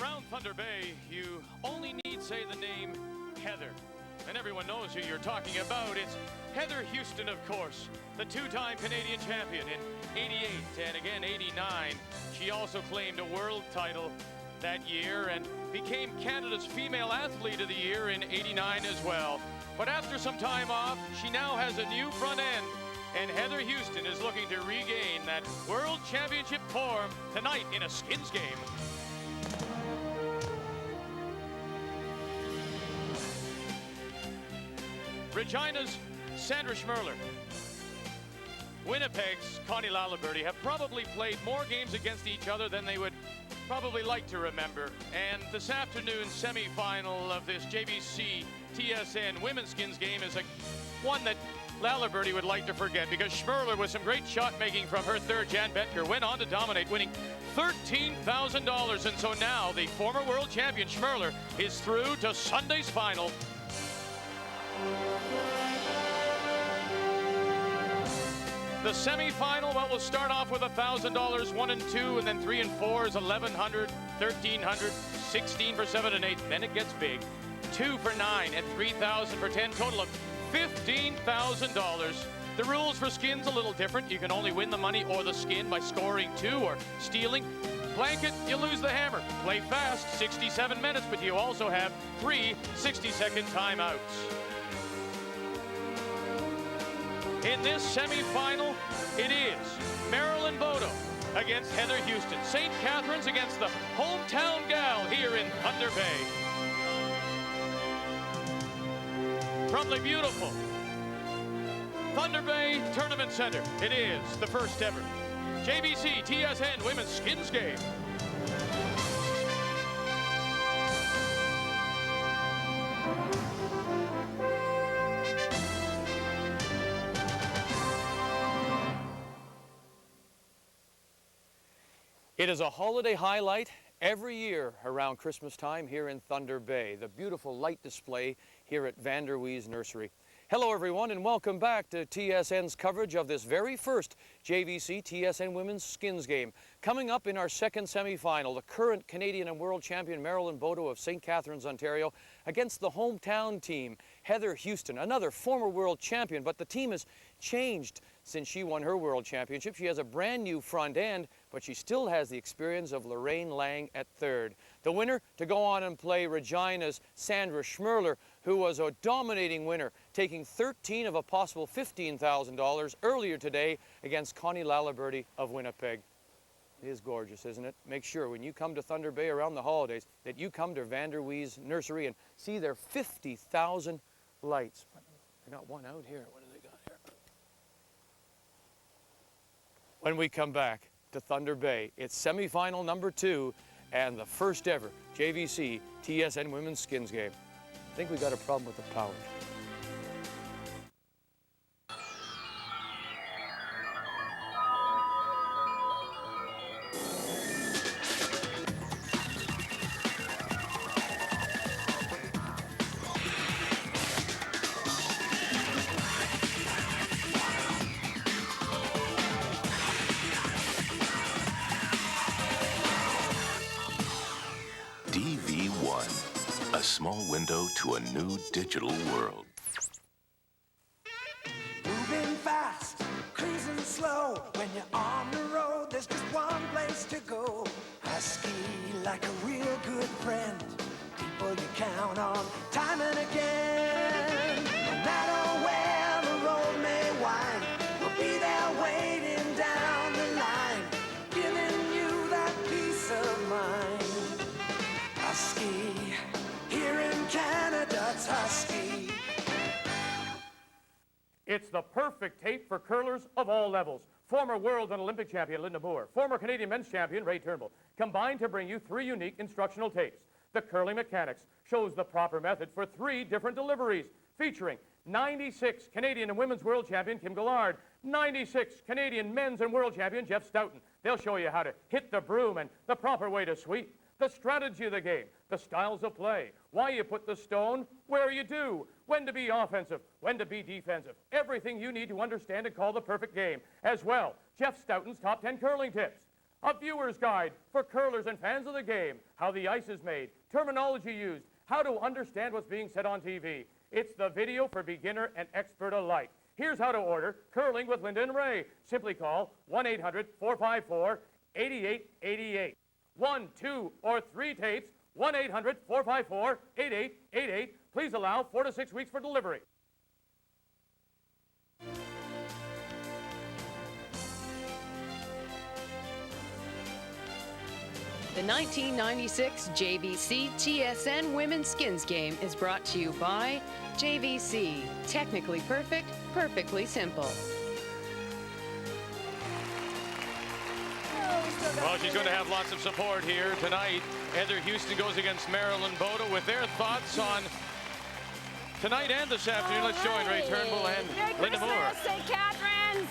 Around Thunder Bay, you only need say the name Heather, and everyone knows who you're talking about. It's Heather Houston, of course, the two-time Canadian champion in '88 and again '89. She also claimed a world title that year and became Canada's Female Athlete of the Year in '89 as well. But after some time off, she now has a new front end, and Heather Houston is looking to regain that World Championship form tonight in a skins game. Regina's Sandra Schmerler. Winnipeg's Connie Laliberty have probably played more games against each other than they would probably like to remember. And this afternoon's semifinal of this JVC TSN women's skins game is one that Laliberty would like to forget, because Schmerler, with some great shot making from her third, Jan Betker, went on to dominate, winning $13,000. And so now the former world champion Schmerler is through to Sunday's final. The semi-final, well, we'll start off with $1,000, 1 and 2, and then 3 and 4 is $1,100, $1,300, 16 for 7 and 8. Then it gets big, 2 for 9 and 3,000 for 10, total of $15,000. The rules for skins a little different. You can only win the money or the skin by scoring 2 or stealing. Blanket, you lose the hammer. Play fast, 67 minutes, but you also have 3 60-second timeouts. In this semi-final, it is Marilyn Bodogh against Heather Houston. St. Catharines against the hometown gal here in Thunder Bay. From the beautiful Thunder Bay Tournament Center, it is the first ever JVC TSN Women's Skins Game. It is a holiday highlight every year around Christmas time here in Thunder Bay, the beautiful light display here at Vander Wees Nursery. Hello everyone, and welcome back to TSN's coverage of this very first JVC TSN Women's Skins Game. Coming up in our second semi-final, the current Canadian and world champion Marilyn Bodogh of St. Catharines, Ontario, against the hometown team, Heather Houston, another former world champion, but the team has changed since she won her world championship. She has a brand new front end, but she still has the experience of Lorraine Lang at third. The winner to go on and play Regina's Sandra Schmerler, who was a dominating winner, taking 13 of a possible $15,000 earlier today against Connie Laliberty of Winnipeg. It is gorgeous, isn't it? Make sure when you come to Thunder Bay around the holidays that you come to Vander Wees Nursery and see their 50,000 lights. I got one out here. What do they got here? When we come back to Thunder Bay, it's semifinal number 2 and the first ever JVC TSN Women's Skins Game. I think we got a problem with the power. DV1, a small window to a new digital world. Moving fast, cruising slow. When you're on the road, there's just one place to go. Husky like a real good friend. People you count on time and again. No matter where the road may wind, we'll be there waiting down the line, giving you that peace of mind. Husky, here in Canada, it's Husky. It's the perfect tape for curlers of all levels. Former world and Olympic champion Linda Moore, former Canadian men's champion Ray Turnbull, combined to bring you 3 unique instructional tapes. The Curling Mechanics shows the proper method for 3 different deliveries, featuring 96 Canadian and women's world champion Kim Gillard, 96 Canadian men's and world champion Jeff Stoughton. They'll show you how to hit the broom and the proper way to sweep, the strategy of the game, the styles of play, why you put the stone where you do, when to be offensive, when to be defensive, everything you need to understand and call the perfect game. As well, Jeff Stoughton's top 10 curling tips. A viewer's guide for curlers and fans of the game. How the ice is made, terminology used, how to understand what's being said on TV. It's the video for beginner and expert alike. Here's how to order Curling with Linda and Ray. Simply call 1-800-454-8888. 1, 2, or 3 tapes, 1-800-454-8888. Please allow 4 to 6 weeks for delivery. The 1996 JVC TSN Women's Skins Game is brought to you by JVC. Technically perfect, perfectly simple. Well, she's going to have lots of support here tonight. Heather Houston goes against Marilyn Bodogh with their thoughts on tonight and this afternoon. Let's join Ray Turnbull and Linda Moore. St. Catharines.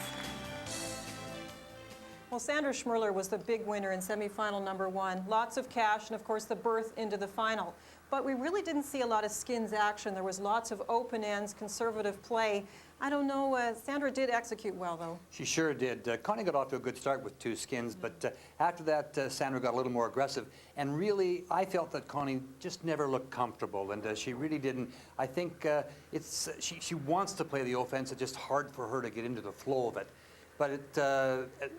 Well, Sandra Schmirler was the big winner in semifinal number 1. Lots of cash and, of course, the berth into the final. But we really didn't see a lot of skins action. There was lots of open ends, conservative play. I don't know, Sandra did execute well, though. She sure did. Connie got off to a good start with 2 skins, but after that, Sandra got a little more aggressive. And really, I felt that Connie just never looked comfortable, and she really didn't. I think she wants to play the offense. It's just hard for her to get into the flow of it. But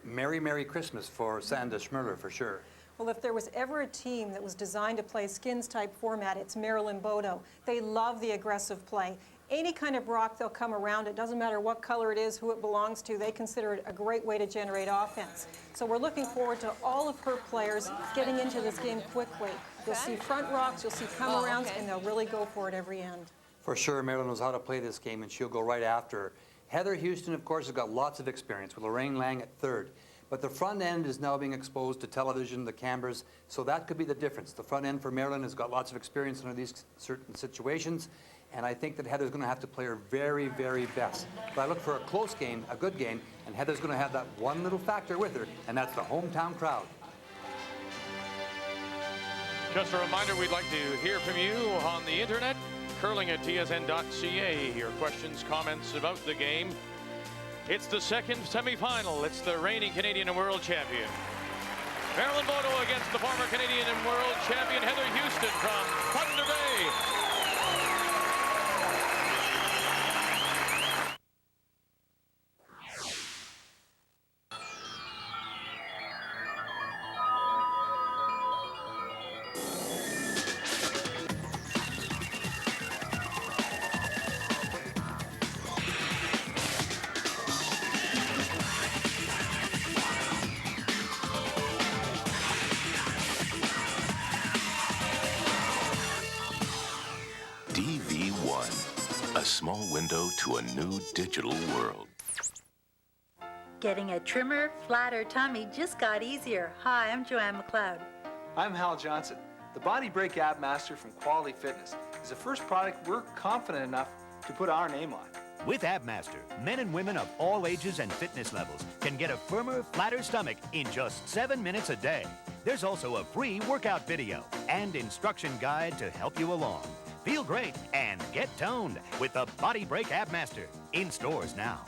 Merry, Merry Christmas for Sandra Schmirler, for sure. Well, if there was ever a team that was designed to play skins-type format, it's Marilyn Bodogh. They love the aggressive play. Any kind of rock, they'll come around. It doesn't matter what color it is, who it belongs to. They consider it a great way to generate offense. So we're looking forward to all of her players getting into this game quickly. You'll see front rocks, you'll see come-arounds, and they'll really go for it every end. For sure, Marilyn knows how to play this game, and she'll go right after her. Heather Houston, of course, has got lots of experience with Lorraine Lang at 3rd. But the front end is now being exposed to television, the cameras, so that could be the difference. The front end for Marilyn has got lots of experience under these certain situations, and I think that Heather's going to have to play her very, very best. But I look for a close game, a good game, and Heather's going to have that one little factor with her, and that's the hometown crowd. Just a reminder, we'd like to hear from you on the internet, curling@tsn.ca. Your questions, comments about the game. It's the second semifinal. It's the reigning Canadian and world champion. Marilyn Bodogh against the former Canadian and world champion Heather Houston from Thunder Bay. A small window to a new digital world. Getting a trimmer, flatter tummy just got easier. Hi, I'm Joanne McLeod. I'm Hal Johnson. The Body Break Ab Master from Quality Fitness is the first product we're confident enough to put our name on. With AbMaster, men and women of all ages and fitness levels can get a firmer, flatter stomach in just 7 minutes a day. There's also a free workout video and instruction guide to help you along. Feel great and get toned with the Body Break AbMaster. In stores now.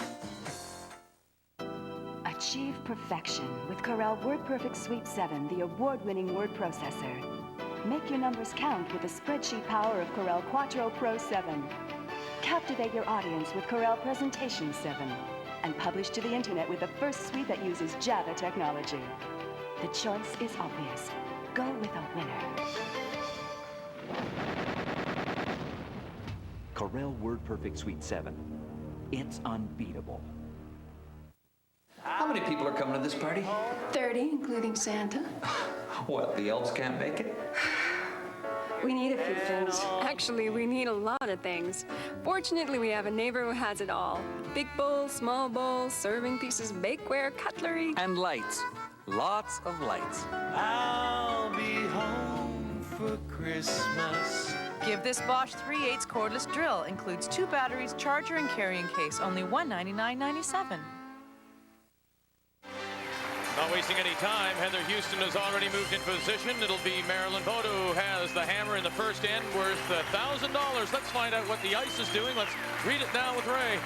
Achieve perfection with Corel WordPerfect Suite 7, the award-winning word processor. Make your numbers count with the spreadsheet power of Corel Quattro Pro 7. Captivate your audience with Corel Presentation 7. And publish to the internet with the first suite that uses Java technology. The choice is obvious. Go with a winner. Corel WordPerfect Suite 7. It's unbeatable. How many people are coming to this party? 30, including Santa. What, the elves can't make it? We need a few things. Actually, we need a lot of things. Fortunately, we have a neighbor who has it all. Big bowls, small bowls, serving pieces, bakeware, cutlery. And lights. Lots of lights. I'll be home for Christmas. Give this Bosch 3/8 cordless drill. Includes 2 batteries, charger, and carrying case. Only $199.97. Not wasting any time, Heather Houston has already moved in position. It'll be Marilyn Bodogh who has the hammer in the first end worth $1,000. Let's find out what the ice is doing. Let's read it now with Ray.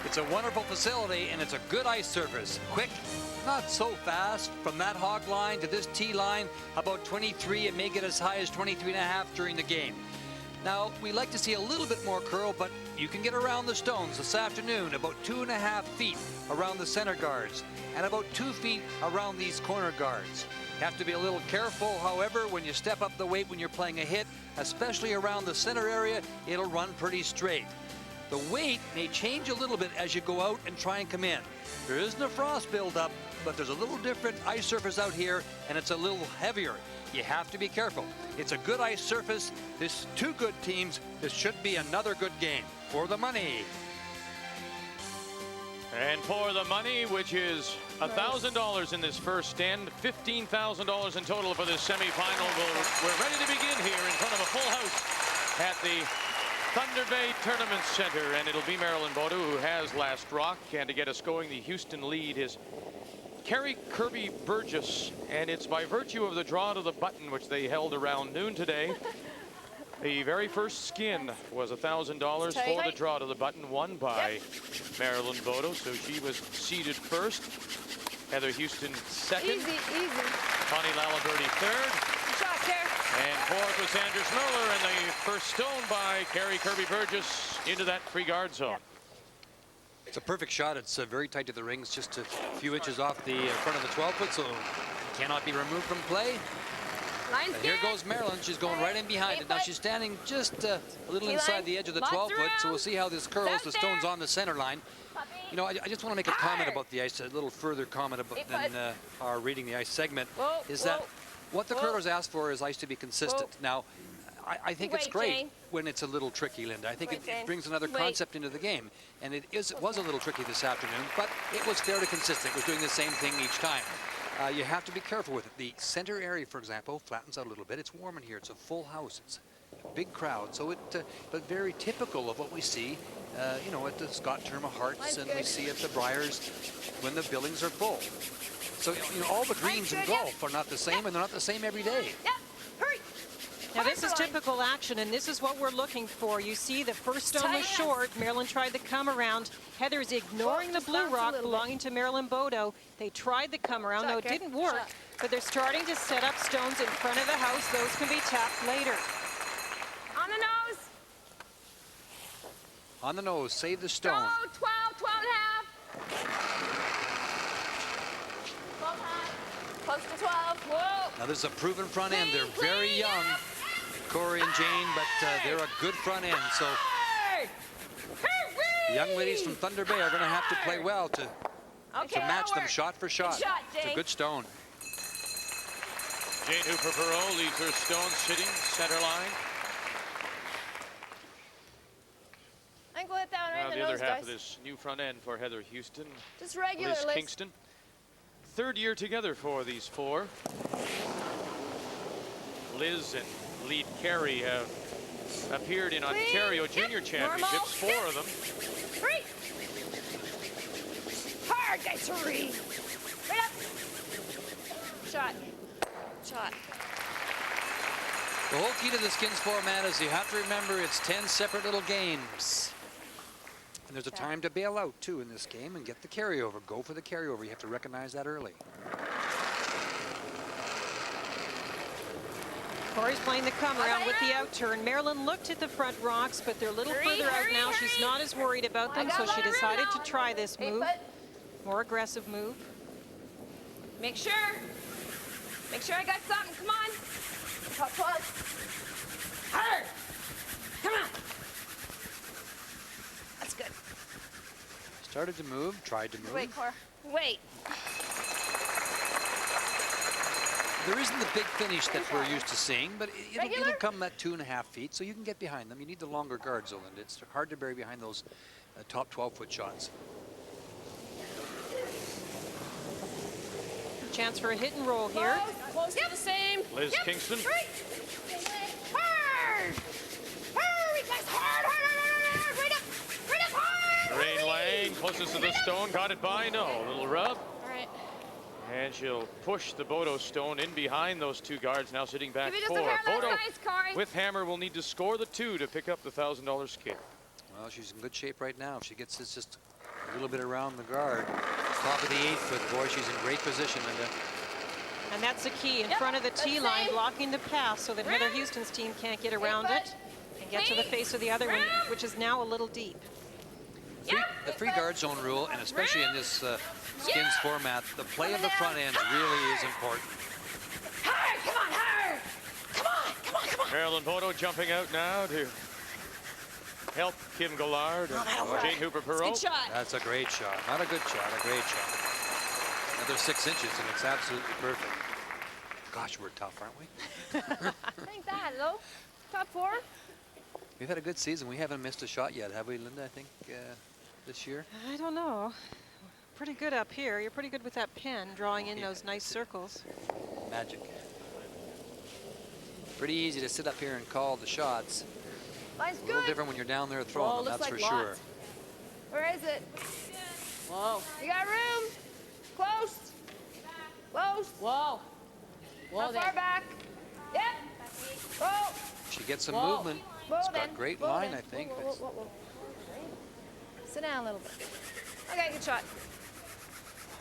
The It's a wonderful facility, and it's a good ice surface. Quick, not so fast. From that hog line to this tee line, about 23. It may get as high as 23.5 during the game. Now, we like to see a little bit more curl, but you can get around the stones this afternoon, about 2.5 feet around the center guards, and about 2 feet around these corner guards. You have to be a little careful, however, when you step up the weight when you're playing a hit, especially around the center area, it'll run pretty straight. The weight may change a little bit as you go out and try and come in. There isn't a frost buildup, but there's a little different ice surface out here, and it's a little heavier. You have to be careful. It's a good ice surface. There's two good teams. This should be another good game. For the money. And for the money, which is $1,000 in this first end, $15,000 in total for this semifinal. We're ready to begin here in front of a full house at the Thunder Bay Tournament Center, and it'll be Marilyn Bodogh who has last rock, and to get us going, the Houston lead is Carrie Kirby Burgess, and it's by virtue of the draw to the button, which they held around noon today. The very first skin was $1,000 for the draw to the button, won by Marilyn Bodogh, so she was seeded first. Heather Houston second. Easy, easy. Connie Laliberty third. Good shot, Care. And fourth was Anders Merler, and the first stone by Carrie Kirby Burgess into that free guard zone. It's a perfect shot. It's very tight to the rings, just a few inches off the front of the 12-foot, so it cannot be removed from play. And here goes Marilyn. She's going right in behind it. Now she's standing just a little inside the edge of the 12-foot, so we'll see how this curls. The stone's on the center line. You know, I just want to make a comment about the ice, a little further comment about than our reading the ice segment, is that what the curlers ask for is ice to be consistent. Now, I think it's great when it's a little tricky, Linda. I think it brings another concept into the game. And it was a little tricky this afternoon, but it was fairly consistent. It was doing the same thing each time. You have to be careful with it. The center area, for example, flattens out a little bit. It's warm in here. It's a full house. It's a big crowd. So but very typical of what we see, you know, at the Scott Terma Hearts, and we see at the Briars when the buildings are full. So, you know, all the greens in golf are not the same, and they're not the same every day. Now this is typical action, and this is what we're looking for. You see the first stone was short. Marilyn tried the come around. Heather's ignoring the blue rock belonging to Marilyn Bodogh. They tried the come around. No, it didn't work, but they're starting to set up stones in front of the house. Those can be tapped later. On the nose. On the nose, save the stone. Oh, 12, 12 and a half. 12 high. Close to 12. Whoa. Now this is a proven front end. They're very young, Corey and Jane, but they're a good front end. So the young ladies from Thunder Bay are going to have to play well to match them shot for shot. Good shot, It's a good stone. Jane Hooper-Perot leaves her stone sitting center line. I think we'll hit that one right Now in the the other nose, half guys. of this new front end for Heather Houston. Just regular, Liz Liz. Kingston. Third year together for these four. Liz and lead Carey have appeared in Ontario Junior Championships, four of them. Three. Hard, guys, hurry. Right up. Shot. Shot. The whole key to the skins format is you have to remember it's 10 separate little games. And there's a time to bail out, too, in this game and get the carryover. Go for the carryover. You have to recognize that early. Corey's playing the come around with the out turn. Marilyn looked at the front rocks, but they're a little further out now. She's not as worried about them, so she decided to try this move. More aggressive move. Make sure I got something. Come on. Top one. Hard. Come on. That's good. Started to move, tried to move. Wait, Cor. Wait. There isn't the big finish that we're used to seeing, but it'll come at 2.5 feet, so you can get behind them. You need the longer guards, though, and it's hard to bury behind those top 12-foot shots. Chance for a hit and roll here. Close to the same. Liz Kingston. Hard. Hurry, guys. Hard. Right up. Right up. Hard. Rain Lang, closest to the stone, got it by, no. Little rub. All right. And she'll push the Bodogh stone in behind those two guards, now sitting back Give me just four. a pair of those Bodogh guys, Corey. with hammer will need to score the two to pick up the $1,000 skin. Well, she's in good shape right now. If she gets this just a little bit around the guard, top of the 8-foot, boy, she's in great position, Linda. And that's the key, in front of the tee line, blocking the pass so that Heather Houston's team can't get around it and get to the face of the other one, which is now a little deep. The free guard zone rule, and especially in this skins format, the play of the front end really is important. Hard, come on, hard. Come on, come on, come on. Marilyn Bodogh jumping out now to help Kim Gallard and Jane Hooper-Perot. Good shot. That's a great shot. Not a good shot, a great shot. Another 6 inches, and it's absolutely perfect. Gosh, we're tough, aren't we? Think that, though. Top 4. We've had a good season. We haven't missed a shot yet, have we, Linda, I think, this year? I don't know. Pretty good up here. You're pretty good with that pin, drawing in those nice circles. Magic. Pretty easy to sit up here and call the shots. Line's A little good. different when you're down there throwing them, that's looks for like sure. lots. Where is it? Whoa. You got room. Close. Close. Whoa. How far back? Yep. Whoa. She gets some Whoa. movement. Whoa, It's then. got great Whoa, line, then. I think. Whoa, whoa, whoa, whoa. Sit down a little bit. Okay, good shot.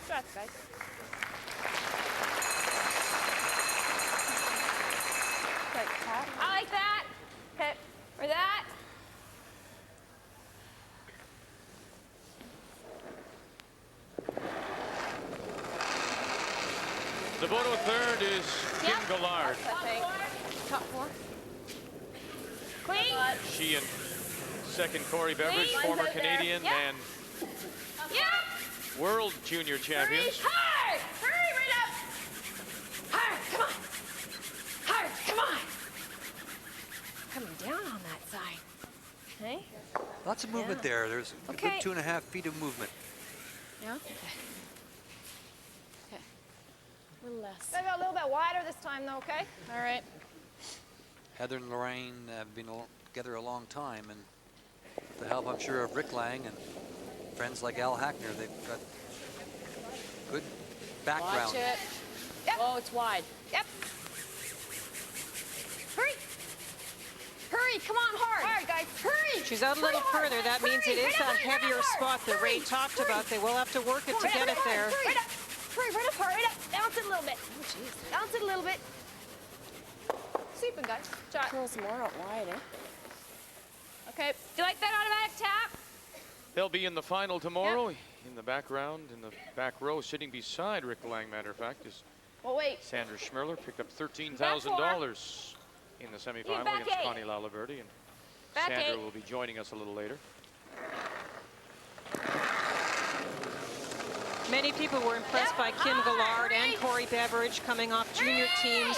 Shots, guys. I like that. Okay, or that. The Bodogh third is Kim Gallard. Top 4. Clean. She and second Corey Beveridge, Clean. former Right there. Canadian Yep. and world junior champions. Hard. Hurry, right up. Hard, come on. Hard, come on. Coming down on that side. Okay. Lots of movement there. There's a Okay. good 2.5 feet of movement. Yeah. Okay. Okay. A little less. Maybe a little bit wider this time, though. Okay. All right. Heather and Lorraine have been together a long time, and with the help, I'm sure, of Rick Lang and friends like Al Hackner, they've got good background. Watch it. Yep. Oh, it's wide. Yep. Hurry. Hurry, come on, hard. Hard, guys. Hurry. She's out a little further. That means it is a heavier spot that Ray talked about. They will have to work it to get it there. Right up. Hurry, right up hard, right up. Bounce it a little bit. Oh, jeez. Bounce it a little bit. Sweeping, guys. Shot. Pull some more out wide, eh? Okay. Do you like that automatic tap? They'll be in the final tomorrow. In the background, in the back row, sitting beside Rick Lang, matter of fact, is Well, wait. Sandra Schmirler. Picked up $13,000 in the semifinal back against 8. Connie Lalaberty. And Back Sandra 8. will be joining us a little later. Many people were impressed by Kim Gallard and Corey Beveridge coming off junior teams,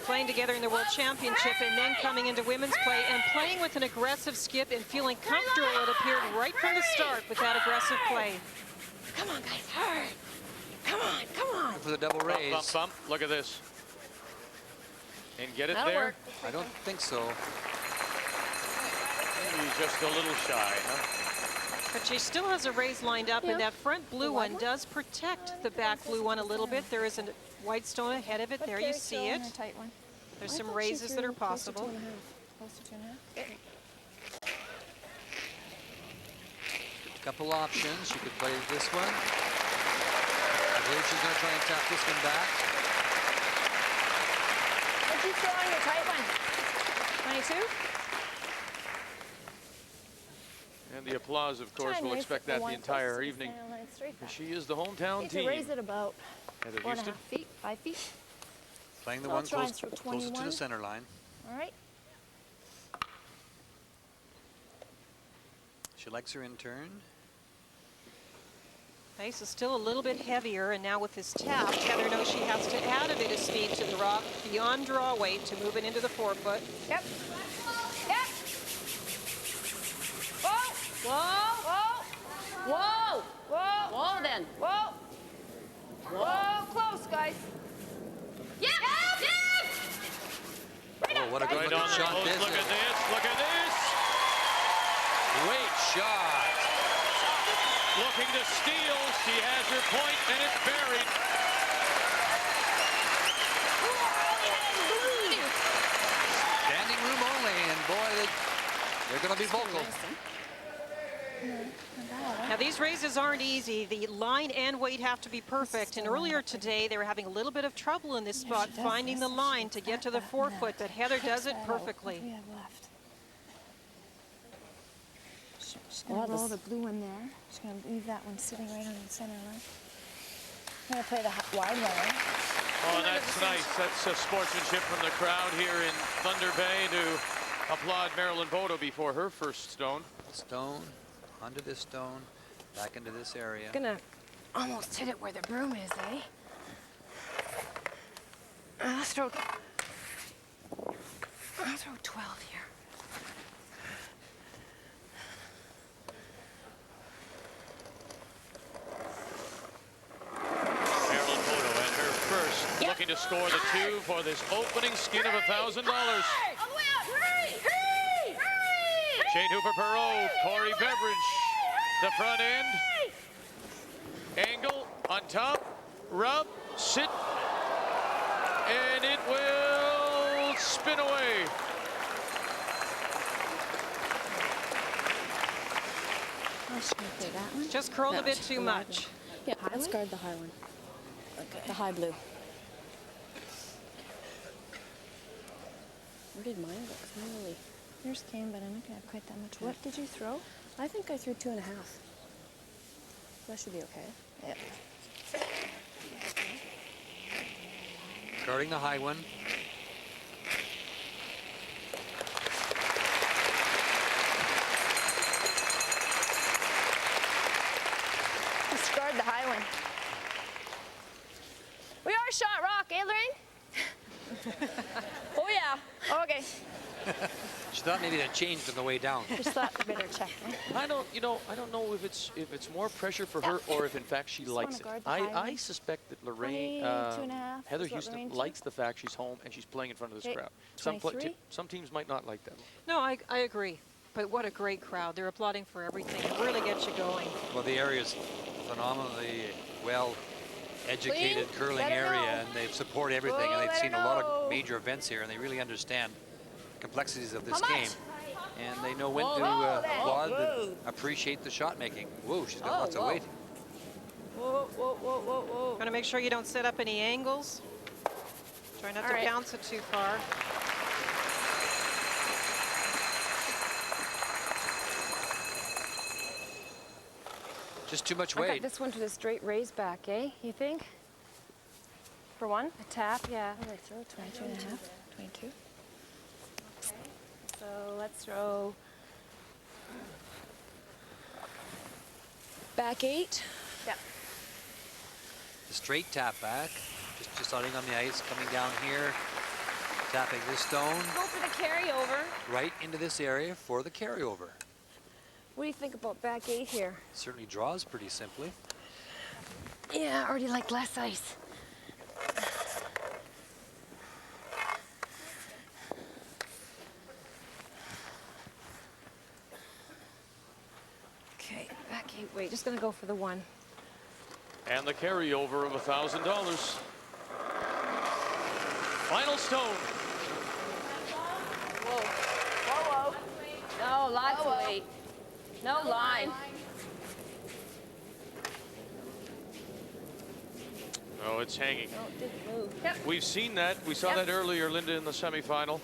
playing together in the World Championship, and then coming into women's play and playing with an aggressive skip and feeling comfortable, it appeared, right from the start with that aggressive play. Come on, guys. Hard. Come on, come on. For the double Bump, raise. bump, bump. Look at this. And get it That'll there. work. I don't think so. He's just a little shy, huh? But she still has a raise lined up, and that front blue one does protect the back blue one a little bit. There is a white stone ahead of it. There you see it. There's some raises that are possible. Couple options. She could play this one. I believe she's going to try and tap this one back. What'd you throw on your tight one? 22? And the applause, of course, we'll expect that the entire evening. She is the hometown team. Raise it about Heather 4.5 Houston. feet, 5 feet. Playing the So I'll one try close, and throw closer to 21. the center line. All right. She likes her in turn. Pace is still a little bit heavier, and now with this tap, Heather knows she has to add a bit of speed to the rock beyond draw weight to move it into the 4-foot. Yep. Yep. Whoa. Whoa. Whoa. Whoa. Whoa. Whoa, then. Whoa. Whoa. Close, guys. Yep. Yep. Right Oh, what a good looking shot this Look is. at this. Look at this. Great shot. Looking to steal. She has her point, and it's buried. Standing room only, and boy, they're going to be vocal. Now these races aren't easy. The line and weight have to be perfect. And earlier today, they were having a little bit of trouble in this spot finding the line to get to the forefoot, but Heather does it perfectly. She's going to roll the blue one there. She's going to leave that one sitting right on the center line. I'm going to play the wide one. Oh, that's nice. That's sportsmanship from the crowd here in Thunder Bay to applaud Marilyn Bodogh before her first stone. Stone, onto this stone, back into this area. Gonna almost hit it where the broom is, eh? Let's throw 12 here. Marilyn Bodogh at her first, looking to score the 2 for this opening skin of $1,000. Shane Hooper-Perot, Corey Beveridge, the front end, angle on top, rub, sit, and it will spin away. Oh, she's going to play that one? Just curled a bit too much. Yeah, let's guard the high one. Okay. The high blue. Where did mine go? 'Cause mine really... Yours came, but I'm not going to have quite that much. What did you throw? I think I threw 2.5. That should be okay. Yep. Guarding the high one. Let's guard the high one. We are shot rock, eh, Lorraine? Oh, yeah. Okay. She thought maybe that changed on the way down. Just thought I better check. I don't know if it's more pressure for her or if in fact she likes it. I suspect that Lorraine, 2.5. Heather Houston likes the fact she's home and she's playing in front of this crowd. Some teams might not like that. No, I agree. But what a great crowd. They're applauding for everything. It really gets you going. Well, the area is phenomenally well-educated curling area, and they support everything, and they've seen a lot of major events here, and they really understand the complexities of this game. And they know when to applaud and appreciate the shot making. Whoa, she's got lots of weight. Whoa, whoa, whoa, whoa, whoa. Gotta make sure you don't set up any angles. Try not to bounce it too far. Just too much weight. I got this one to the straight raise back, eh? You think? For one? A tap, yeah. What did I throw? 22.5? 22? So let's throw back 8. Yep. The straight tap back, just starting on the ice, coming down here, tapping this stone. Go for the carryover. Right into this area for the carryover. What do you think about back 8 here? Certainly draws pretty simply. Yeah, I already like less ice. Okay, back 8. Wait, just gonna go for the 1. And the carryover of $1,000. Final stone. Whoa. Whoa, whoa. No, lots of weight. No line. Oh, it's hanging. No, it didn't move. Yep. We've seen that. We saw that earlier, Linda, in the semifinal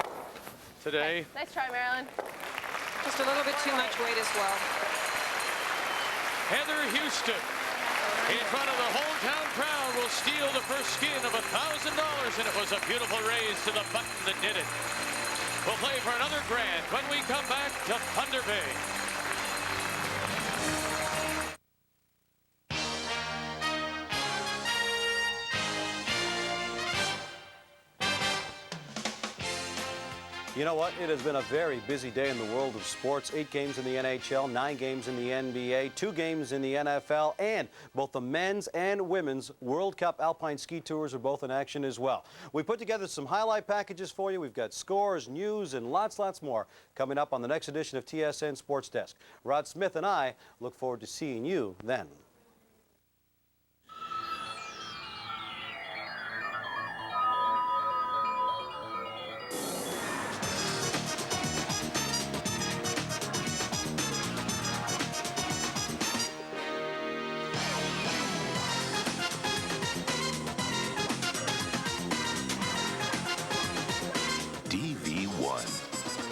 today. Okay. Nice try, Marilyn. Just a little bit too much weight as well. Heather Houston, in front of the hometown crowd, will steal the first skin of $1,000, and it was a beautiful raise to the button that did it. We'll play for another grand when we come back to Thunder Bay. You know what? It has been a very busy day in the world of sports. 8 games in the NHL, 9 games in the NBA, 2 games in the NFL, and both the men's and women's World Cup Alpine Ski Tours are both in action as well. We put together some highlight packages for you. We've got scores, news, and lots more coming up on the next edition of TSN Sports Desk. Rod Smith and I look forward to seeing you then.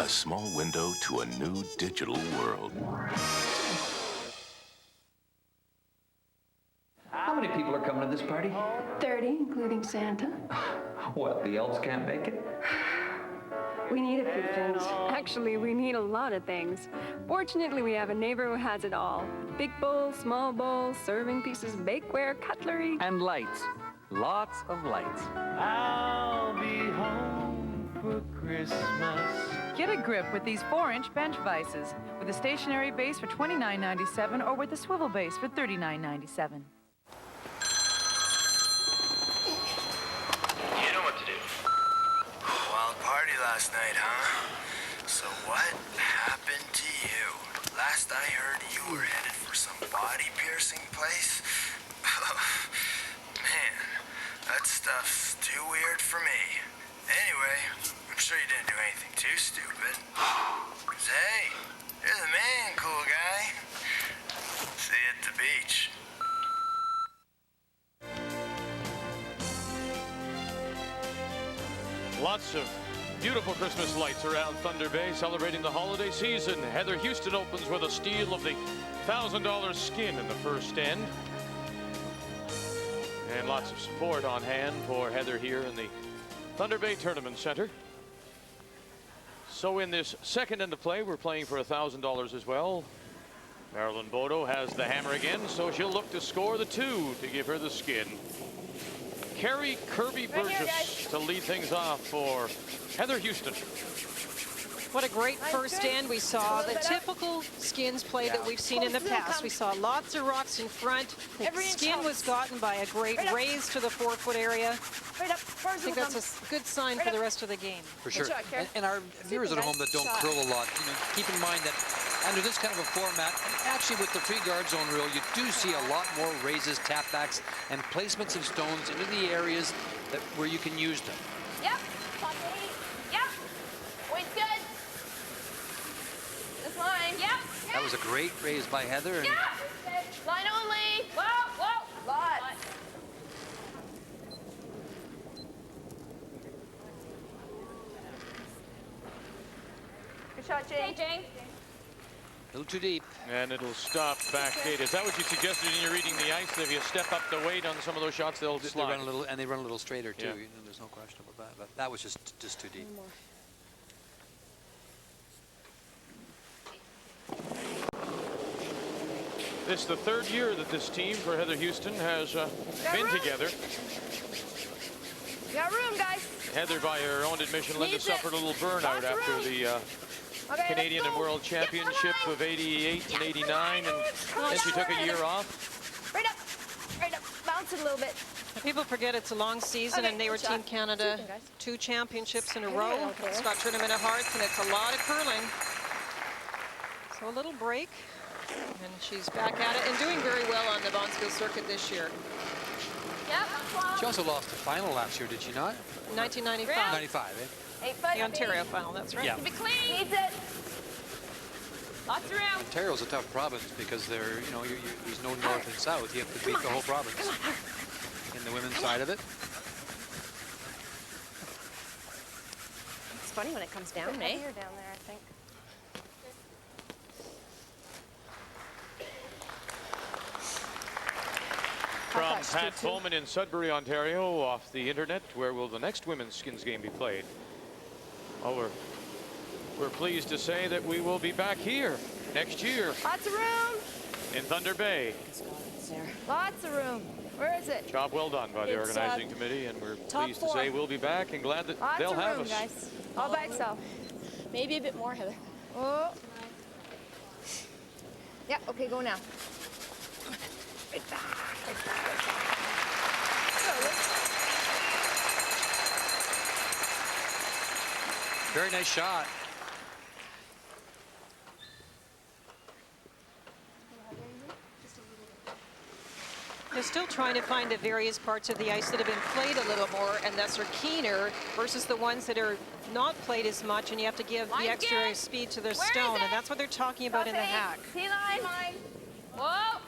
A small window to a new digital world. How many people are coming to this party? 30, including Santa. What, the elves can't make it? We need a few things. Actually, we need a lot of things. Fortunately, we have a neighbor who has it all. Big bowls, small bowls, serving pieces, bakeware, cutlery. And lights. Lots of lights. I'll be home for Christmas. Get a grip with these 4-inch bench vices, with a stationary base for $29.97 or with a swivel base for $39.97. You know what to do. Wild party last night, huh? So what happened to you? Last I heard, you were headed for some body-piercing place. Man, that stuff's too weird for me. Anyway, I'm sure you didn't do anything too stupid. 'Cause hey, you're the man, cool guy. See you at the beach. Lots of beautiful Christmas lights around Thunder Bay celebrating the holiday season. Heather Houston opens with a steal of the $1,000 skin in the first end. And lots of support on hand for Heather here in the Thunder Bay Tournament Center. So in this second end of play, we're playing for $1,000 as well. Marilyn Bodogh has the hammer again, so she'll look to score the 2 to give her the skin. Carrie Kirby Burgess to lead things off for Heather Houston. What a great first end. We saw the typical skins play that we've seen in the past. We saw lots of rocks in front. Skin was gotten by a great raise to the 4-foot area. I think that's a good sign for the rest of the game. For sure. And our viewers at home that don't curl a lot, keep in mind that under this kind of a format, and actually with the free guard zone rule, you do see a lot more raises, tapbacks, and placements of stones into the areas where you can use them. Yep. Yep. Point's good. This line. Yep. That was a great raise by Heather. And Yep. Line only. Whoa, whoa. Lot. Good shot, Jane. Jane. a little too deep. And it'll stop back gate. Is that what you suggested in your reading the ice? That if you step up the weight on some of those shots, they'll slide. They run a little, and they run a little straighter too. Yeah. You know, there's no question about that. But that was just too deep. This is the third year that this team for Heather Houston has been together. You got room, guys. Heather, by her own admission, Linda suffered a little burnout after the Canadian and World Championship of '88 and '89, and then she took a year off. Right up, bounce it a little bit. People forget it's a long season, and they were Team Canada 2 championships in a row. Scott Tournament of Hearts, and it's a lot of curling. So a little break, and she's back at it and doing very well on the Bonspiel circuit this year. She also lost the final last year, did she not? 1995. 95, eh? The Ontario final, that's right. Yeah. Keep it clean. Needs it. Lots of room. Ontario's a tough province because there, you know, there's no north and south. You have to beat the whole province. In the women's side of it. It's funny when it comes down, eh? Heavier down there, I think. From Pat Bowman in Sudbury, Ontario, off the internet, where will the next women's skins game be played? Oh, we're pleased to say that we will be back here next year Lots of room. in Thunder Bay. Lots of room. Where is it? Job well done by the It's, organizing committee, and we're top pleased to 4. say we'll be back and glad that Lots they'll of have room, us. guys. All by itself. Maybe a bit more, Heather. Oh. Yeah, okay, go now. Right back, right back, right back. Very nice shot. They're still trying to find the various parts of the ice that have been played a little more and thus are keener versus the ones that are not played as much, and you have to give the extra speed to the stone, and that's what they're talking about in the hack. T-line. Whoa.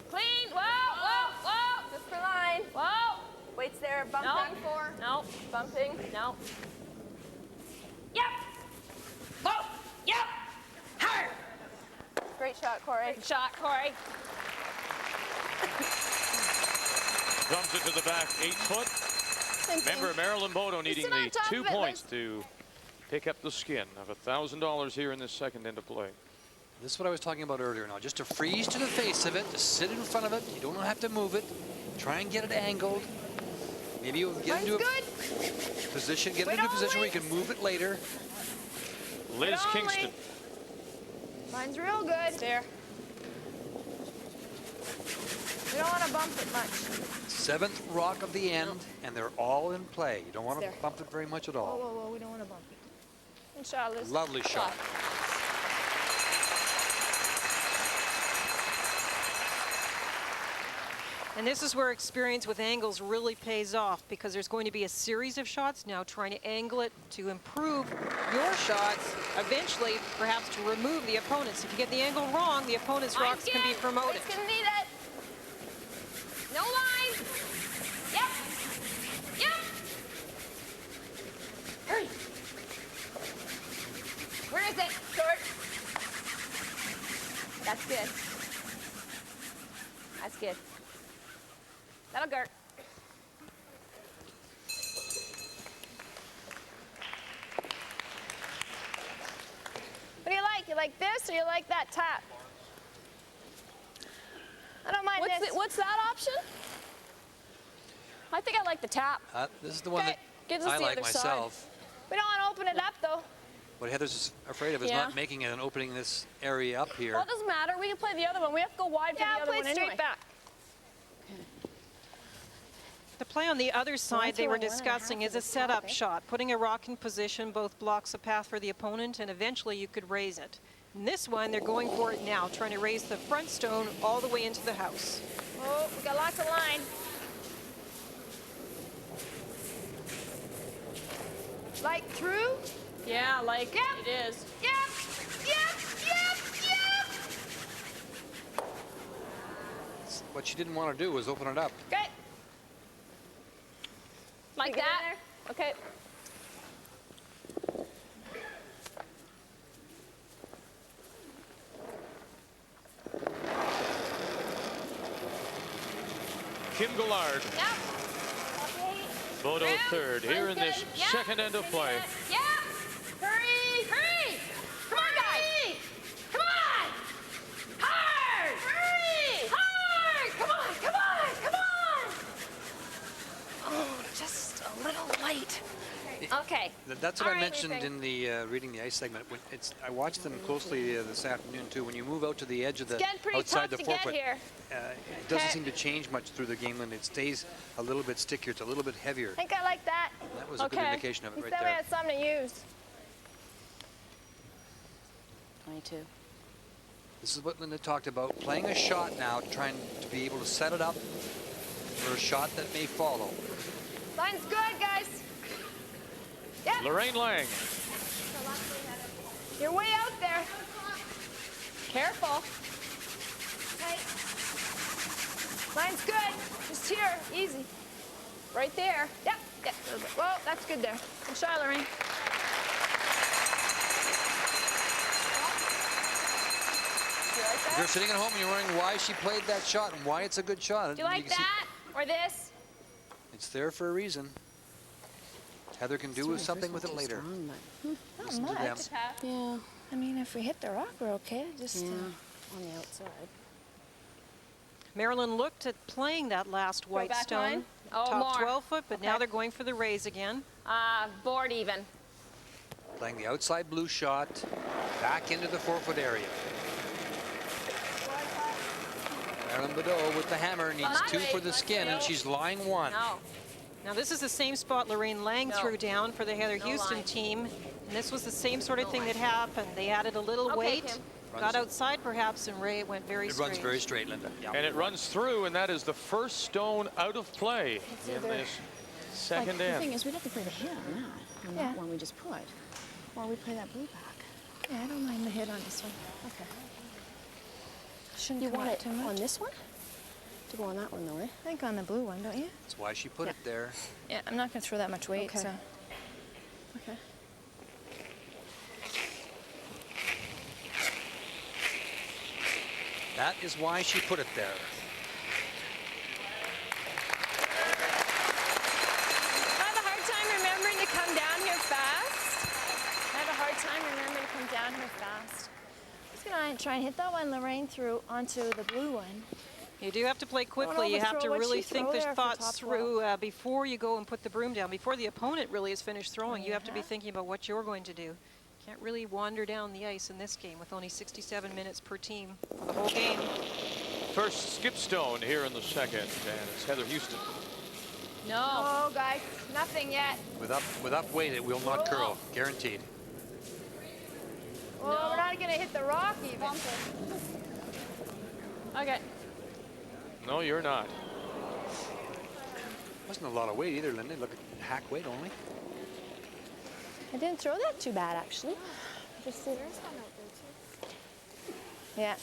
Clean. Whoa, whoa, whoa. Just for line. Whoa. Waits there. Bumping. No. Bumping. No. Yep. Whoa. Great shot, Corey. Good shot, Corey. Drums it to the back, 8 foot. Remember, Marilyn Bodogh needing the 2 points to pick up the skin of $1,000 here in this second end of play. This is what I was talking about earlier now. Just to freeze to the face of it, just sit in front of it. You don't have to move it. Try and get it angled. Maybe you'll get into a position, get into a position where you can move it later. Liz Kingston. Mine's real good. There. We don't want to bump it much. 7th rock of the end, and they're all in play. You don't want to bump it very much at all. Whoa, whoa, whoa, we don't want to bump it. Good shot, Liz. Lovely shot. And this is where experience with angles really pays off, because there's going to be a series of shots now trying to angle it to improve your shots, eventually perhaps to remove the opponent's. If you get the angle wrong, the opponent's rocks can be promoted. It's gonna need it. No line. Yep. Yep. Hurry. Where is it? Short. That's good. That's good. That'll go. What do you like? You like this or you like that tap? I don't mind this. What's that option? I think I like the tap. This is the one that Gives us I the like other side. myself. We don't want to open it up, though. What Heather's afraid of is Yeah. not making it and opening this area up here. Well, it doesn't matter. We can play the other one. We have to go wide for the other play one it straight anyway. back. The play on the other side they were throw one and a discussing half is a as a top, setup eh? shot. Putting a rock in position both blocks a path for the opponent, and eventually you could raise it. In this one, they're going for it now, trying to raise the front stone all the way into the house. Oh, we got lots of line. Like through? Yeah, like it is. Yep, yep, yep, yep. What she didn't want to do was open it up. Okay. Like Get in that? there. Okay. Kim Gillard. Yep. Bodogh third here in this second end of play. Yeah. Hurry. Hurry. Come on, guys. Come on. Hard. Hurry. Hard. Come on. Come on. Come on. Oh, just a little light. Okay. That's what All I right, mentioned anything. in the reading the ice segment. When I watched them closely this afternoon too. When you move out to the edge of the getting pretty outside tough the to get 4 foot, here. it doesn't seem to change much through the game, and it stays a little bit stickier. It's a little bit heavier. I think I like that. That was a good indication of it He right said we there. had something to use. 22. This is what Linda talked about, playing a shot now, trying to be able to set it up for a shot that may follow. Line's good, guys. Yep. Lorraine Lang. You're way out there. Careful. Okay. Line's good. Just here. Easy. Right there. Yep. Yep. Well, that's good there. Good shot, Lorraine. If you're sitting at home and you're wondering why she played that shot and why it's a good shot, Do you like can see that or this? it's there for a reason. Heather can do something with it later. Not Listen to them. much. Yeah. I mean, if we hit the rock, we're okay. Just on the outside. Marilyn looked at playing that last white back stone, line? Oh, top more. 12 foot, but now they're going for the raise again. Board even. Playing the outside blue shot back into the 4 foot area. Marilyn Bodogh with the hammer needs 2 for the skin, and she's lying 1. No. Now this is the same spot Lorraine Lang No. threw down for the Heather No Houston line. team. And this was the same sort of thing that happened. They added a little Okay, weight, Kim. got outside perhaps, and Ray went very It straight. runs very straight, Linda. Yeah. And it runs through, and that is the first stone out of play in this second The end. thing is, we'd have to play the hit on that. On that one we just put. Or we play that blue back. Yeah, I don't mind the hit on this one. Okay. Shouldn't You come want out it too much. on this one? To go on that one, though, eh? I think on the blue one, don't you? That's why she put it there. Yeah, I'm not going to throw that much weight, Okay. so. Okay. That is why she put it there. I have a hard time remembering to come down here fast. I have a hard time remembering to come down here fast. I'm just gonna try and hit that one Lorraine threw onto the blue one. You do have to play quickly. You have to really think the thoughts through before you go and put the broom down. Before the opponent really is finished throwing, you have to be thinking about what you're going to do. Can't really wander down the ice in this game with only 67 minutes per team for the whole game. First skip stone here in the second, and it's Heather Houston. No. Oh, guys, nothing yet. With up weight, it will not curl, guaranteed. Well, we're not gonna hit the rock even. Okay. No, you're not. Wasn't a lot of weight either, Linda. Look at hack weight only. I didn't throw that too bad, actually. Just there's one out there too. Yeah.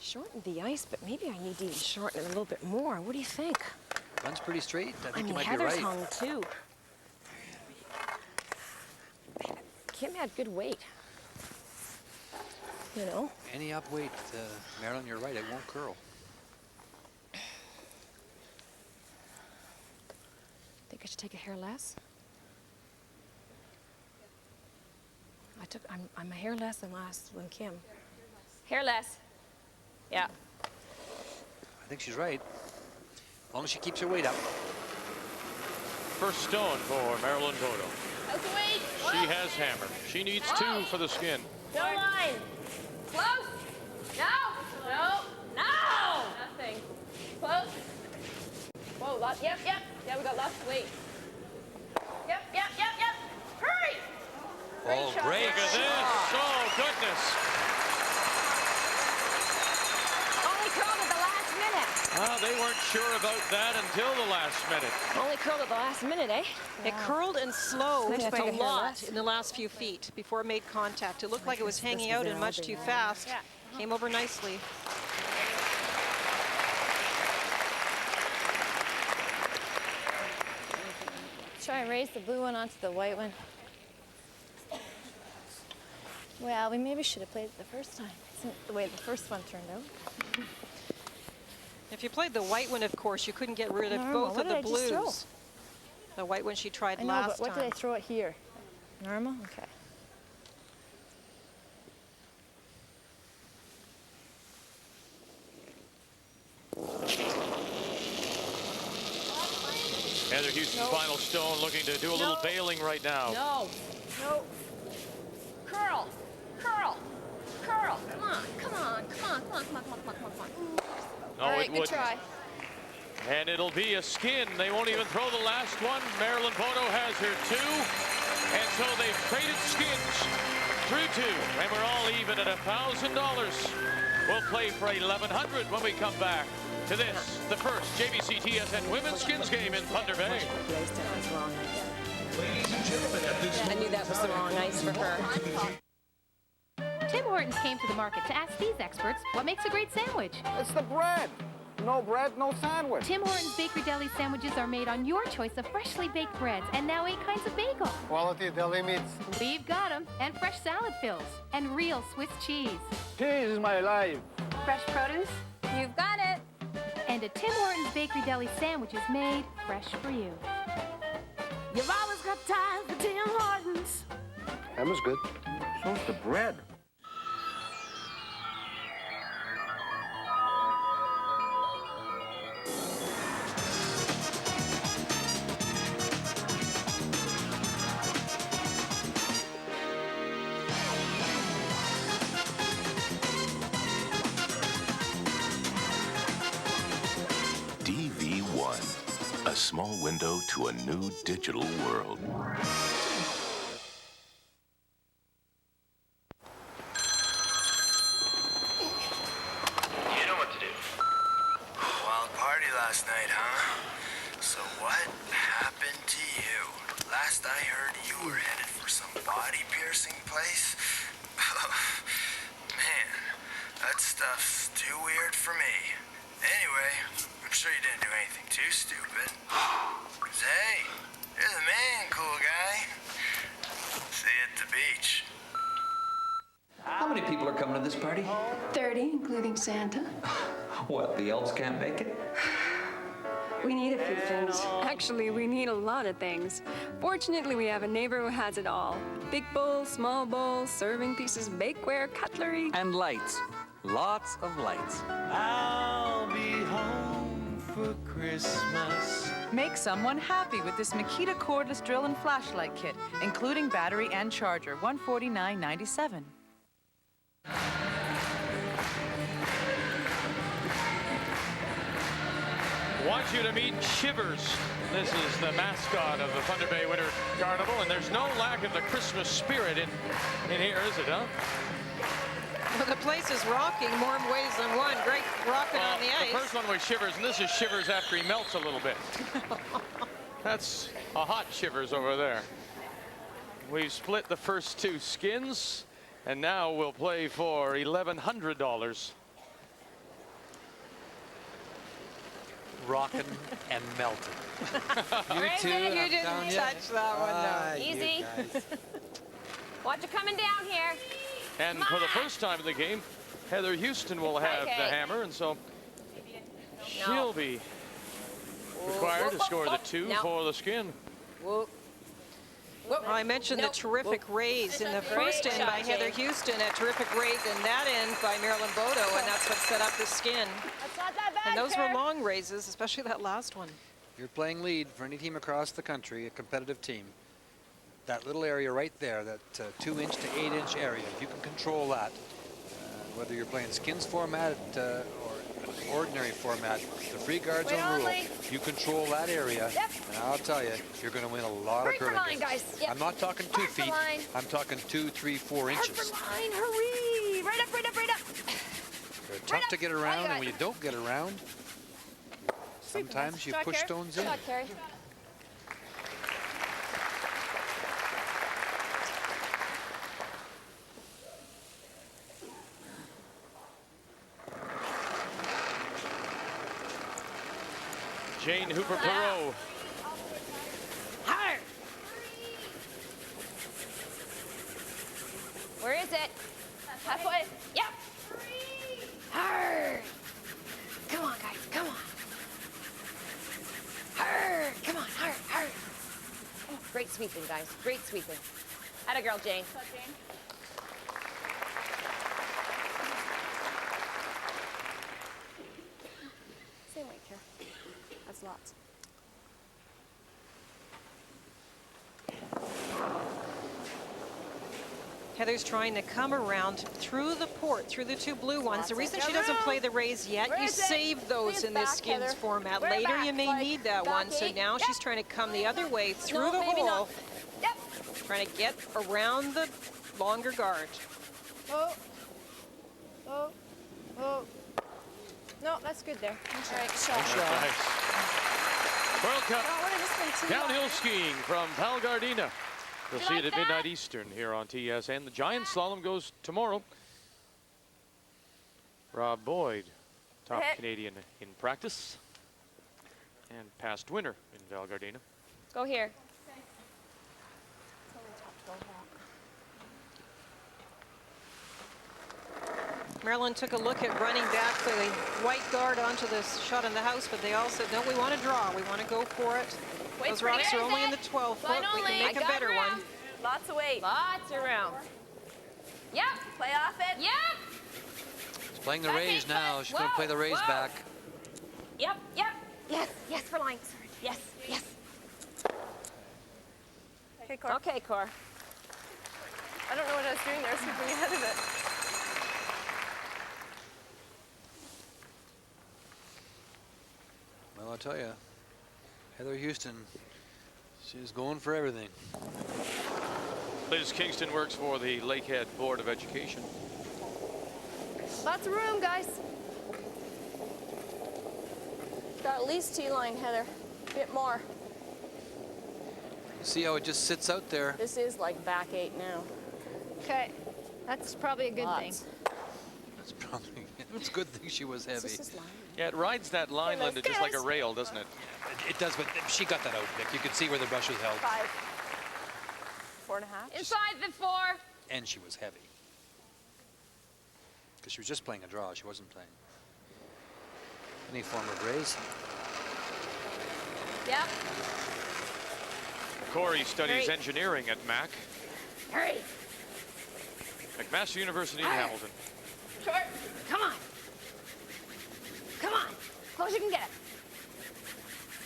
Shorten the ice, but maybe I need to shorten it a little bit more. What do you think? Runs pretty straight. I think you might Heather's be right. hung too. Kim had good weight. You know? Any up weight, Marilyn, you're right. It won't curl. Think I should take a hair less? I'm a hair less than Kim. Hair less. Yeah. I think she's right. As long as she keeps her weight up. First stone for Marilyn Bodogh. How's the weight? She has hammer. She needs 2 for the skin. No line. Close. No. No. No. Nothing. Close. Whoa, lots. Yep. Yeah, we got lots of weight. Yep. Hurry. Oh, great. Look at this. Oh, goodness. Only curled at the last minute. They weren't sure about that until the last minute. Only curled at the last minute, eh? It curled and slowed Nice a to make it lot less. in the last few feet before it made contact. It looked like it was hanging out and much too fast. Came over nicely. Try and raise the blue one onto the white one. Well, we maybe should have played it the first time. Isn't the way the first one turned out. If you played the white one, of course, you couldn't get rid of Normal. both What of the did I just throw? blues. The white one she tried I know, last but what time. did I throw it here? Normal? Okay. Heather Houston's final stone looking to do a little bailing right now. No. Curl. Come on. No, All right, it good wouldn't. try. And it'll be a skin. They won't even throw the last one. Marilyn Bodogh has her 2. And so they've traded skins through 2. And we're all even at $1,000. We'll play for $1,100 when we come back to this, the first JVC TSN Women's Skins game in Thunder Bay. I knew that was the wrong ice for her. Tim Hortons came to the market to ask these experts what makes a great sandwich. It's the bread. No bread, no sandwich. Tim Hortons Bakery Deli sandwiches are made on your choice of freshly baked breads and now 8 kinds of bagel. Quality deli meats. We've got them. And fresh salad fills. And real Swiss cheese. Cheese is my life. Fresh produce. You've got it. And a Tim Hortons Bakery Deli sandwich is made fresh for you. You've always got time for Tim Hortons. Emma's good. So's the bread. DV1, a small window to a new digital world. You know what to do. Wild party last night, huh? So what happened to you? Last I heard, you were headed for some body piercing place. Man, that stuff's too weird for me. Anyway, I'm sure you didn't do anything too stupid. 'Cause hey, you're the man, cool guy. See you at the beach. How many people are coming to this party? 30, including Santa. What, the elves can't make it? We need a few things. Actually, we need a lot of things. Fortunately, we have a neighbor who has it all. Big bowls, small bowls, serving pieces, bakeware, cutlery. And lights. Lots of lights. I'll be home for Christmas. Make someone happy with this Makita cordless drill and flashlight kit, including battery and charger, $149.97. Want you to meet Shivers. This is the mascot of the Thunder Bay Winter Carnival, and there's no lack of the Christmas spirit in here, is it, huh? Well, the place is rocking more ways than one. Great rocking on the ice. The first one was Shivers, and this is Shivers after he melts a little bit. That's a hot Shivers over there. We've split the first two skins, and now we'll play for $1,100. Rocking and melting. You two, you I'm didn't telling you. touch that one, Ah, no. you Easy. guys. Watch it coming down here. And for the first time in the game, Heather Houston will have the hammer, and so she'll be required to score the two for the skin. Well, I mentioned the terrific raise in the first end by Heather Houston, a terrific raise in that end by Marilyn Bodogh, and that's what set up the skin. That's not that bad, And those were long raises, especially that last one. You're playing lead for any team across the country, a competitive team. That little area right there, that 2-inch to 8-inch area, if you can control that, whether you're playing skins format or ordinary format, the free guards on rule, you control that area, and I'll tell you, you're going to win a lot of curling games. Guys. Yep. I'm not talking 2 feet. I'm talking 2, 3, 4 inches. Line, hurry! Right up, right up, right up. They're tough to get around, and when you don't get around, sometimes you push stones in. Jane Hooper-Perot. Hard. Where is it? Halfway. Yep. Hard. Come on, guys. Come on. Hard. Come on. Hard. Hard. Oh, great sweeping, guys. Great sweeping. Atta girl, Jane. What's up, Jane? Same weight, Kara. That's lots. Heather's trying to come around through the port, through the two blue ones. The reason she doesn't play the raise yet, you save those in this skins format. Later you may need that one, so now she's trying to come the other way through the hole. Yep. Trying to get around the longer guard. Oh. Oh. Oh. No, that's good there. All right, shot. Nice. World Cup downhill skiing from Val Gardena. You'll see it at midnight Eastern here on TSN. The giant slalom goes tomorrow. Rob Boyd, top Canadian in practice and past winner in Val Gardena. Go here. Marilyn took a look at running back the white guard onto this shot in the house, but they all said, no, we want to draw. We want to go for it. Those rocks are only in the 12 foot. We can make a better one. Lots of weight. Lots of room. Yep. Play off it. Yep. She's playing the raise now. She's going to play the raise back. Yep. Yep. Yes. Yes, for lines. Yes. Yes. Okay, Cor. Okay, Cor. I don't know what I was doing there, skipping ahead of it. Well, I'll tell you, Heather Houston, she's going for everything. Liz Kingston works for the Lakehead Board of Education. Lots of room, guys. Got at least T-line, Heather. A bit more. You see how it just sits out there? This is like back 8 now. Okay, that's probably a good thing. That's probably, it's a good thing she was heavy. This is line. Yeah, it rides that line, Linda, just like a rail, doesn't it? It does, but she got that out, Vic. You could see where the brush was held. 5. 4.5. Inside the 4. And she was heavy. Because she was just playing a draw. She wasn't playing any form of raise. Yep. Corey studies engineering at Mac. Hurry. McMaster University in Hamilton. Short. Come on. Come on. Close you can get it.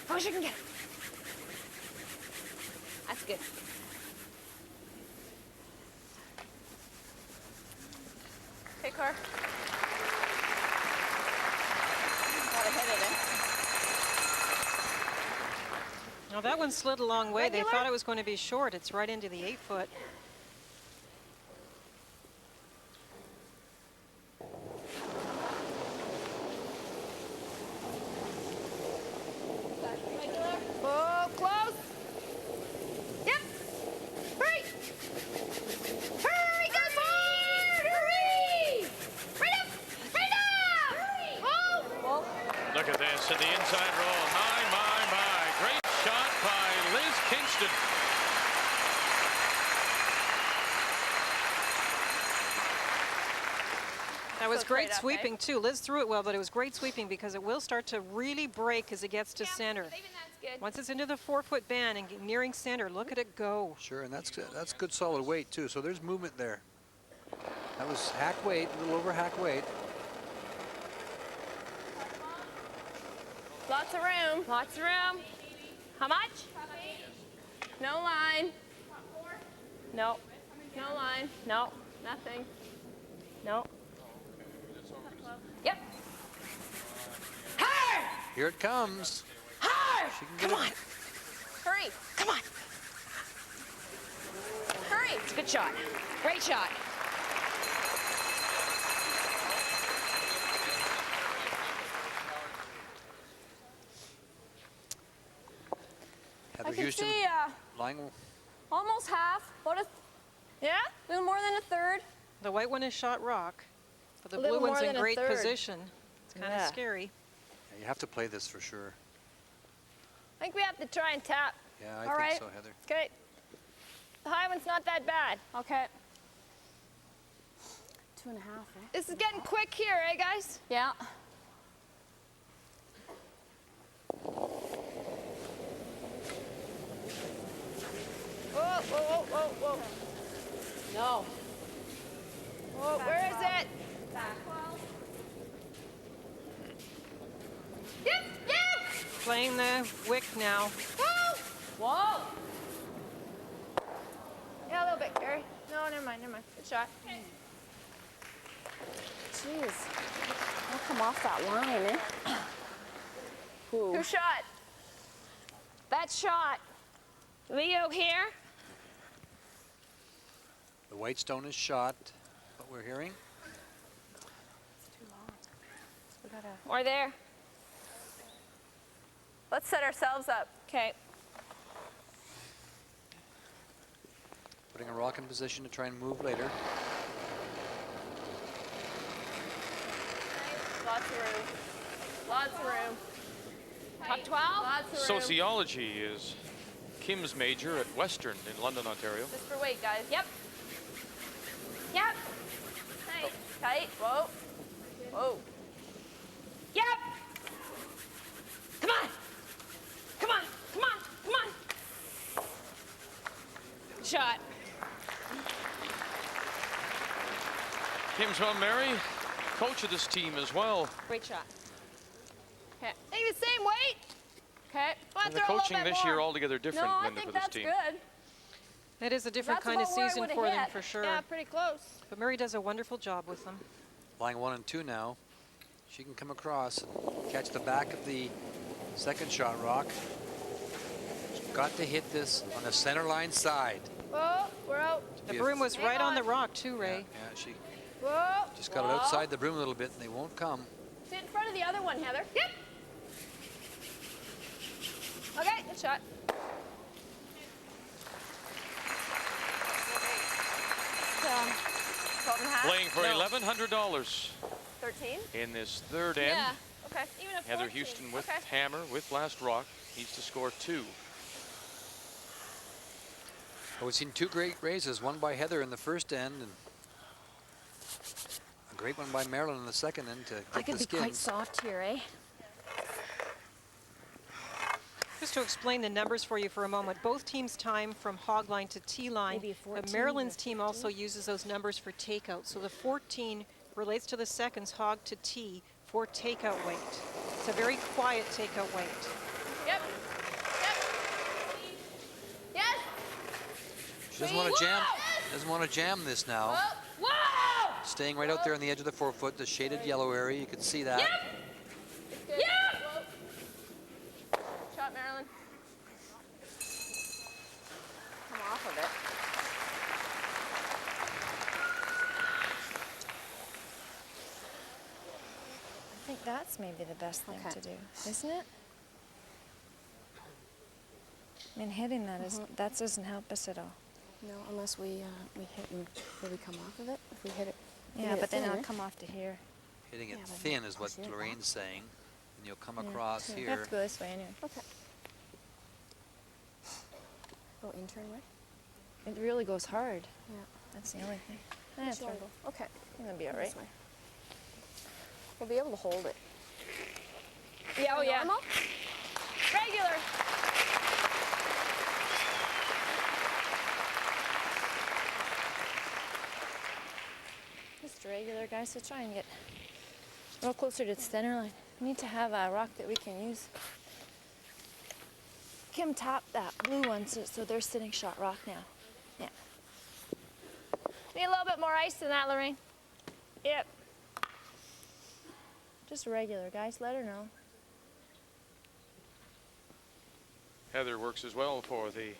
Close you can get it. That's good. Okay, Car. Gotta hit it, eh? Now that one slid a long way. They thought it was going to be short. It's right into the 8-foot. Oh, close. Yep. Hurry. Hurry, go forward. Hurry. Right up. Right up. Oh. Look at this in the inside roll. My. Great shot by Liz Kingston. That was great sweeping, too. Liz threw it well, but it was great sweeping because it will start to really break as it gets to center. Once it's into the 4-foot band and nearing center, look at it go. Sure, and that's good solid weight, too. So there's movement there. That was hack weight, a little over hack weight. Lots of room. Lots of room. How much? No line. No. No line. No. Nothing. No. Yep. Hard! Here it comes. Hard! Come on. Hurry. Come on. Hurry. It's a good shot. Great shot. Heather I can Houston see lying. almost half. What a, yeah, a little more than a third. The white one is shot rock, but the A blue little one's more in than a great third. position. It's kind of scary. Yeah, you have to play this for sure. I think we have to try and tap. Yeah, I All think right. so, Heather. Okay. The high one's not that bad. Okay. 2.5, eh? This is getting quick here, eh, guys? Yeah. Whoa. No. Whoa, where is it? Yep. Playing the wick now. Whoa. Yeah, a little bit, Gary. No, never mind. Good shot. Jeez. Don't come off that line, eh? Who shot? That shot. Leo here. The white stone is shot. What we're hearing. Or there. Let's set ourselves up. Okay. Putting a rock in position to try and move later. Lots of room. Lots of room. Top 12? Lots of room. Sociology is Kim's major at Western in London, Ontario. Just for weight, guys. Yep. Tight. Tight. Whoa. Yep. Come on. Shot. Kim's mom, Mary, coach of this team as well. Great shot. Okay. Hey, the same weight. Okay. And the coaching this year altogether different, No, I Linda, think for this that's team. good. It is a different That's kind of about where I season would've for them, hit. for sure. Yeah, pretty close. But Murray does a wonderful job with them. Lying 1 and 2 now. She can come across and catch the back of the second shot rock. She's got to hit this on the center line side. Whoa, we're out. The broom was right on the rock, too, Ray. Yeah, she Whoa. just got it outside the broom a little bit and they won't come. Sit in front of the other one, Heather. Yep. Okay, good shot. Um, 12 and a half. Playing for $1,100 13? in this third end. Yeah. Okay, even a Heather 14. Houston with Okay. hammer, with last rock, needs to score 2. Well, we've seen 2 great raises, one by Heather in the first end and a great one by Marilyn in the second end to I get could the be skins. quite soft here, eh? Just to explain the numbers for you for a moment, both teams time from hog line to tee line. Maybe a 14 Maryland's or team 15. also uses those numbers for takeout. So the 14 relates to the seconds hog to tee for takeout weight. It's a very quiet takeout weight. Yep. Yep. Yes. She doesn't want to jam. Doesn't want to jam this now. Whoa! Staying right out there on the edge of the 4-foot, the shaded yellow area. You can see that. Yep. Yep. Shot, Marilyn. Come off of it. I think that's maybe the best thing to do, isn't it? I mean, hitting that that doesn't help us at all. No, unless we hit and really come off of it. If we hit it. Yeah, but then it'll come off to here. Hitting it Yeah, but thin is what push it Lorraine's saying. And you'll come Yeah, across so here. we have to go this way anyway. Okay. Go intern way. It really goes hard. Yeah. That's the only thing. Which That's right. angle? Okay. It'll be all This right. way. We'll be able to hold it. Yeah, oh yeah. Normal? Regular. Just regular, guys, so try and get a little closer to the center line. We need to have a rock that we can use. Kim tapped that blue one, so they're sitting shot rock now. Yeah. Need a little bit more ice than that, Lorraine. Yep. Just regular, guys, let her know. Heather works as well for the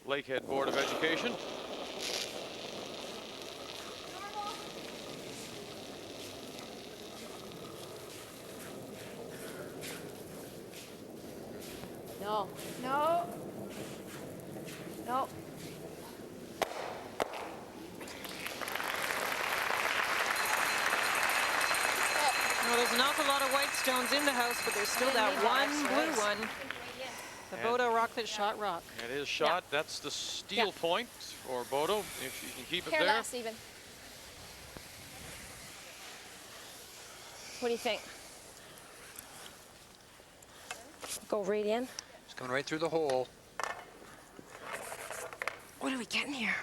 Lakehead Board of Education. No. No. No. Well, there's an awful lot of white stones in the house, but there's still that one blue one. The Bodogh rock that shot rock. It is shot. That's the steal point for Bodogh, if you can keep it Hair there. less even. What do you think? Go right in. It's coming right through the hole. What are we getting here?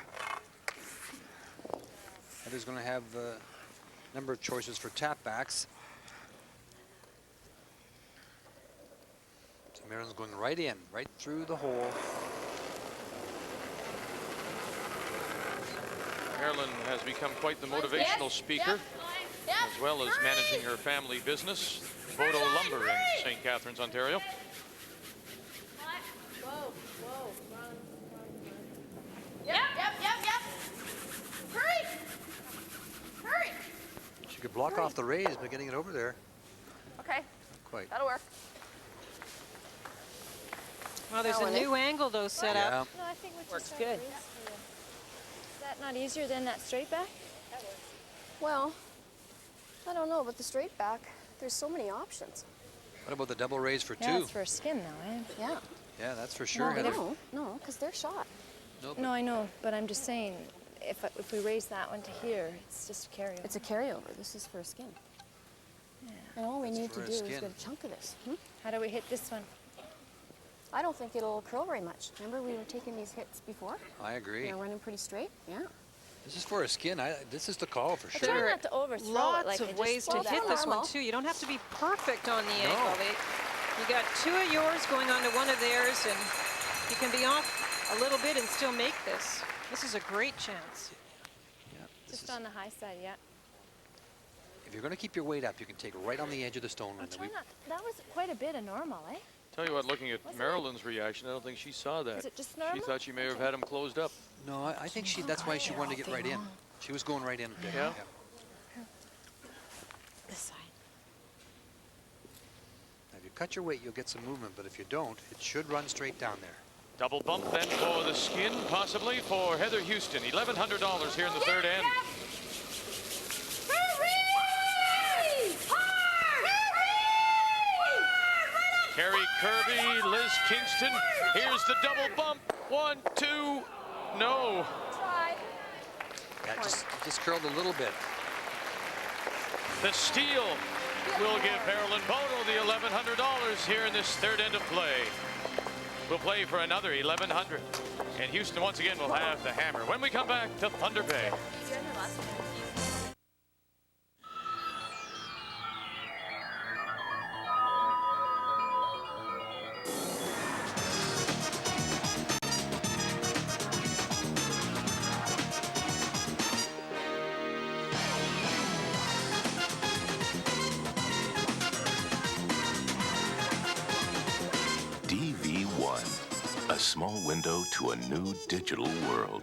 Heather's going to have a number of choices for tap backs. So Marilyn's going right in, right through the hole. Marilyn has become quite the motivational speaker, as well as managing her family business, Bodogh Lumber in St. Catharines, Ontario. Whoa, whoa, run. Yep, yep, yep, yep. Hurry! Hurry! She could block off the rays by getting it over there. Okay. Not quite. That'll work. Well, there's a new angle, though, set up. No, I think we Works just good. Is that not easier than that straight back? Well, I don't know, but the straight back, there's so many options. What about the double rays for Yeah, two? it's for a skin, though, eh? Yeah. Yeah, that's for sure, Heather. No, because they're shot. No, No, I know, but I'm just saying, if we raise that one to here, it's just a carryover. It's a carryover. This is for a skin. Yeah. And all we need to for a do is skin. get a chunk of this. How do we hit this one? I don't think it'll curl very much. Remember we were taking these hits before? I agree. They're running pretty straight. Yeah. This is for a skin. This is the call for Try sure. not to overthrow Lots it. Like of ways to just hit this one, normal. too. You don't have to be perfect on the No. angle. You got two of yours going on to one of theirs, and you can be off a little bit and still make this. This is a great chance. Yeah, Just on the high side, yeah. if you're going to keep your weight up, you can take it right on the edge of the stone line. Try not, that was quite a bit of normal, eh? Tell you what, looking at Wasn't Marilyn's reaction, I don't think she saw that. Is it just She normal? thought she may have had him closed up. No, I think that's why she wanted to get right in. She was going right in. Yeah. This side. Now, if you cut your weight, you'll get some movement, but if you don't, it should run straight down there. Double bump then for the skin, possibly for Heather Houston. $1,100 here in the third end. Hurry! Hard! Hurry! Carrie Kirby, Liz Kingston. Here's the double bump. 1, 2, no. That just curled a little bit. The steal will give Marilyn Bodogh the $1,100 here in this third end of play. We'll play for another $1,100. And Houston once again will have the hammer when we come back to Thunder Bay. DV1, a small window to a new digital world.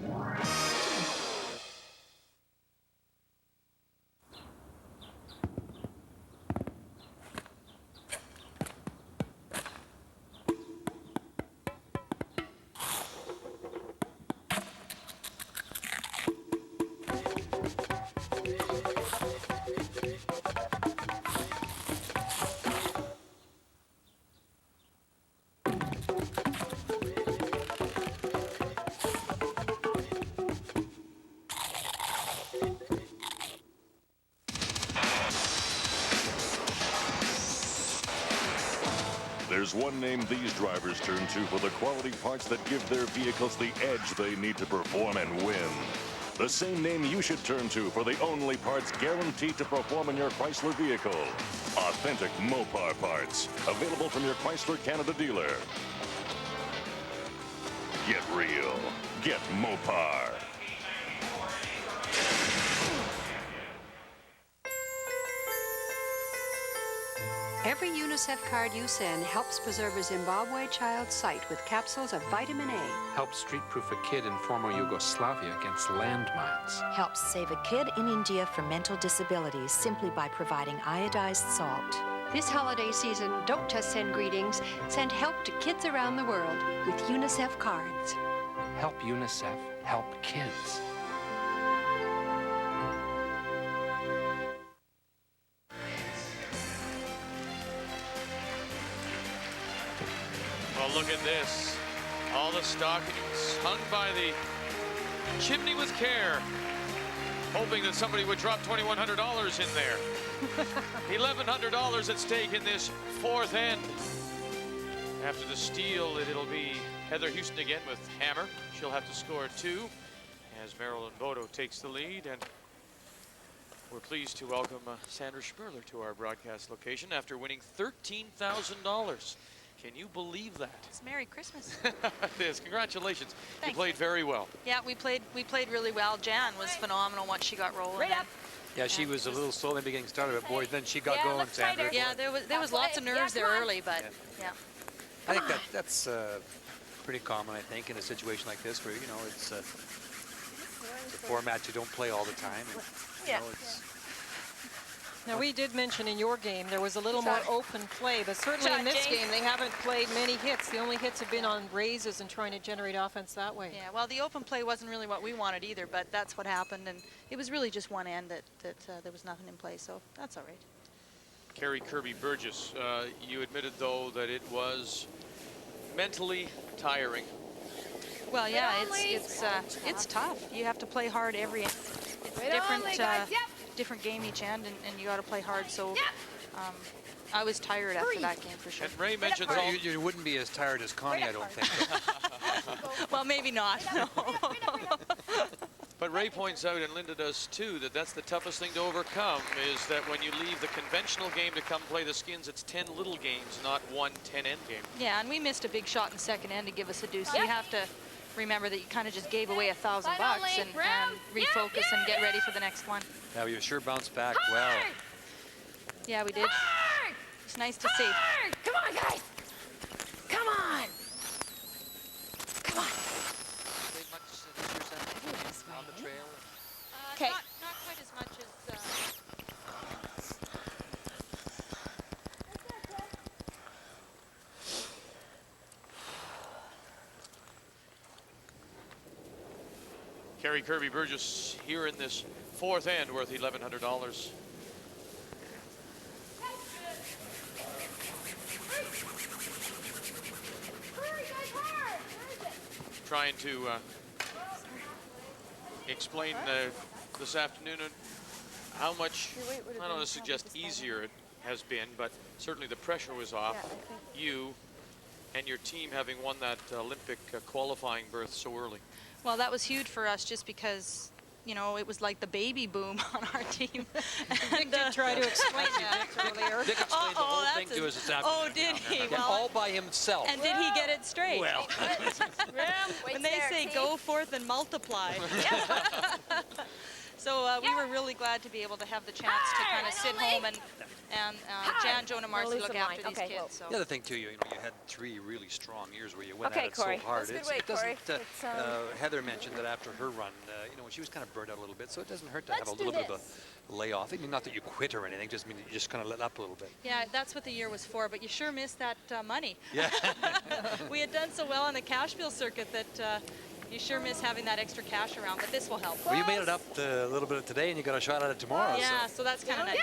There's one name these drivers turn to for the quality parts that give their vehicles the edge they need to perform and win. The same name you should turn to for the only parts guaranteed to perform in your Chrysler vehicle. Authentic Mopar parts, available from your Chrysler Canada dealer. Get real. Get Mopar. Every UNICEF card you send helps preserve a Zimbabwe child's sight with capsules of vitamin A. Helps street-proof a kid in former Yugoslavia against landmines. Helps save a kid in India from mental disabilities simply by providing iodized salt. This holiday season, don't just send greetings, send help to kids around the world with UNICEF cards. Help UNICEF, help kids. Well, look at this. All the stockings hung by the chimney with care, hoping that somebody would drop $2,100 in there. $1,100 at stake in this fourth end. After the steal, it'll be Heather Houston again with hammer. She'll have to score 2 as Marilyn Bodogh takes the lead. And we're pleased to welcome Sandra Schmerler to our broadcast location after winning $13,000. Can you believe that? It's Merry Christmas. It is. Congratulations. Thanks. You played very well. Yeah, we played really well. Jan was phenomenal once she got rolling. Right up. Yeah, she was a little slow in getting started, but boy, then she got going, Sandra. Yeah, there was lots of nerves there early, but yeah. I think that's pretty common, I think, in a situation like this where, you know, it's a format you don't play all the time. And, you know, it's, now, we did mention in your game there was a little more open play, but certainly in this game they haven't played many hits. The only hits have been on raises and trying to generate offense that way. Yeah, well, the open play wasn't really what we wanted either, but that's what happened, and it was really just one end that there was nothing in play, so that's all right. Carrie Kirby Burgess, you admitted, though, that it was mentally tiring. Well, yeah, it's tough. You have to play hard every end. It's different game each end, and you got to play hard. So I was tired after that game for sure. And Ray mentioned you wouldn't be as tired as Connie, I don't think. Well, maybe not. No. But Ray points out, and Linda does too, that that's the toughest thing to overcome, is that when you leave the conventional game to come play the skins, it's 10 little games, not one 10-end game. Yeah, and we missed a big shot in the second end to give us a deuce. You have to remember that you kind of just gave away $1,000 and refocus and get ready for the next one. Now you sure bounced back well. Yeah, we did. It's nice to see. Come on, guys! Come on! Come on! On the trail? Okay. Not quite as much as... Carrie Kirby Burgess here in this fourth end worth $1,100. trying to explain this afternoon how much, I don't want to suggest easier it has been, but certainly the pressure was off. You and your team having won that Olympic qualifying berth so early. Well, that was huge for us just because, you know, it was like the baby boom on our team. Dick did try to explain that earlier. Dick explained the whole thing to us this afternoon. Oh, did he? Yeah, Well, all by himself. and did he get it straight? Well. When they say go forth and multiply. So we were really glad to be able to have the chance to kind of sit home and Jan, Joan, and Marcy look after these kids. So. The other thing too, you had 3 really strong years where you went Okay, at it so Corey. hard. That's a good way, It doesn't. Corey. Heather mentioned that after her run, she was kind of burned out a little bit, so it doesn't hurt to have a little bit of a layoff. I mean, not that you quit or anything, just mean you just kind of let up a little bit. Yeah, that's what the year was for, but you sure missed that money. Yeah. We had done so well on the cash field circuit that you sure miss having that extra cash around, but this will help. Well, you made it up a little bit today, and you got a shot at it tomorrow. Yeah, so that's kind of nice.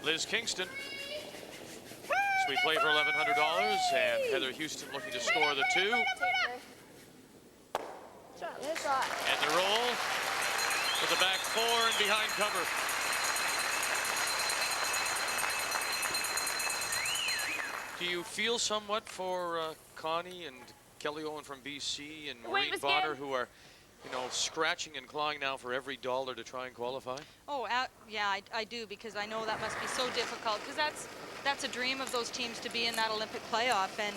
Liz Kingston. So we play for $1,100, and Heather Houston looking to score the 2. And the roll with the back 4 and behind cover. Do you feel somewhat for Connie and Kelly Owen from BC and Maureen Bodogh, who are, scratching and clawing now for every dollar to try and qualify? Oh, yeah, I do, because I know that must be so difficult, because that's a dream of those teams to be in that Olympic playoff, and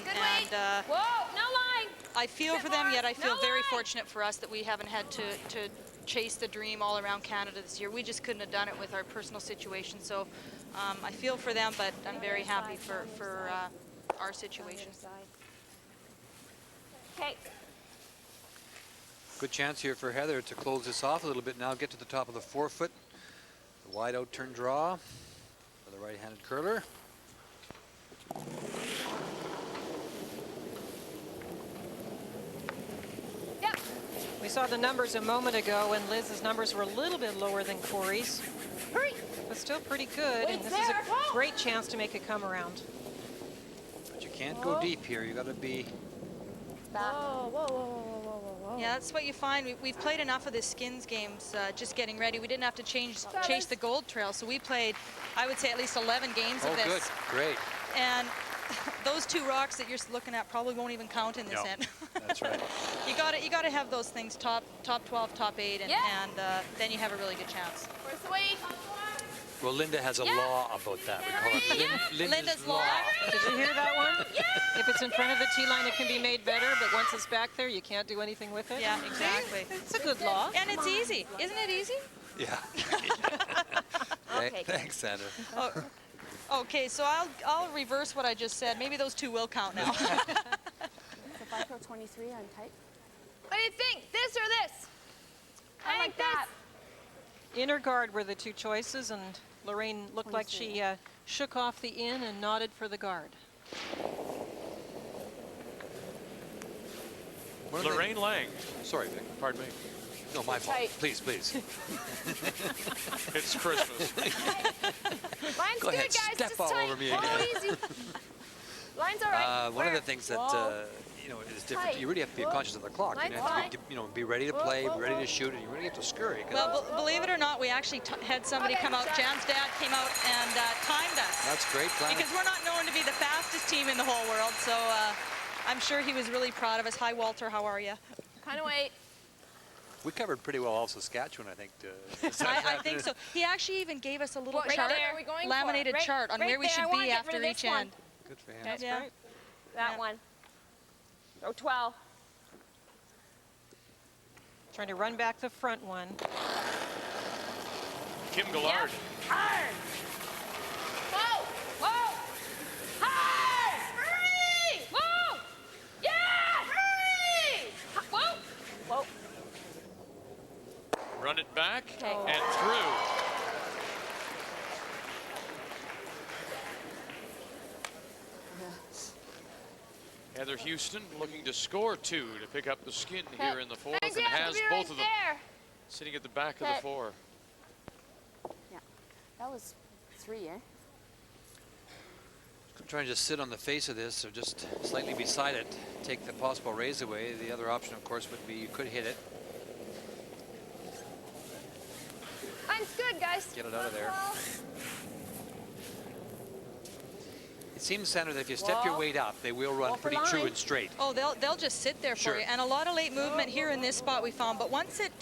whoa, no line. I feel for them, yet I feel very fortunate for us that we haven't had to chase the dream all around Canada this year. We just couldn't have done it with our personal situation, so I feel for them, but I'm very happy for our situation. Okay. Good chance here for Heather to close this off a little bit now, get to the top of the 4-foot. The wide out turn draw for the right-handed curler. Yep. We saw the numbers a moment ago, and Liz's numbers were a little bit lower than Corey's. Hurry. But still pretty good, and this is a great chance to make a come around. But you can't go deep here. You got to be... Whoa, whoa, whoa, whoa, whoa, whoa. Yeah, that's what you find. We've played enough of the skins games just getting ready. We didn't have to chase the gold trail, so we played, I would say, at least 11 games of this. Oh, good. Great. And those 2 rocks that you're looking at probably won't even count in this end. That's right. You got to have those things top 12, top 8, and then you have a really good chance. Where's the weight? Well, Linda has a law about that. We call it Linda's Law. Did you hear that one? If it's in front of the tee line, it can be made better, but once it's back there, you can't do anything with it. Yeah, exactly. It's a good law. And it's easy. Isn't it easy? Yeah. Okay. Thanks, Sandra. Okay, so I'll reverse what I just said. Maybe those 2 will count now. So if I throw 23, I'm tight. What do you think? This or this? I like that. Inner guard were the 2 choices, and Lorraine looked like she shook off the in and nodded for the guard. Lorraine Lang. Sorry, Vic. Pardon me. No, my fault. Please, please. It's Christmas. Line's Go good, ahead, guys. step Just all tight. over me Whoa, again. easy. Line's all right. One of the things that is different. You really have to be conscious of the clock. You have to be ready to play, be ready to shoot, and you really have to scurry. Well, believe it or not, we actually had somebody come out. Jan's dad came out and timed us. That's great. Because we're not known to be the fastest team in the whole world, so I'm sure he was really proud of us. Hi, Walter. How are you? Kind of wait. We covered pretty well all Saskatchewan, I think. I think so. He actually even gave us a little Right chart, there. We're going laminated for it. chart on Right where we there. I should wanna be get after rid of each this one. end. Good for him. That's right. That one. Oh, 12. Trying to run back the front one. Kim Gillard. Hard. Whoa. Whoa. Hard. Hurry. Whoa. Yeah. Hurry. Whoa. Whoa. Run it back Okay. and through. Heather Houston looking to score 2 to pick up the skin here in the 4th, and has both of them sitting at the back of the 4. Yeah, that was 3, eh? trying to just sit on the face of this or just slightly beside it, take the possible raise away. The other option, of course, would be you could hit it. Mine's good, guys. Get it out of there. It seems, Sandra, that if you step your weight up, they will run pretty true and straight. Oh, they'll just sit there for you, and a lot of late movement here in this spot we found. But once it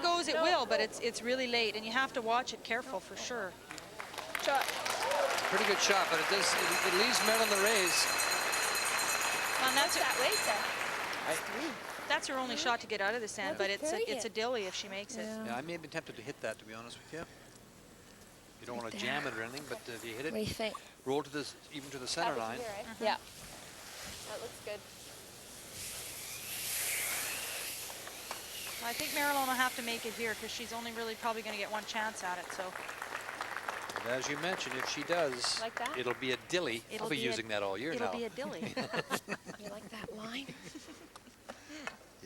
goes, it will. But it's really late, and you have to watch it careful for sure. Shot. Pretty good shot, but it leaves Marilyn the raise. Well, and that's that weight then? That's her only shot to get out of the sand, but it's a dilly if she makes it. Yeah, I may have been tempted to hit that, to be honest with you. You don't want to jam it or anything, but if you hit it, What do you think? roll to this, even to the center line. Here, right? Yeah. That looks good. Well, I think Marilyn will have to make it here because she's only really probably going to get one chance at it. So. And as you mentioned, if she does, like that? it'll be a dilly. I'll be using that all year now. It'll be a dilly. You like that line?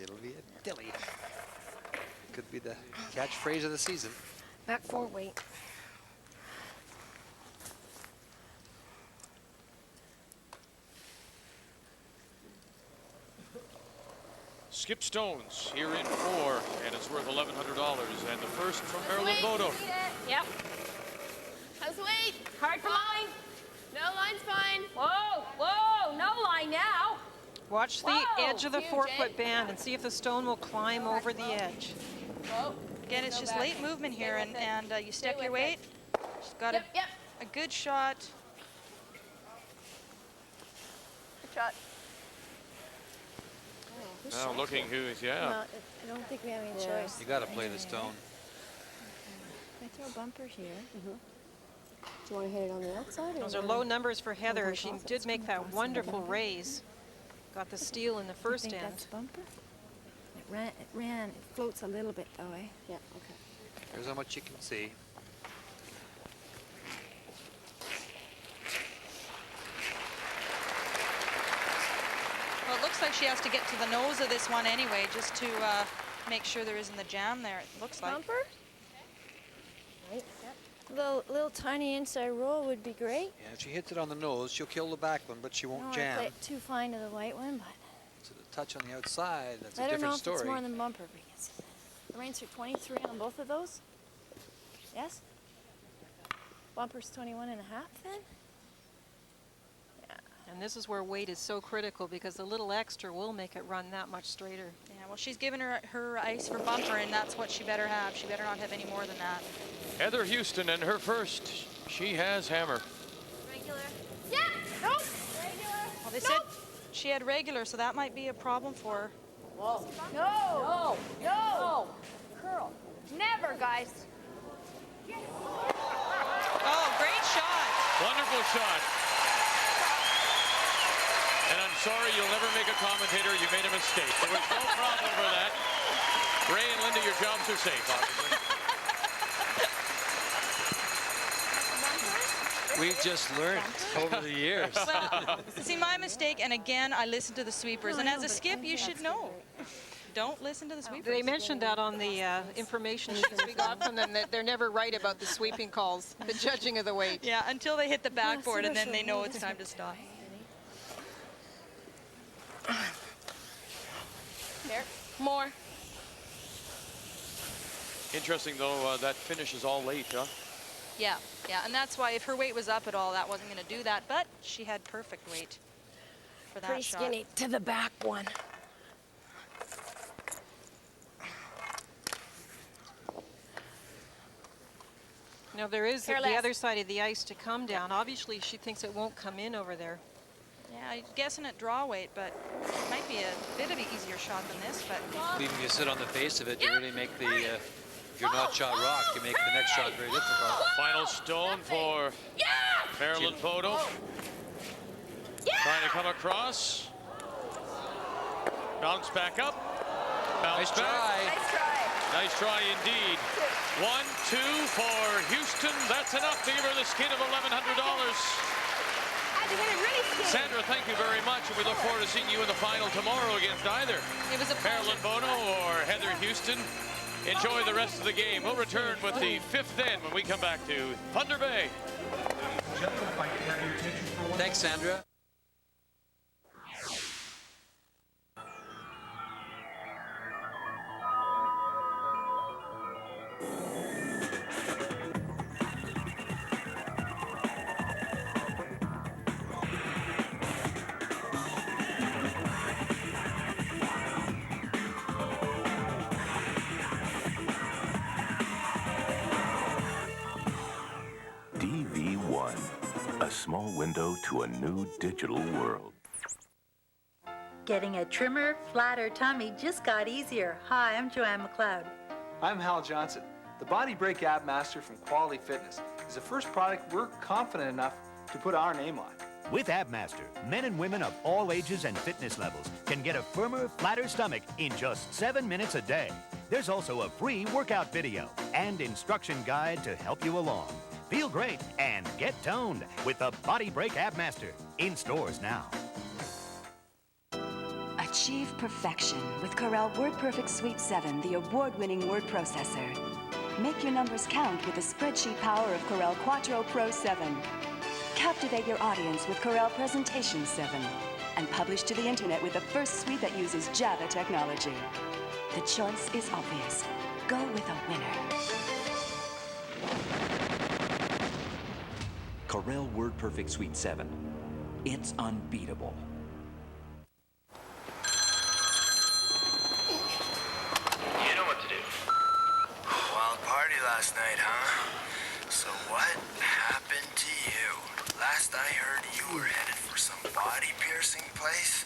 It'll be a dilly. Could be the catchphrase of the season. Back 4 weight. Skip Stones here in 4, and it's worth $1,100. And the first from Marilyn Bodogh. Yep. How's the weight? Hard for line. No, line's fine. Whoa, whoa, no line now. Watch the edge of the Huge, 4-foot band and see if the stone will climb over the edge. Whoa. Again, it's just late movement here, and you step your weight. She's got a good shot. Good shot. Now looking who's, No, I don't think we have any choice. You got to play the stone. I throw a bumper here. Do you want to hit it on the outside? Those are low numbers for Heather. She did make that wonderful raise. Got the steal in the first end. That's bumper? It ran. It floats a little bit though, eh? Yeah, okay. Here's how much you can see. Well, it looks like she has to get to the nose of this one anyway, just to make sure there isn't the jam there, it looks like. Bumper? Right, yep. Little tiny inside roll would be great. Yeah, if she hits it on the nose, she'll kill the back one, but she won't jam. I too fine to the white one, but So the touch on the outside, that's a I don't know different if story. it's more than bumper because the reins are 23 on both of those. Yes? Bumper's 21 and a half then? And this is where weight is so critical because a little extra will make it run that much straighter. Yeah, well, she's given her ice for bumper, and that's what she better have. She better not have any more than that. Heather Houston and her first. She has hammer. Regular. Yeah. Nope. Regular. Well, they said she had regular, so that might be a problem for her. Whoa. No. No. No. Curl. Never, guys. Oh, great shot. Wonderful shot. And I'm sorry, you'll never make a commentator. You made a mistake. There was no problem for that. Ray and Linda, your jobs are safe, obviously. We've just learned over the years. Well, see, my mistake, and again, I listened to the sweepers. And as a skip, you should know. Don't listen to the sweepers. They mentioned that on the information sheets we got from them, that they're never right about the sweeping calls, the judging of the weight. Yeah, until they hit the backboard, and then they know it's time to stop. Here. More. Interesting, though, that finish is all late, huh? Yeah, yeah, and that's why if her weight was up at all, that wasn't going to do that, but she had perfect weight for that Pretty shot. skinny to the back one. Now there is the Careless. other side of the ice to come down. Obviously, she thinks it won't come in over there. Yeah, I'm guessing at draw weight, but it might be a bit of an easier shot than this, but... Even if you sit on the face of it, you really make the, if you're not shot rock, you make the next shot very difficult. Final stone for Marilyn Bodogh. Trying to come across. Bounce back up. Bounce Nice back. try. Nice try. Nice try indeed. 1, 2 for Houston. That's enough to give her the skin of $1,100. Sandra, thank you very much, and we look forward to seeing you in the final tomorrow against either It was a Marilyn Bodogh or Heather Houston. Enjoy the rest of the game. We'll return with the 5th end when we come back to Thunder Bay. gentlemen, if I could have your attention for one. Thanks, Sandra. DV1, a small window to a new digital world. Getting a trimmer, flatter tummy just got easier. Hi, I'm Joanne McLeod. I'm Hal Johnson. The Body Break Ab Master from Quality Fitness is the first product we're confident enough to put our name on. With AbMaster, men and women of all ages and fitness levels can get a firmer, flatter stomach in just 7 minutes a day. There's also a free workout video and instruction guide to help you along. Feel great and get toned with the Body Break AbMaster. In stores now. Achieve perfection with Corel WordPerfect Suite 7, the award-winning word processor. Make your numbers count with the spreadsheet power of Corel Quattro Pro 7. Captivate your audience with Corel Presentation 7. And publish to the internet with the first suite that uses Java technology. The choice is obvious. Go with a winner. Corel WordPerfect Suite 7. It's unbeatable. You know what to do. Wild party last night, huh? So what happened to you? Last I heard, you were headed for some body piercing place.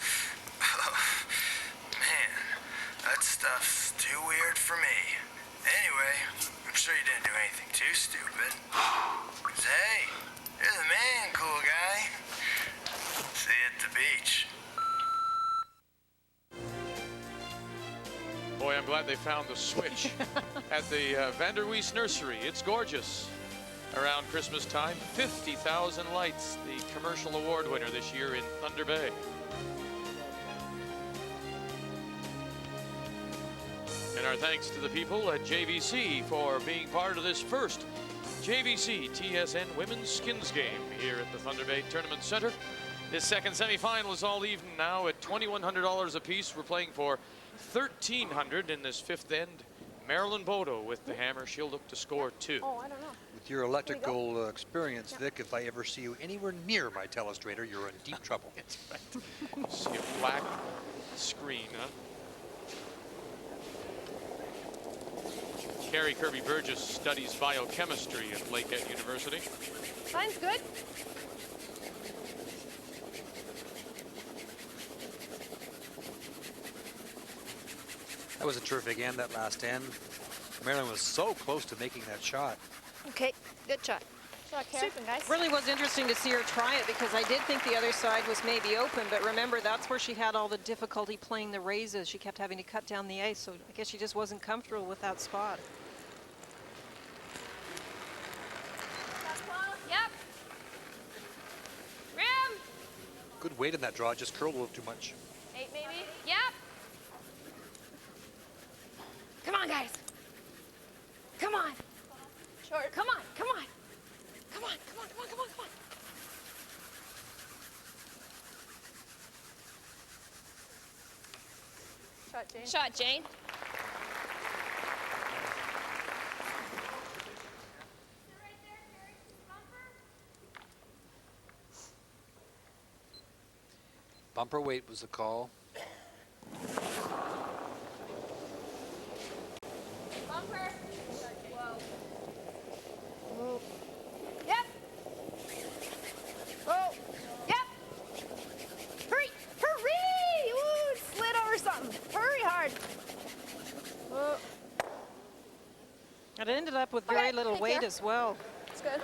Man, that stuff's too weird for me. Anyway, I'm sure you didn't do anything too stupid. 'Cause hey, you're the man, cool guy. See you at the beach. Boy, I'm glad they found the switch at the Vanderwees Nursery. It's gorgeous. Around Christmas time, 50,000 lights, the commercial award winner this year in Thunder Bay. And our thanks to the people at JVC for being part of this first JVC TSN Women's Skins Game here at the Thunder Bay Tournament Center. This second semifinal is all even now at $2,100 apiece. We're playing for $1,300 in this fifth end. Marilyn Bodogh with the hammer. She'll look to score 2. Oh, I don't know. With your electrical experience, Vic, if I ever see you anywhere near my telestrator, you're in deep trouble. That's right. See a black screen, huh? Carrie Kirby Burgess studies biochemistry at Lakehead University. Mine's good. That was a terrific end, that last end. Marilyn was so close to making that shot. Okay, good shot. Shot careful, guys. Really was interesting to see her try it because I did think the other side was maybe open, but remember that's where she had all the difficulty playing the raises. She kept having to cut down the ice, so I guess she just wasn't comfortable with that spot. Yep. Rim. Good weight in that draw, just curled a little too much. 8 maybe. Yep. Come on, guys. Come on. Short. Come on, come on. Come on, come on, come on, come on, come on. Shot, Jane. Shot, Jane. Bumper weight was the call. Bumper. Whoa. Whoa. Yep. Whoa. Yep. Hurry. Hurry. Ooh, it slid over something. Hurry hard. Whoa. It ended up with very little weight as well. It's good.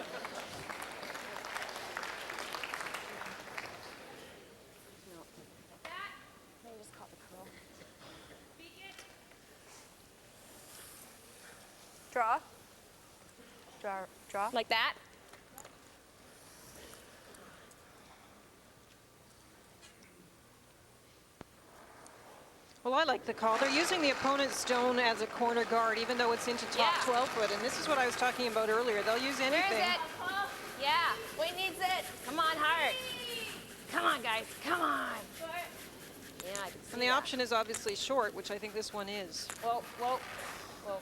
Draw. Draw. Draw. Like that. Well, I like the call. They're using the opponent's stone as a corner guard, even though it's into top 12 foot. And this is what I was talking about earlier. They'll use anything. Where is it? Yeah, Wade needs it. Come on, Hart. Come on, guys, come on. Yeah, I can see And the that. option is obviously short, which I think this one is. Whoa, whoa, whoa.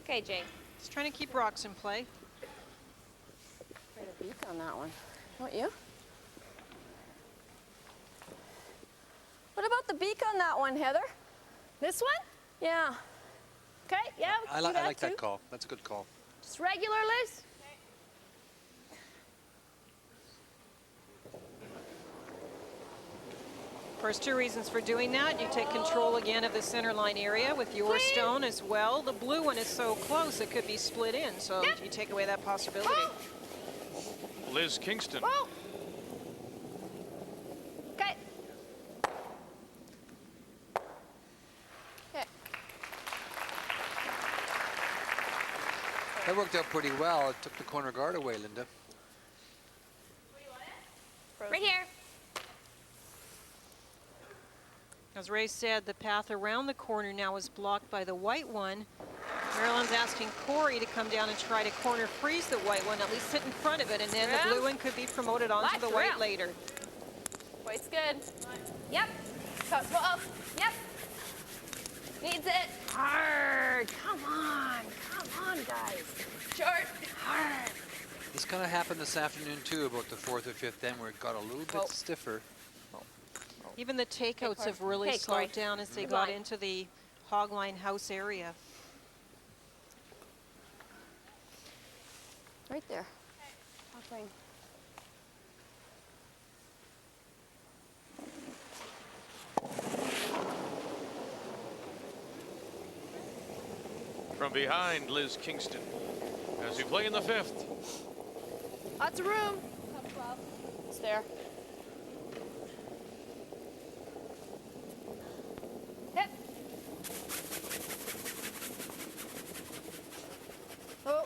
Okay, Jane. Just trying to keep rocks in play. Put a beak on that one. Don't you? What about the beak on that one, Heather? This one? Yeah. Okay, yeah, we I can do like too. that call. That's a good call. Just regular, Liz? First two reasons for doing that, you take control again of the center line area with your stone as well. The blue one is so close it could be split in, so you take away that possibility. Liz Kingston. Whoa. Okay. Okay. That worked out pretty well. It took the corner guard away, Linda. Right here. As Ray said, the path around the corner now is blocked by the white one. Marilyn's asking Corey to come down and try to corner freeze the white one, at least sit in front of it, and then the blue one could be promoted onto the white later. White's good. Yep. Cut 12. Yep. Needs it. Hard. Come on, guys. Short. Hard. This kind of happened this afternoon too, about the 4th or 5th end, where it got a little bit stiffer. Even the takeouts have really slowed down as they got into the hogline house area. Right there. Okay. From behind, Liz Kingston, as we play in the 5th. Lots of room. It's there. Hit. Oh.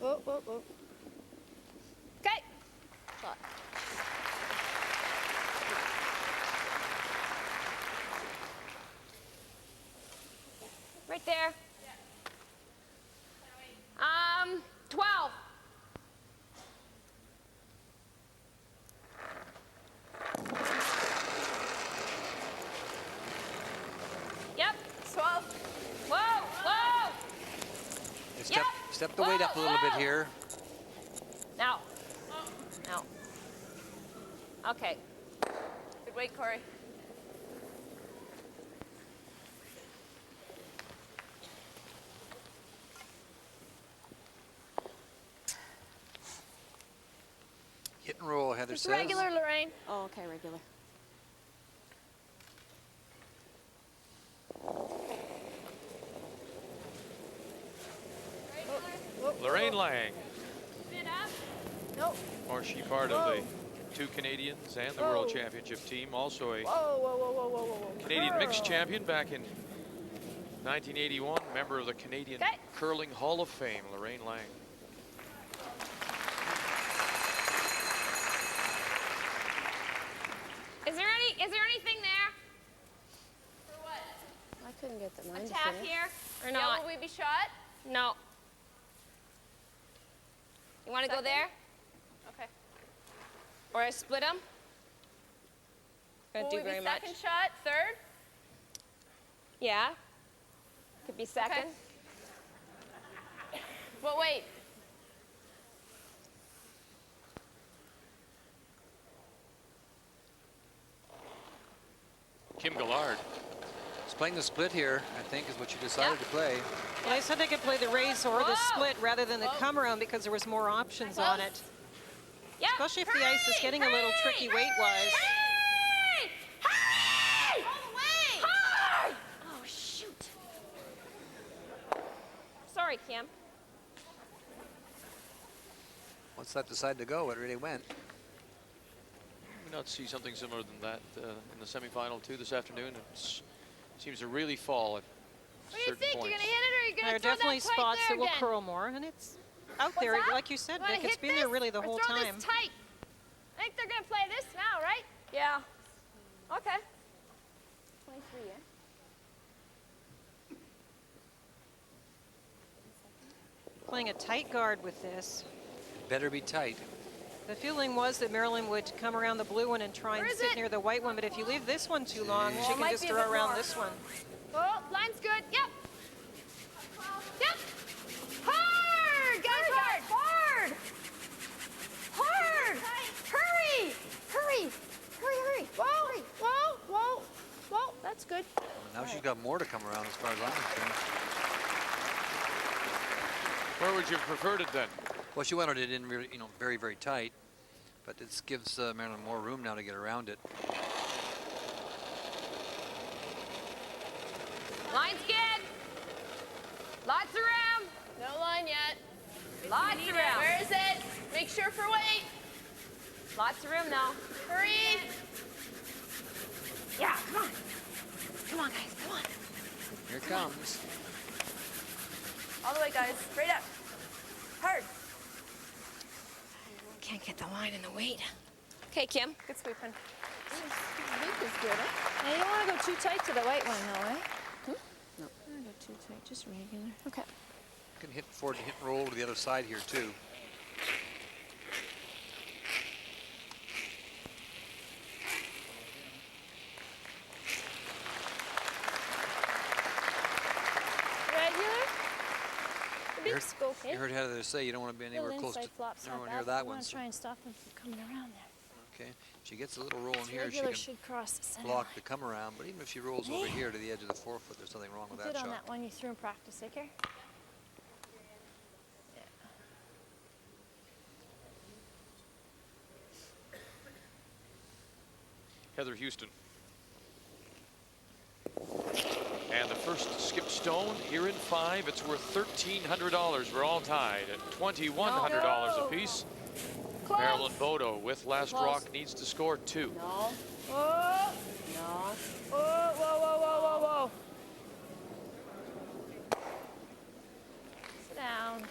Oh, oh, oh. Okay. Shot. Right there. 12. Yep, 12. Whoa, whoa. Step the weight up a little bit here. Now. Now. Okay. Good weight, Corey. Hit and roll, Heather Just says. regular, Lorraine. Oh, okay, regular. Lorraine Lang. Spin up. Nope. Or she part of the 2 Canadians and the World Championship team. Also a Canadian mixed champion back in 1981. Member of the Canadian Curling Hall of Fame, Lorraine Lang. Is there anything there? For what? I couldn't get the mine. A tap here or not? Yeah, will we be shot? No. You want to go there? Okay. Or I split them? Don't do very much. Second shot, third? Yeah. Could be second. Okay. But wait. Kim Gallard. It's playing the split here, I think, is what you decided to play. Well, they said they could play the raise or the split rather than the come around because there was more options on it. Yep. Especially if the ice is getting a little tricky weight-wise. Hey! All the way! Hard! Oh, shoot. Sorry, Kim. Once that decided to go, it really went. We not see something similar than that in the semifinal too this afternoon. It seems to really fall at certain points. You're gonna hit it or you're gonna There are throw definitely that tight spots there that will again? curl more, and it's out there, like you said, Vic. It's been there really the whole throw time. This tight. I think they're gonna play this now, right? Yeah. Okay. 23, yeah. playing a tight guard with this. Better be tight. The feeling was that Marilyn would come around the blue one and try and sit near the white one, but if you leave this one too long, she can just throw around this one. Oh, line's good. Yep. Yep. Hard, guys, hard. Hard. Hard. Hurry. Hurry. Hurry, hurry. Whoa, whoa, whoa, whoa. That's good. Now she's got more to come around as far as I'm concerned. Where would you have preferred it then? Well, she wanted it in really, very, very tight, but this gives Marilyn more room now to get around it. Line's good. Lots of room. No line yet. Lots of room. Where is it? Make sure for weight. Lots of room now. Hurry. Yeah, come on. Come on, guys, come on. Here it comes. All the way, guys. Straight up. Hard. Can't get the line and the weight. Okay, Kim. Good sweeping. This is good, eh? Now, you don't want to go too tight to the white one, though, eh? No. Don't go too tight, just regular. Okay. You can hit forward, hit and roll to the other side here, too. You heard Heather say you don't want to be anywhere close to anywhere near that one. I want to try and stop them from coming around there. Okay, she gets a little roll in here. She Regular can should cross the center block line. the come around, but even if she rolls over here to the edge of the forefoot, there's nothing wrong with that Good shot. on that one you threw in practice, eh, Carrie? Heather Houston. And the first skip stone here in 5. It's worth $1,300. We're all tied at $2,100 apiece. Close. Marilyn Bodogh with last Close. rock needs to score 2. No. Oh. No. Oh, whoa, whoa, whoa, whoa, whoa. Sit down.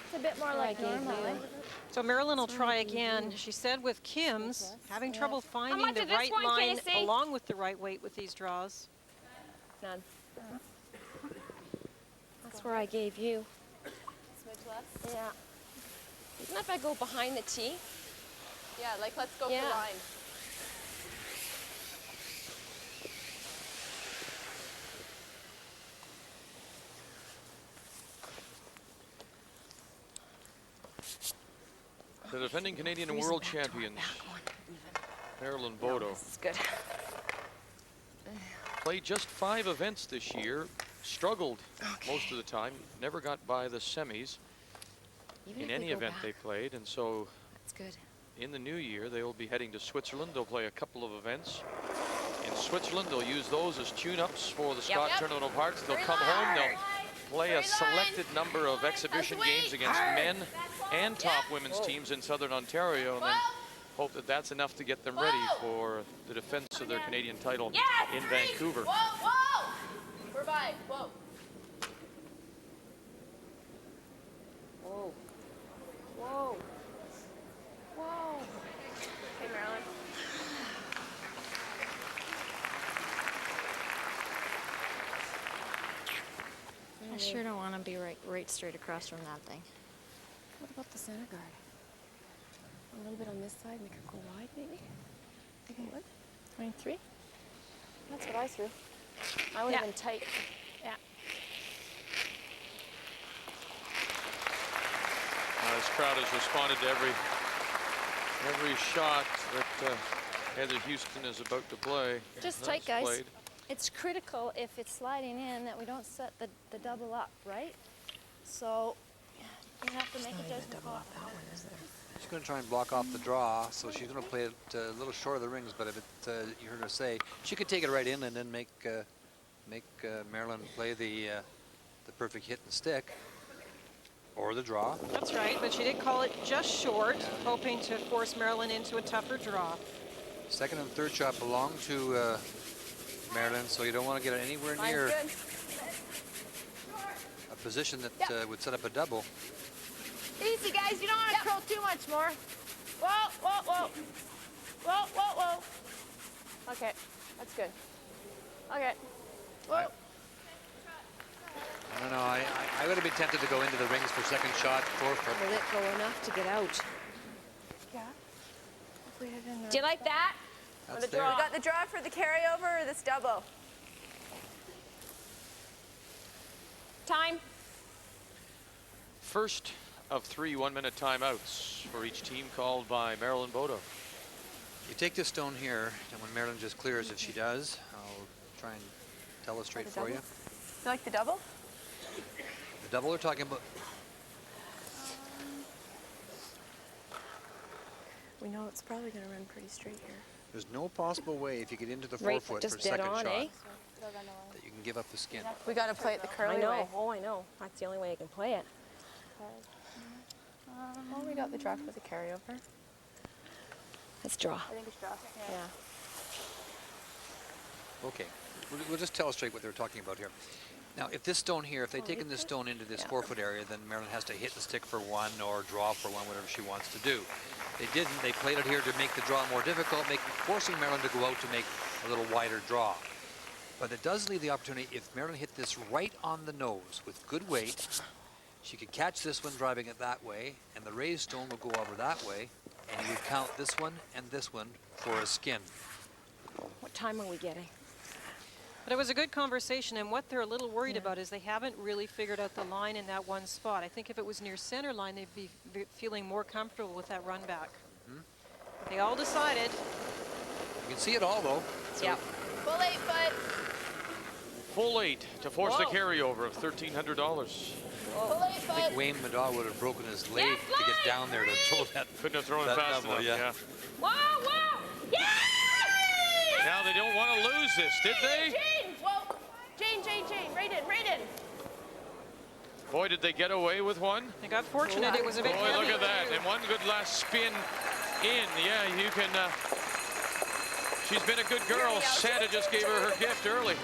It's a bit more like normal, eh? So Marilyn will try again. She said with Kim's, having trouble finding much the is this right one, line Casey? along with the right weight with these draws. None. That's where I gave you. Switch left? Yeah. Isn't that if I go behind the tee? Yeah, like let's go for line. The defending Canadian and world champions, Marilyn Bodogh. This is good. Played just 5 events this year, struggled most of the time, never got by the semis in any event they played, and so That's good. in the new year they will be heading to Switzerland. They'll play a couple of events in Switzerland. They'll use those as tune-ups for the Scott Tournament of Hearts. They'll come home, they'll play a selected number of exhibition games against men and top women's teams in Southern Ontario, and then hope that that's enough to get them ready for the defense of their Canadian title in Vancouver. Whoa, whoa! We're by. Whoa. Whoa. Whoa. Whoa. Okay, Marilyn. I sure don't want to be right straight across from that thing. What about the center guard? A little bit on this side, make her go wide, maybe? Think it would? 23? That's what I threw. I would have been tight. Yeah. This crowd has responded to every shot that Heather Houston is about to play. Just tight, guys. It's critical if it's sliding in that we don't set the double up, right? So you have to make a judgment call. She's going to try and block off the draw, so she's going to play it a little short of the rings, but if it, you heard her say, she could take it right in and then make Marilyn play the perfect hit and stick, or the draw. That's right, but she did call it just short, hoping to force Marilyn into a tougher draw. Second and third shot belong to Marilyn, so you don't want to get it anywhere near a position that would set up a double. Easy, guys. You don't want to curl too much more. Whoa, whoa, whoa. Whoa, whoa, whoa. Okay, that's good. Okay. I don't know. I would have been tempted to go into the rings for second shot, 4 foot. Will it go enough to get out? Yeah. Do you like that? That's We got the draw for the carryover or this double? Time. First of 3 one-minute timeouts for each team called by Marilyn Bodogh. You take this stone here, and when Marilyn just clears, if she does, I'll try and illustrate for you. You like the double? The double we're talking about. We know it's probably going to run pretty straight here. There's no possible way if you get into the 4 Right, foot just for dead second on, shot eh? that you can give up the skin. We got to play it the curly way. I know. Oh, I know. That's the only way I can play it. Well, we got the draw for the carryover. Let's draw. I think it's draw. Yeah. Okay, we'll just illustrate what they're talking about here. Now, if this stone here, if they've taken this stone into this 4 foot area, then Marilyn has to hit the stick for 1 or draw for 1, whatever she wants to do. They didn't. They played it here to make the draw more difficult, forcing Marilyn to go out to make a little wider draw. But it does leave the opportunity, if Marilyn hit this right on the nose with good weight, she could catch this one driving it that way, and the raised stone will go over that way, and you count this one and this one for a skin. What time are we getting? But it was a good conversation, and what they're a little worried about is they haven't really figured out the line in that one spot. I think if it was near center line, they'd be feeling more comfortable with that run back. They all decided. You can see it all, though. So yep. Full 8 foot. Full 8 to force the carryover of $1,300. Full 8 I foot. think Wayne Bodogh would have broken his leg to get down there to throw that. Couldn't have thrown it fast enough, yeah. Whoa, whoa! Yay! Now they don't want to lose this, did they? Jane! Whoa! Jane! Right in! Boy, did they get away with one. They got fortunate. It was a bit Boy, heavy. look at that. And one good last spin in. Yeah, you can... she's been a good girl. Santa just gave her her gift early.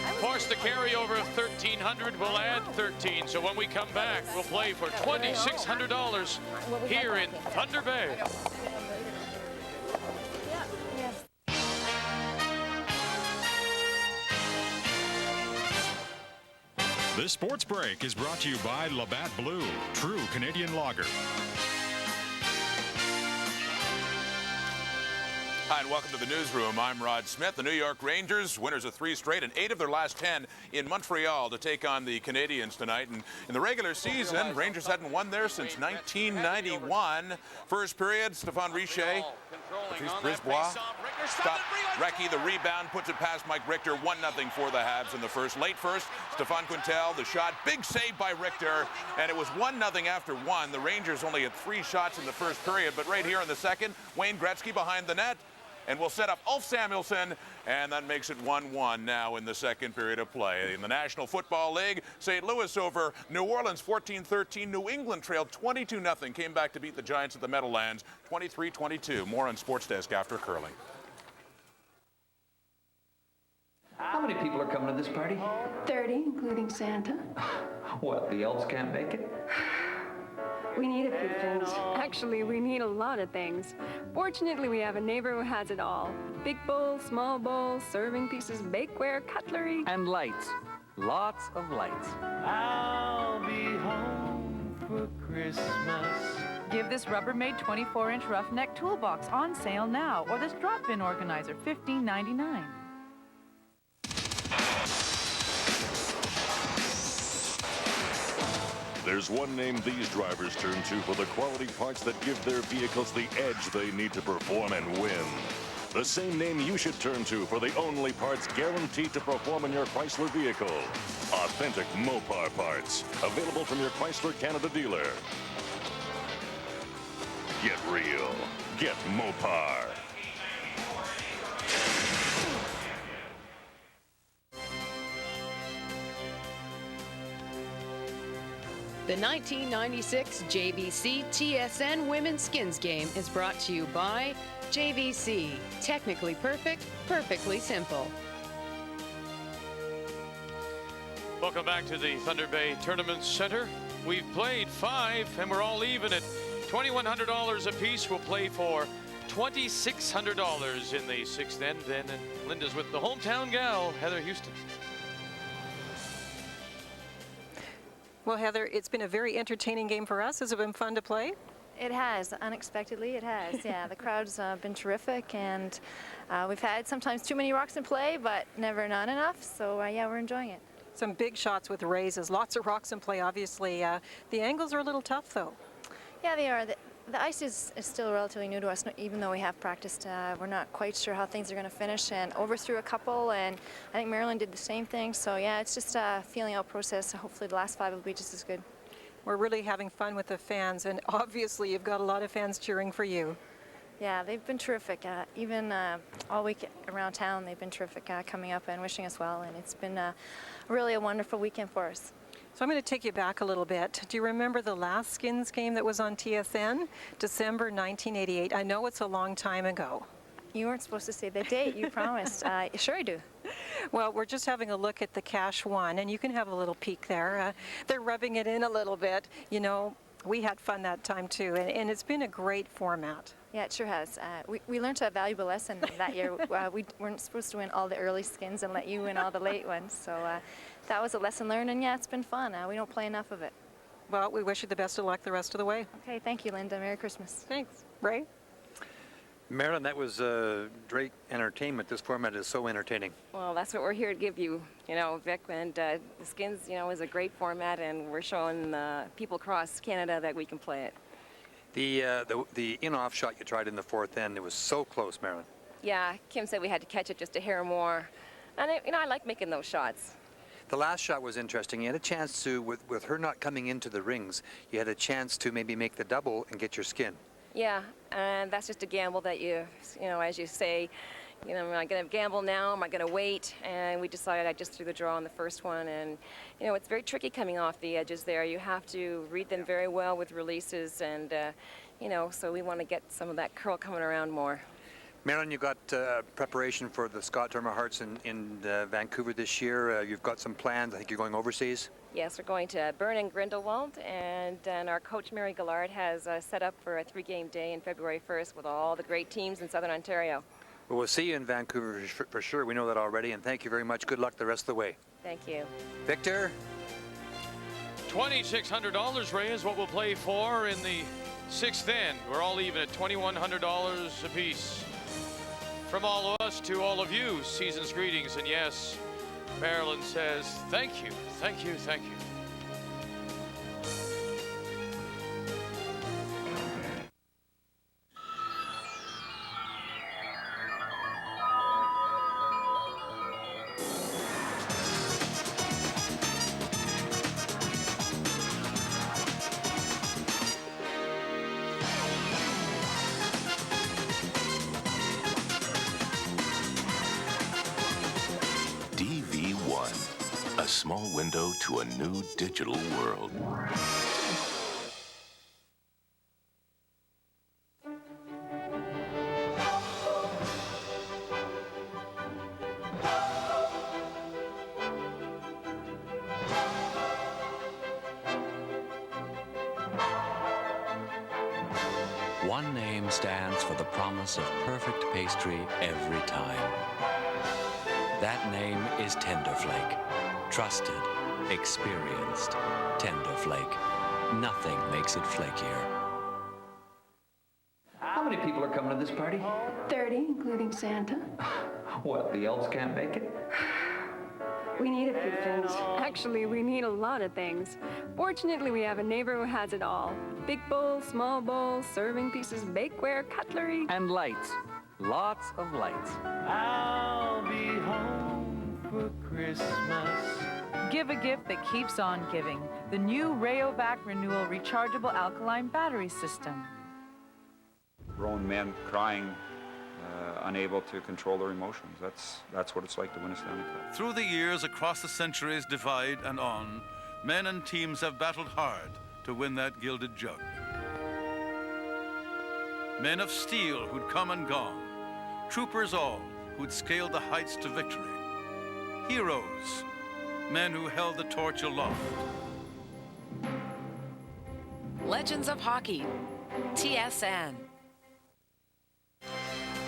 Of course, the carryover of $1,300 will add 13. So when we come back, we'll play for $2,600 here in Thunder Bay. This sports break is brought to you by Labatt Blue, true Canadian lager. Hi, and welcome to the newsroom. I'm Rod Smith. The New York Rangers, winners of 3 straight and 8 of their last 10 in Montreal to take on the Canadiens tonight. And in the regular season, Rangers hadn't won there since 1991. First period, Stéphane Richer, Patrice Brisebois, stopped Recchi. The rebound puts it past Mike Richter. 1-0 for the Habs in the first. Late first, Stéphane Quintel, the shot. Big save by Richter, and it was 1-0 after 1. The Rangers only had 3 shots in the first period, but right here in the second, Wayne Gretzky behind the net. And we'll set up Ulf Samuelsson, and that makes it 1-1 now in the second period of play. In the National Football League, St. Louis over New Orleans 14-13. New England trailed 22-0, came back to beat the Giants at the Meadowlands 23-22. More on Sports Desk after curling. How many people are coming to this party? 30, including Santa. What, the elves can't make it? We need a few things. Actually, we need a lot of things. Fortunately, we have a neighbor who has it all. Big bowls, small bowls, serving pieces, bakeware, cutlery. And lights. Lots of lights. I'll be home for Christmas. Give this Rubbermaid 24-inch roughneck toolbox on sale now, or this drop-in organizer, $15.99. There's one name these drivers turn to for the quality parts that give their vehicles the edge they need to perform and win. The same name you should turn to for the only parts guaranteed to perform in your Chrysler vehicle. Authentic Mopar parts. Available from your Chrysler Canada dealer. Get real. Get Mopar. The 1996 JVC TSN Women's Skins Game is brought to you by JVC. Technically perfect, perfectly simple. Welcome back to the Thunder Bay Tournament Center. We've played 5 and we're all even at $2,100 apiece. We'll play for $2,600 in the sixth end. And Linda's with the hometown gal, Heather Houston. Well, Heather, it's been a very entertaining game for us. Has it been fun to play? It has. Unexpectedly, it has. Yeah, the crowd's been terrific, and we've had sometimes too many rocks in play, but never not enough. So, yeah, we're enjoying it. Some big shots with raises. Lots of rocks in play, obviously. The angles are a little tough, though. Yeah, they are. The ice is still relatively new to us, even though we have practiced. We're not quite sure how things are going to finish, and overthrew a couple, and I think Marilyn did the same thing. So, yeah, it's just a feeling out process. Hopefully the last 5 will be just as good. We're really having fun with the fans, and obviously you've got a lot of fans cheering for you. Yeah, they've been terrific. Even all week around town, they've been terrific coming up and wishing us well, and it's been really a wonderful weekend for us. So I'm going to take you back a little bit. Do you remember the last Skins game that was on TSN? December 1988. I know it's a long time ago. You weren't supposed to say the date, you promised. Sure I do. Well, we're just having a look at the cash one, and you can have a little peek there. They're rubbing it in a little bit. You know, we had fun that time too, and it's been a great format. Yeah, it sure has. We learned a valuable lesson that year. We weren't supposed to win all the early skins and let you win all the late ones. So that was a lesson learned, and yeah, it's been fun. We don't play enough of it. Well, we wish you the best of luck the rest of the way. Okay, thank you, Linda. Merry Christmas. Thanks. Ray? Marilyn, that was great entertainment. This format is so entertaining. Well, that's what we're here to give you, you know, Vic. And the Skins, you know, is a great format, and we're showing people across Canada that we can play it. The in-off shot you tried in the fourth end, it was so close, Marilyn. Yeah, Kim said we had to catch it just a hair more. And, you know, I like making those shots. The last shot was interesting. You had a chance to, with her not coming into the rings, you had a chance to maybe make the double and get your skin. Yeah, and that's just a gamble that you know, as you say, you know, am I going to gamble now? Am I going to wait? And we decided I just threw the draw on the first one. And, you know, it's very tricky coming off the edges there. You have to read them very well with releases. And, you know, so we want to get some of that curl coming around more. Marilyn, you got preparation for the Scott Dermer Hearts in Vancouver this year. You've got some plans. I think you're going overseas. Yes, we're going to Bern and Grindelwald, and our coach, Mary Gillard, has set up for a 3-game day in February 1st with all the great teams in Southern Ontario. Well, we'll see you in Vancouver for sure. We know that already, and thank you very much. Good luck the rest of the way. Thank you. Victor? $2,600, Ray, is what we'll play for in the sixth end. We're all even at $2,100 apiece. From all of us to all of you, season's greetings, and yes, Marilyn says, thank you, thank you, thank you. A small window to a new digital world. One name stands for the promise of perfect pastry every time. That name is Tenderflake. Trusted, experienced, Tenderflake. Nothing makes it flakier. How many people are coming to this party? 30, including Santa. What, the elves can't make it? We need a few things. Actually, we need a lot of things. Fortunately, we have a neighbor who has it all. Big bowls, small bowls, serving pieces, bakeware, cutlery. And lights. Lots of lights. I'll be home for Christmas. Give a gift that keeps on giving. The new Rayovac Renewal Rechargeable Alkaline Battery System. Grown men crying, unable to control their emotions. That's what it's like to win a Stanley Cup. Through the years, across the centuries, divide and on, men and teams have battled hard to win that gilded jug. Men of steel who'd come and gone, troopers all who'd scaled the heights to victory. Heroes, men who held the torch aloft. Legends of Hockey, TSN.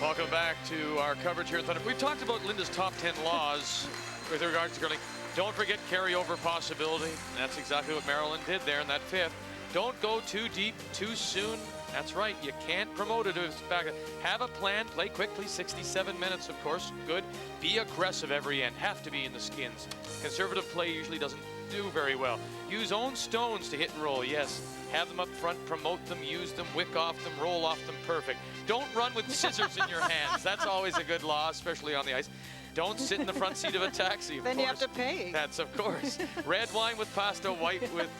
Welcome back to our coverage here in Thunder. We've talked about Linda's top 10 laws with regards to curling. Don't forget carryover possibility. That's exactly what Marilyn did there in that fifth. Don't go too deep too soon. That's right, you can't promote it. Back. Have a plan, play quickly, 67 minutes, of course, good. Be aggressive every end, have to be in the skins. Conservative play usually doesn't do very well. Use own stones to hit and roll, yes. Have them up front, promote them, use them, wick off them, roll off them, perfect. Don't run with scissors in your hands. That's always a good law, especially on the ice. Don't sit in the front seat of a taxi, of Then course. you have to pay. That's of course. Red wine with pasta, white with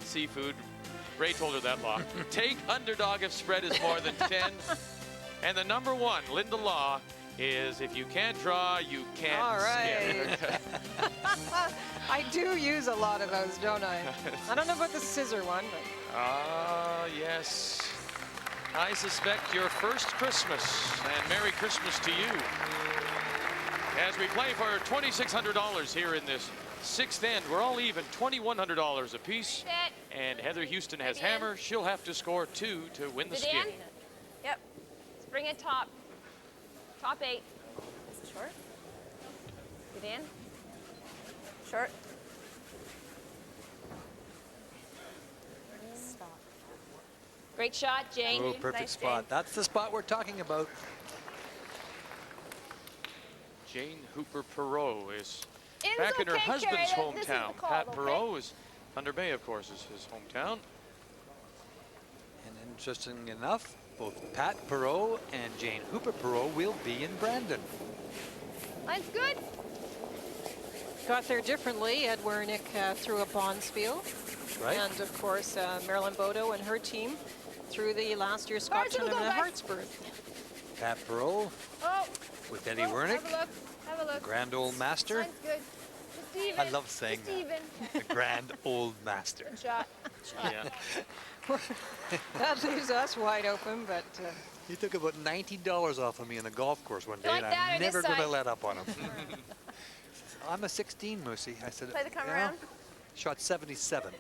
seafood. Ray told her that law. Take underdog if spread is more than 10. And the number one Linda law is if you can't draw, you can't All right. skip. I do use a lot of those, don't I? I don't know about the scissor one, but... Ah, yes. I suspect your first Christmas, and Merry Christmas to you. As we play for $2,600 here in this sixth end, we're all even, $2,100 apiece. And Heather Houston has hammer. She'll have to score 2 to win the Is it skin. in? Yep. Let's bring it top. Top 8. Is it short? Get in. Short. Stop. Great shot, Jane. Oh, perfect Nice, spot. Jane. That's the spot we're talking about. Jane Hooper-Perreault is In's back in her okay, husband's Carrie. This is the hometown. call, Pat okay? Perreault is Thunder Bay, of course, is his hometown. And interesting enough, both Pat Perreault and Jane Hooper-Perreault will be in Brandon. Line's good. Got there differently. Ed Wernick threw a Bonspiel. Right. And, of course, Marilyn Bodogh and her team through the last year's Scotch tournament at Hartsburg. Pat Perreault Oh. with Eddie Oh, Wernick, have a look. Have a look. grand old master. Line's good. Just even. I love saying Just even. The grand old master. Good shot. Yeah. That leaves us wide open, but... He took about $90 off of me in a golf course one day, like and that or I'm this never going to side? let up on him. I'm a 16, Moosey. I said, Play the come you know, around. shot 77.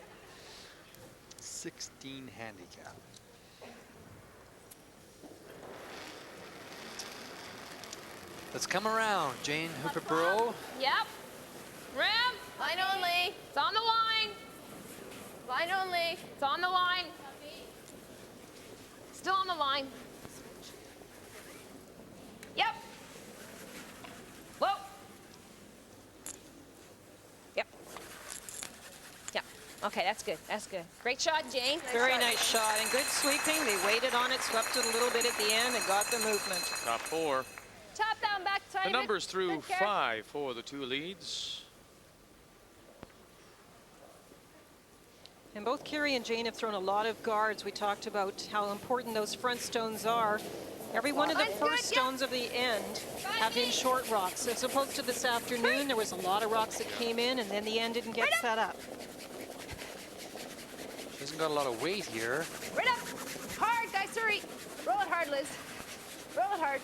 16 handicap. Let's come around, Jane Hooper-Perreault. Yep. Rim. Line only. It's on the line. Line only. It's on the line. Still on the line. Yep. Whoa. Yep. Yep. Okay, that's good. That's good. Great shot, Jane. Very nice shot and good sweeping. They waited on it, swept it a little bit at the end, and got the movement. Top 4. Top down, back tight. The numbers through Good care. 5 for the two leads. And both Carrie and Jane have thrown a lot of guards. We talked about how important those front stones are. Every one of the first stones of the end have been short rocks. As opposed to this afternoon, there was a lot of rocks that came in, and then the end didn't get set up. She hasn't got a lot of weight here. Right up. Hard, guys, hurry. Roll it hard, Liz. Roll it hard.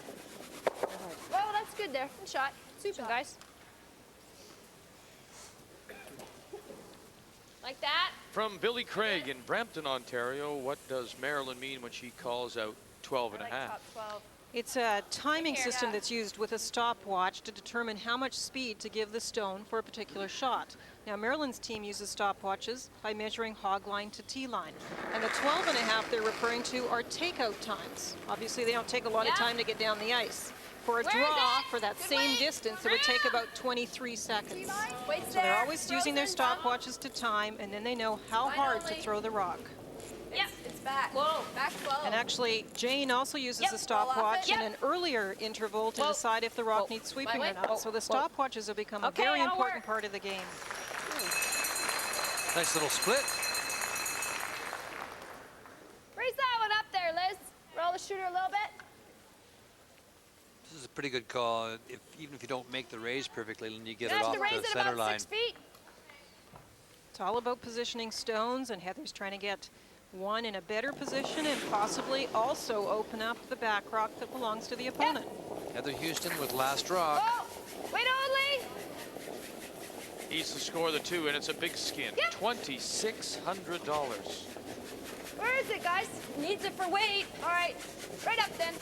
Oh, that's good there. Good shot. Super, guys. Like that. From Billy Craig in Brampton, Ontario, what does Marilyn mean when she calls out 12 and a half? Top 12. It's a timing system that's used with a stopwatch to determine how much speed to give the stone for a particular shot. Now, Marilyn's team uses stopwatches by measuring hog line to tee line. And the 12 and a half they're referring to are takeout times. Obviously, they don't take a lot of time to get down the ice. For a draw, for that same distance, it would take about 23 seconds. So they're always using their stopwatches to time, and then they know how hard to throw the rock. Yep. It's back. Whoa. Back slow. And actually, Jane also uses a stopwatch in an earlier interval to decide if the rock needs sweeping or not. So the stopwatches have become a very important part of the game. Nice little split. Raise that one up there, Liz. Roll the shooter a little bit. This is a pretty good call. Even if you don't make the raise perfectly, then you get You it have off to raise the it center about line. 6 feet. It's all about positioning stones, and Heather's trying to get one in a better position and possibly also open up the back rock that belongs to the opponent. Heather Houston with last rock. Oh, wait only. Needs to score the 2, and it's a big skin. $2,600. Where is it, guys? Needs it for weight. All right. Right up then.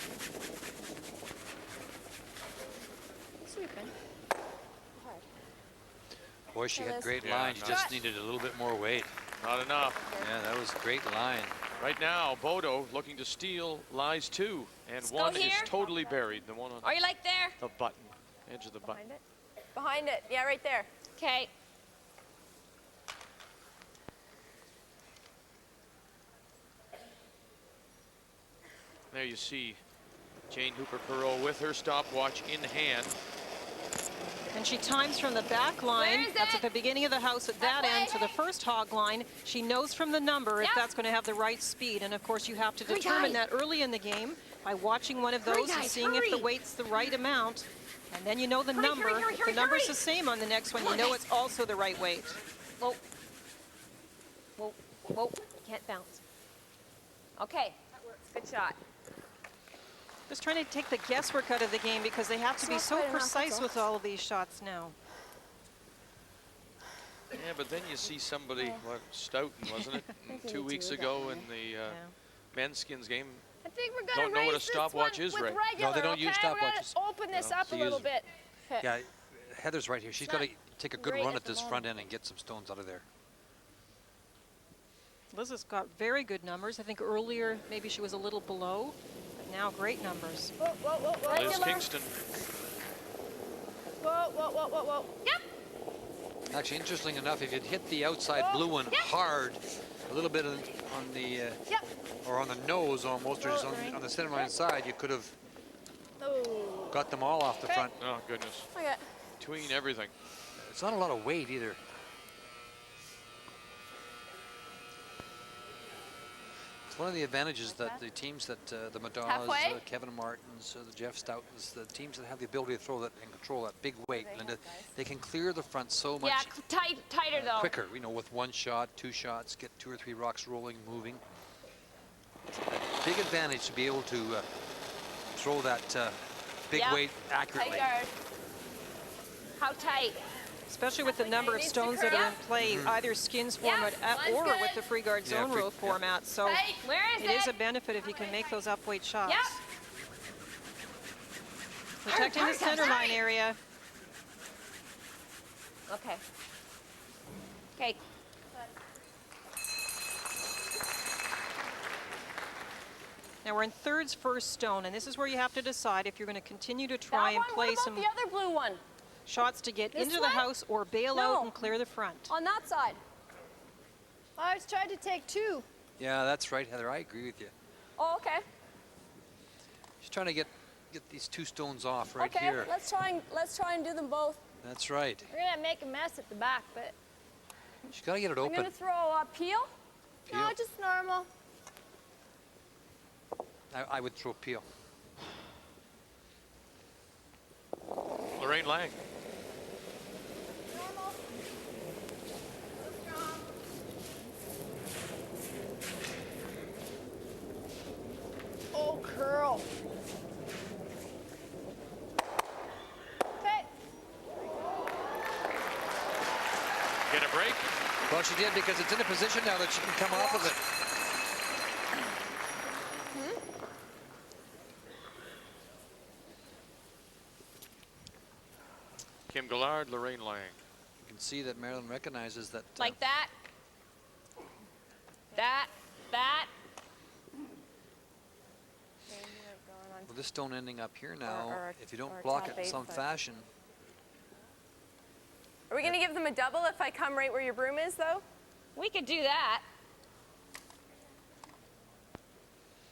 sweeping. Boy, she had great Yeah, line. She just needed a little bit more weight. Not enough. Yeah, that was great line. Right now, Bodogh looking to steal lies 2, and Let's one go is here. totally buried. The one on Are you like there? the button, edge of the button. Behind it. Yeah, right there. Okay. There you see Jane Hooper-Perreault with her stopwatch in hand. And she times from the back line. That's at the beginning of the house at that end to the first hog line. She knows from the number if that's going to have the right speed. And of course, you have to determine that early in the game by watching one of those and seeing if the weight's the right amount. And then you know the number. If the number's the same on the next one, you know it's also the right weight. Whoa. Whoa. Whoa. Can't bounce. Okay. That works. Good shot. Just trying to take the guesswork out of the game because they have to be so precise with all of these shots now. Yeah, but then you see somebody, what, Stoughton, wasn't it, 2 weeks ago in the men's skins game. I think we're going Don't to know what a raise this stopwatch one is, with Ray. regular, No, they don't use okay? We're stopwatches. gonna open this up a little bit. Yeah, Heather's right here. She's got to take a good great run at at the this front end and get some stones out of there. Liz has got very good numbers. I think earlier maybe she was a little below, but now great numbers. Whoa, whoa, whoa, whoa. Liz Kingston. Whoa, whoa, whoa, whoa, whoa. Yep. Actually, interesting enough, if you'd hit the outside blue one hard, a little bit on the or on the nose almost, or just on the center line side, you could have got them all off the front. Oh, goodness. Okay. Between everything. It's not a lot of weight either. It's one of the advantages that the teams that the Madoghs, Kevin Martins, the Jeff Stoughtons, the teams that have the ability to throw that and control that big weight, Linda, they can clear the front so much tighter though. quicker. You know, with one shot, 2 shots, get 2 or 3 rocks rolling, moving. It's a big advantage to be able to throw that big weight accurately. Tight guard. How tight? Especially with the number of stones that are in play, either skins format or with the free guard zone row format. So it is a benefit if you can make those upweight shots. Protecting the center line area. Okay. Okay. Now we're in thirds first stone, and this is where you have to decide if you're going to continue to try and play some the other blue one? Shots to get into the house or bail out and clear the front. On that side. I was trying to take 2. Yeah, that's right, Heather. I agree with you. Oh, okay. She's trying to get these 2 stones off right here. Let's try and do them both. That's right. We're gonna make a mess at the back, but She's got to get it I'm open. gonna throw a peel. no, just normal. I would throw peel. Lorraine Lang. Oh, curl. Okay. Get a break? Well, she did because it's in a position now that she can come off of it. Kim Gillard, Lorraine Lang. You can see that Marilyn recognizes that. Like that. That. Well, this stone ending up here now, or if you don't block it in some 8 foot. fashion. Are we gonna give them a double if I come right where your broom is, though? We could do that.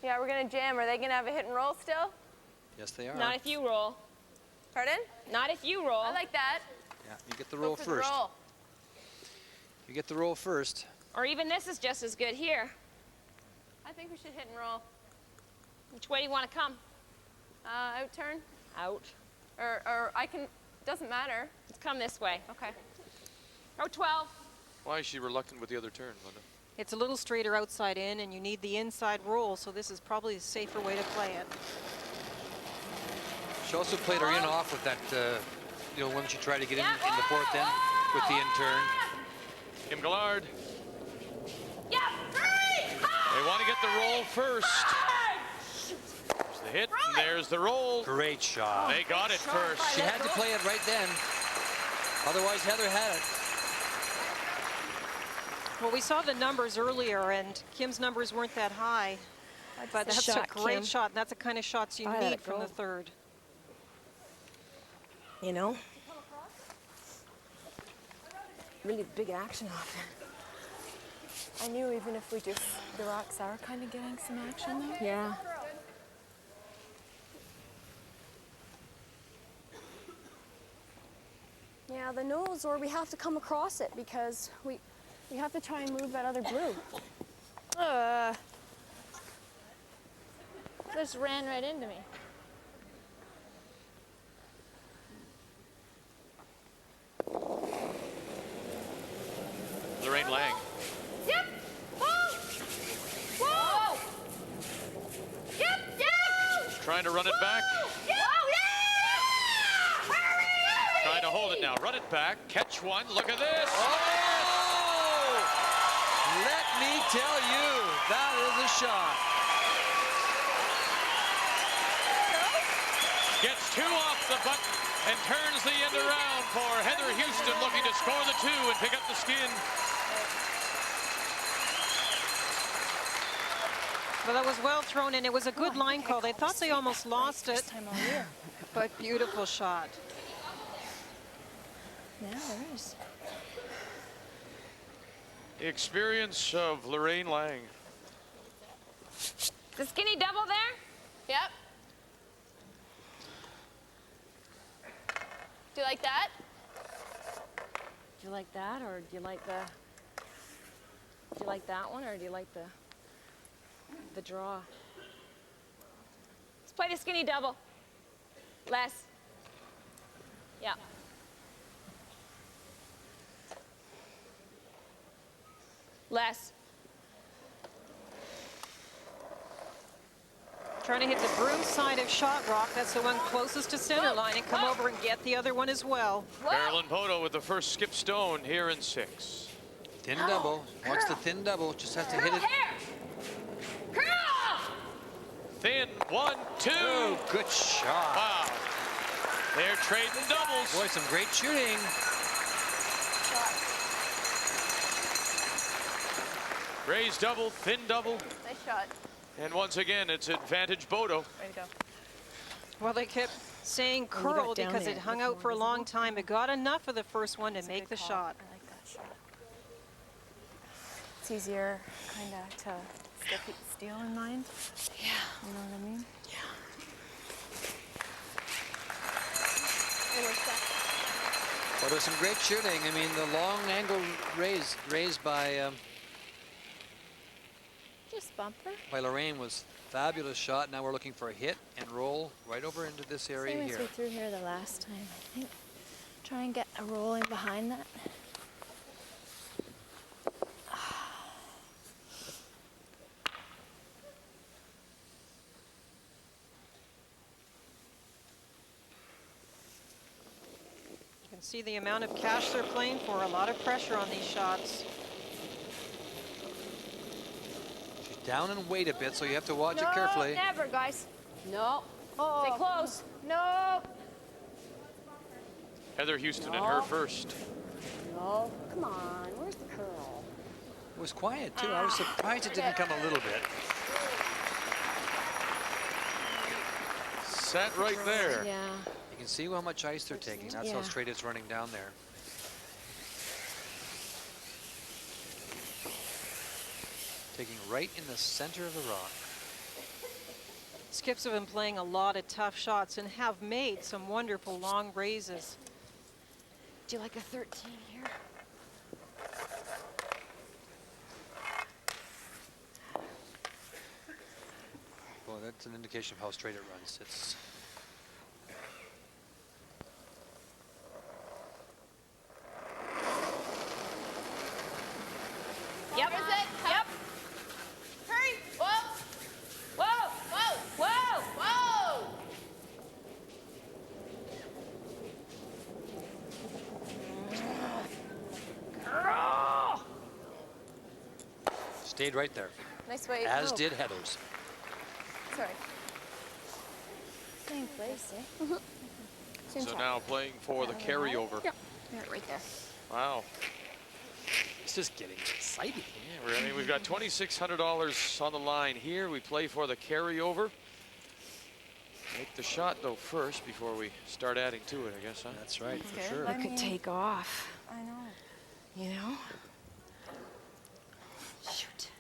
Yeah, we're gonna jam. Are they gonna have a hit and roll still? Yes, they are. Not if you roll. Pardon? Not if you roll. I like that. Yeah, you get the roll Go for first. The roll. You get the roll first. Or even this is just as good here. I think we should hit and roll. Which way do you want to come? Out turn. Out. Or I can, doesn't matter. Let's come this way. Okay. Row 12. Why is she reluctant with the other turn, Linda? It's a little straighter outside in, and you need the inside roll, so this is probably a safer way to play it. She also played her in off with that, you know, when she tried to get in the 4th end with the in turn. Kim Gillard. Yeah, They want to get the roll first. There's hit, and there's the roll. Great shot. They got it first. She had to play it right then. Otherwise, Heather had it. Well, we saw the numbers earlier, and Kim's numbers weren't that high. But that's a great shot. That's the kind of shots you need from the third. You know? Really big action off there. I knew even if we just, the rocks are kind of getting some action though. Yeah. Yeah, the nose, or we have to come across it because we have to try and move that other blue. Just ran right into me. Lorraine Lang. Yep. Whoa. Whoa. Yep. Yep. Trying to run it back. Yep. Oh, yeah. Hurry. Trying to hold it now. Run it back. Catch one. Look at this. Oh! Let me tell you, that is a shot. Gets two off the button and turns the end around for Heather Houston, looking to score the two and pick up the skin. Well, that was well thrown, and it was a good line call. They thought they almost lost it, but beautiful shot. Yeah, there is. The experience of Lorraine Lang. The skinny double there? Yep. Do you like that? Do you like that, or do you like the? Do you like that one, or do you like the draw? Let's play the skinny double. Les. Yeah. Les. Trying to hit the broom side of shot rock. That's the one closest to center line, and come over and get the other one as well. Marilyn Bodogh with the first skip stone here in 6. Thin double. Wants the thin double. Just has to hit it. Thin, 1, 2. Oh, good shot. Wow. They're trading doubles. Boy, some great shooting. Raised double, thin double. Nice shot. And once again, it's advantage Bodogh. Way to go. Well, they kept saying curl because it hung out for a long time. It got enough of the first one to make the shot. I like that shot. It's easier kind of to keep the steel in mind. Yeah. You know what I mean? Yeah. Well, there's some great shooting. I mean, the long angle raised by Just bumper. Lorraine was fabulous shot. Now we're looking for a hit and roll right over into this area Same here. as we threw here the last time, I think. Try and get a roll in behind that. You can see the amount of cash they're playing for. A lot of pressure on these shots. She's down and wait a bit, so you have to watch it No, carefully. never, guys. No. Oh. Stay close. No. Heather Houston in her first. No. Come on. Where's the curl? It was quiet, too. I was surprised it didn't come a little bit. Sat right there. Yeah. You can see how much ice they're taking. That's how straight it's running down there. Taking right in the center of the rock. Skips have been playing a lot of tough shots and have made some wonderful long raises. Do you like a 13 here? Well, that's an indication of how straight it runs. It's Yep. Where's it? Yep. Hurry. Whoa. Whoa. Whoa. Whoa. Whoa. Girl. stayed right there. Nice weight. As did Heather's. Sorry. Same place, eh? Same So shot. now playing for the carryover. Yeah, right there. Wow. It's just getting exciting. Yeah, I mean, we've got $2,600 on the line here. We play for the carryover. Make the shot, though, first before we start adding to it, I guess, huh? That's right, That's for good. sure. It could take off. I know. You know? Shoot.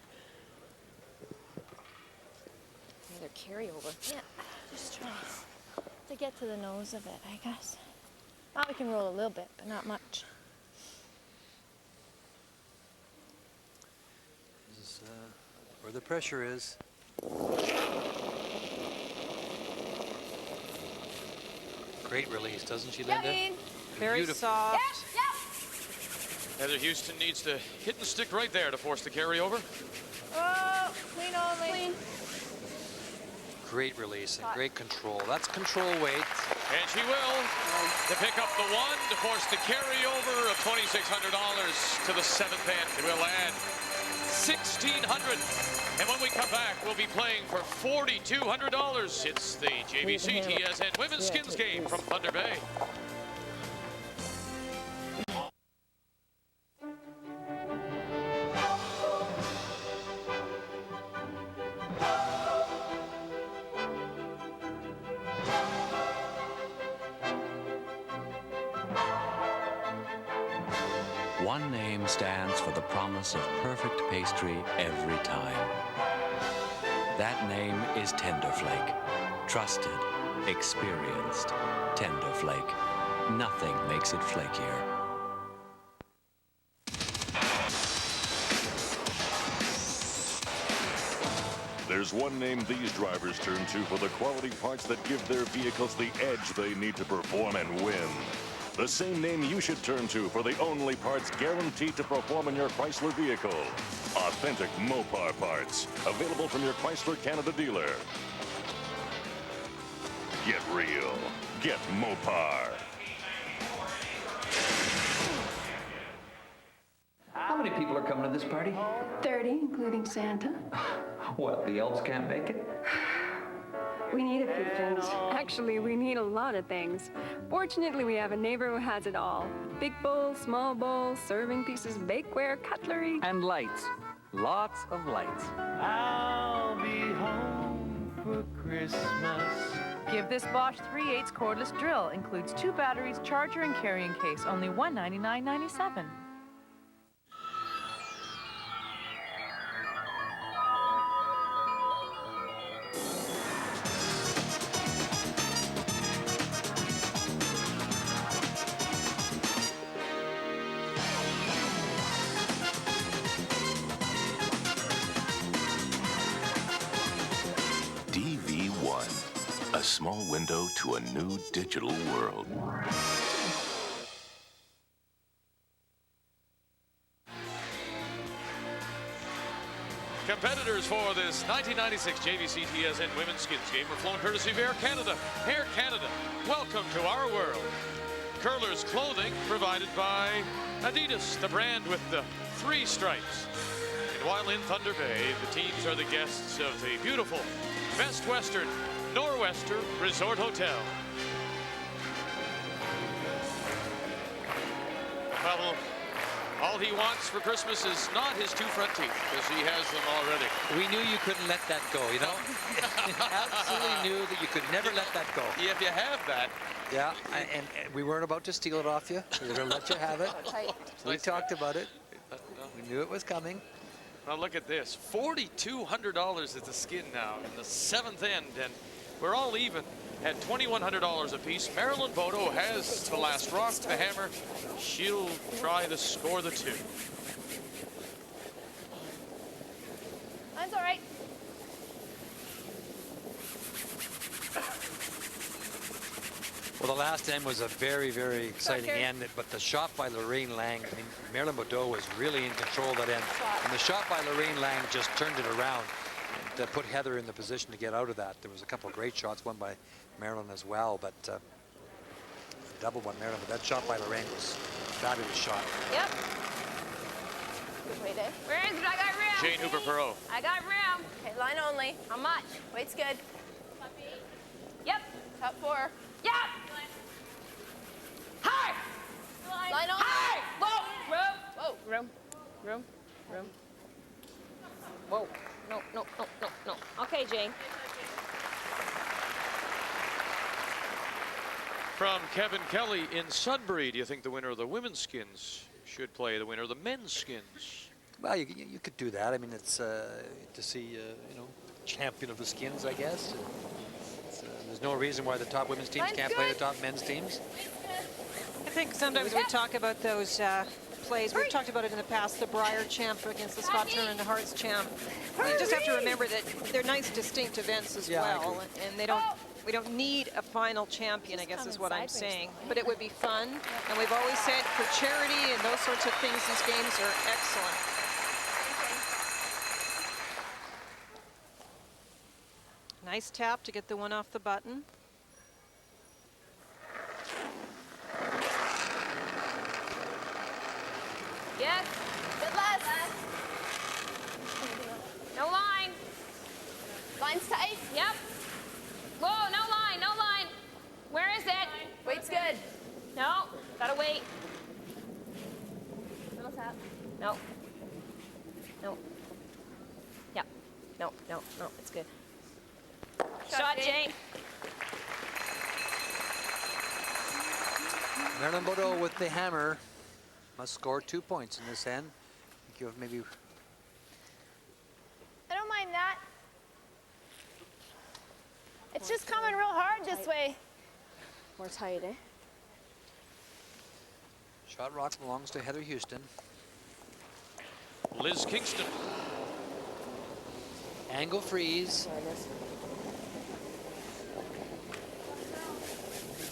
Another carryover. Yeah, just trying to get to the nose of it, I guess. Oh, we can roll a little bit, but not much. This is where the pressure is. Great release, doesn't she, Linda? Very Beautiful. soft. Heather Houston needs to hit and stick right there to force the carryover. Oh, clean only. Clean. Great release and great control. That's control weight. And she will to pick up the one to force the carryover of $2,600 to the seventh end. We'll add $1,600. And when we come back, we'll be playing for $4,200. It's the JVC TSN Women's Skins Game from Thunder Bay. One name stands for the promise of perfect pastry every time. That name is Tenderflake. Trusted, experienced, Tenderflake. Nothing makes it flakier. There's one name these drivers turn to for the quality parts that give their vehicles the edge they need to perform and win. The same name you should turn to for the only parts guaranteed to perform in your Chrysler vehicle. Authentic Mopar parts, available from your Chrysler Canada dealer. Get real. Get Mopar. How many people are coming to this party? 30, including Santa. What, the elves can't make it? We need a few things. Actually, we need a lot of things. Fortunately, we have a neighbor who has it all. Big bowls, small bowls, serving pieces, bakeware, cutlery. And lights. Lots of lights. I'll be home for Christmas. Give this Bosch 3/8 cordless drill. Includes 2 batteries, charger, and carrying case. Only $199.97. DV1, a small window to a new digital world. Competitors for this 1996 JVC TSN Women's Skins Game were flown courtesy of Air Canada. Air Canada, welcome to our world. Curlers clothing provided by Adidas, the brand with the 3 stripes. And while in Thunder Bay, the teams are the guests of the beautiful Best Western Nor'Wester Resort Hotel. Well, all he wants for Christmas is not his 2 front teeth, because he has them already. We knew you couldn't let that go, you know? Absolutely knew that you could never let that go. If you have that. Yeah, and we weren't about to steal it off you. We were going to let you have it. We talked about it. We knew it was coming. Now look at this, $4,200 is the skin now in the 7th end, and we're all even at $2,100 apiece. Marilyn Bodogh has the last rock, the hammer. She'll try to score the 2. Mine's all right. Well, the last end was a very, very exciting end, but the shot by Lorraine Lang, I mean, Marilyn Bodogh was really in control of that end. And the shot by Lorraine Lang just turned it around and put Heather in the position to get out of that. There was a couple of great shots, one by Marilyn as well, but double one Marilyn, but that shot by Lorraine was a fabulous shot. Yep. Wait, Dave. Where is it? I got room. Jane Hooper-Perot. I got room. Okay, line only. How much? Weight's good. Yep. Top 4. Yep. Hard. Line on. Hard. Whoa. Room. Whoa. Room. Room. Room. Whoa. No, no, no, no, no. Okay, Jane. From Kevin Kelly in Sudbury, do you think the winner of the women's skins should play the winner of the men's skins? Well, you could do that. I mean, it's to see, you know, champion of the skins, I guess. There's no reason why the top women's teams can't play the top men's teams. I think sometimes we talk about those plays. We've talked about it in the past, the Briar champ against the Scott Turner and the Hearts champ. You just have to remember that they're nice, distinct events as well, and they don't. We don't need a final champion, I guess is what I'm saying. But it would be fun, and we've always said for charity and those sorts of things, these games are excellent. Nice tap to get the one off the button. Yes. Good less. No line. Line's tight. Yep. Whoa, no line, no line. Where is it? Wait's good. No, gotta wait. No tap. No. No. Yep. No, no, no, it's good. Shot, Jane. Marilyn Bodogh with the hammer must score 2 points in this end. I think you have maybe. I don't mind that. It's just coming real hard this way. More tight, eh? Shot rock belongs to Heather Houston. Liz Kingston. Angle freeze.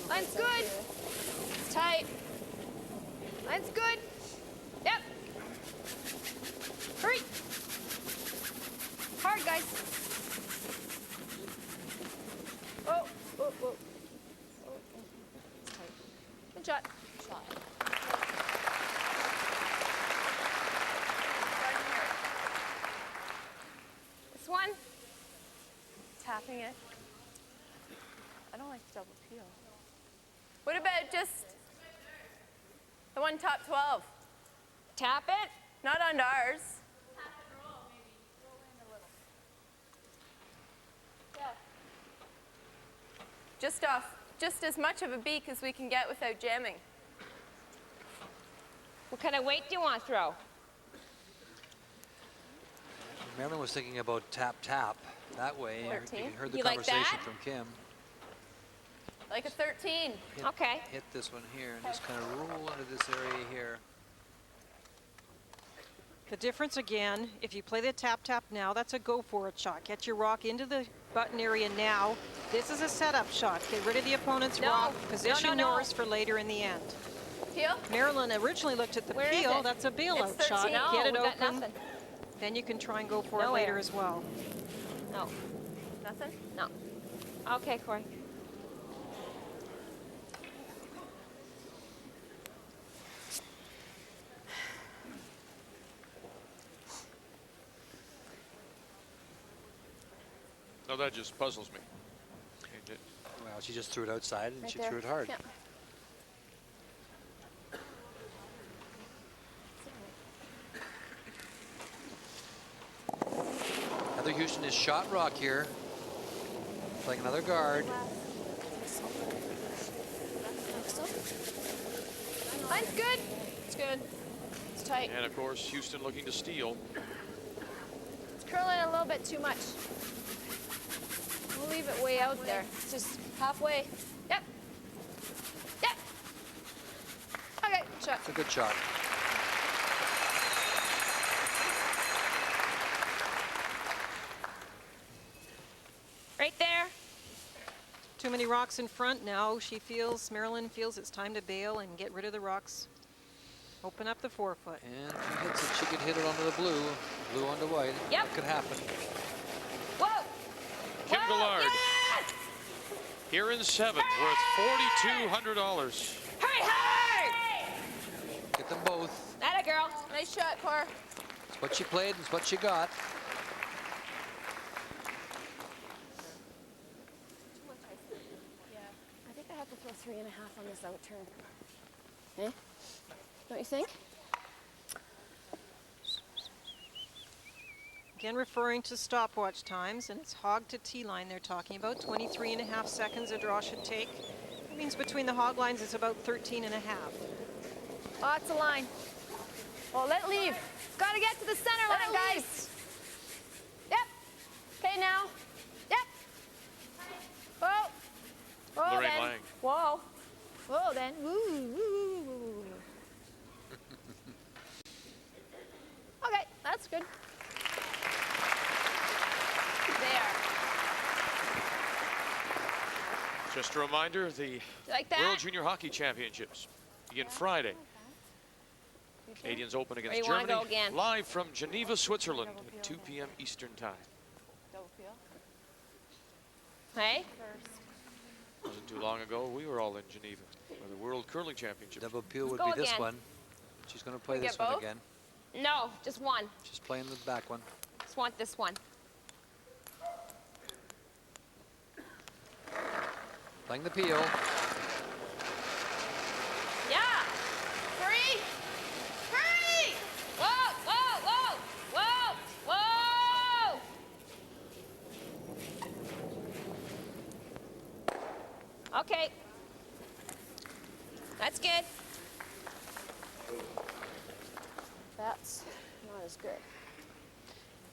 Line's good. It's tight. Line's good. Yep. Hurry. Hard, guys. Oh, oh, oh. It's tight. Good shot. This one. Tapping it. I don't like double peel. What about just the one top 12? Tap it? Not on ours. Tap and roll, maybe. Roll in a little. Yeah. Just off, just as much of a beak as we can get without jamming. What kind of weight do you want to throw? Marilyn was thinking about tap that way. 13. You heard the You like conversation that? from Kim. Like a 13. Okay. Hit this one here and just kind of roll into this area here. The difference again, if you play the tap now, that's a go for it shot. Get your rock into the button area now. This is a setup shot. Get rid of the opponent's rock. Position yours for later in the end. Peel? Marilyn originally looked at the Where is peel. it? That's a bailout It's shot. 13. No, Get it we got open. nothing. Then you can try and go for it Nowhere. later as well. No. Nothing? No. Okay, Corey. No, that just puzzles me. Well, she just threw it outside and Right she there. threw it hard. Yeah. Heather Houston is shot rock here. Playing another guard. Line's good. It's good. It's tight. And of course, Houston looking to steal. It's curling a little bit too much. We'll leave it way out there. It's just halfway. Yep. Yep. Okay, shot. It's a good shot. Right there. Too many rocks in front now. Marilyn feels it's time to bail and get rid of the rocks. Open up the 4-foot. And she hits it. She could hit it onto the blue onto white. Yep. That could happen. Whoa. Kim Gillard. Yes! Here in 7th, worth $4,200. Hurry, hurry! Get them both. Atta girl. Nice shot, Cor. It's what she played. It's what she got. 23.5 on this out turn. Eh? Don't you think? Again, referring to stopwatch times, and it's hog to tee line they're talking about. 23.5 seconds a draw should take. That means between the hog lines, it's about 13.5. Lots of line. Oh, let it leave. Got to get to the center line, guys. Yep. Okay, now. Yep. Whoa. Whoa, Lorraine then. Lang. Whoa. Whoa, then. Woo, woo, woo. Okay, that's good. There. Just a reminder, the Like that? World Junior Hockey Championships begin Friday. Canadians open against Where you wanna Germany. go again? Live from Geneva, Switzerland at 2 p.m. Eastern Time. Hey? Wasn't too long ago, we were all in Geneva for the World Curling Championship. Double peel would go be this again. one. She's going to play We get this one both? again. No, just one. She's playing the back one. Just want this one. Playing the peel. Yeah. Hurry. Hurry. Whoa, whoa, whoa, whoa, whoa. Okay. That's good. That's not as good.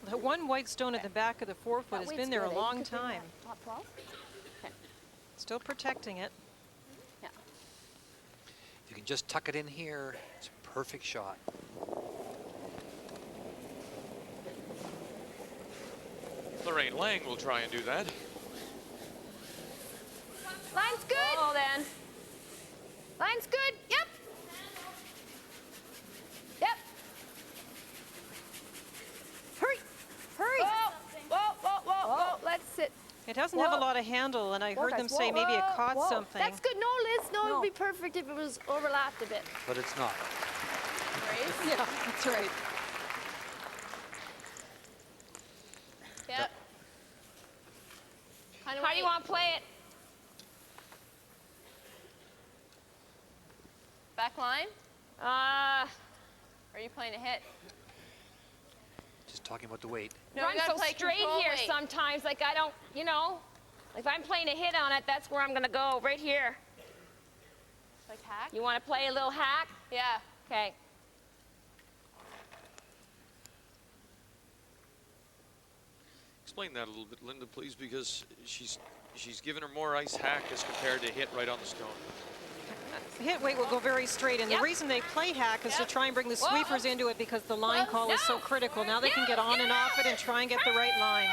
The one white stone at the back of the forefoot has been there a long time. Top 12? Okay. Still protecting it. Yeah. If you can just tuck it in here, it's a perfect shot. Lorraine Lang will try and do that. Line's good. Oh, then. Line's good. Yep. Yep. Hurry. Hurry. Whoa, whoa, whoa, whoa, whoa. Let's sit. It doesn't have a lot of handle, and I heard them say maybe it caught something. That's good. No, Liz. No, it would be perfect if it was overlapped a bit. But it's not. Right? Yeah, that's right. Yep. How do you want to play it? Back line? Are you playing a hit? Just talking about the weight. No, Run we gotta so play straight control here weight. sometimes, like I don't, you know, if I'm playing a hit on it, that's where I'm gonna go, right here. Like hack? You wanna play a little hack? Yeah. Okay. Explain that a little bit, Linda, please, because she's given her more ice hack as compared to hit right on the stone. Hit weight will go very straight, and the reason they play hack is to try and bring the sweepers into it because the line call is so critical. Now they can get on and off it and try and get the right line.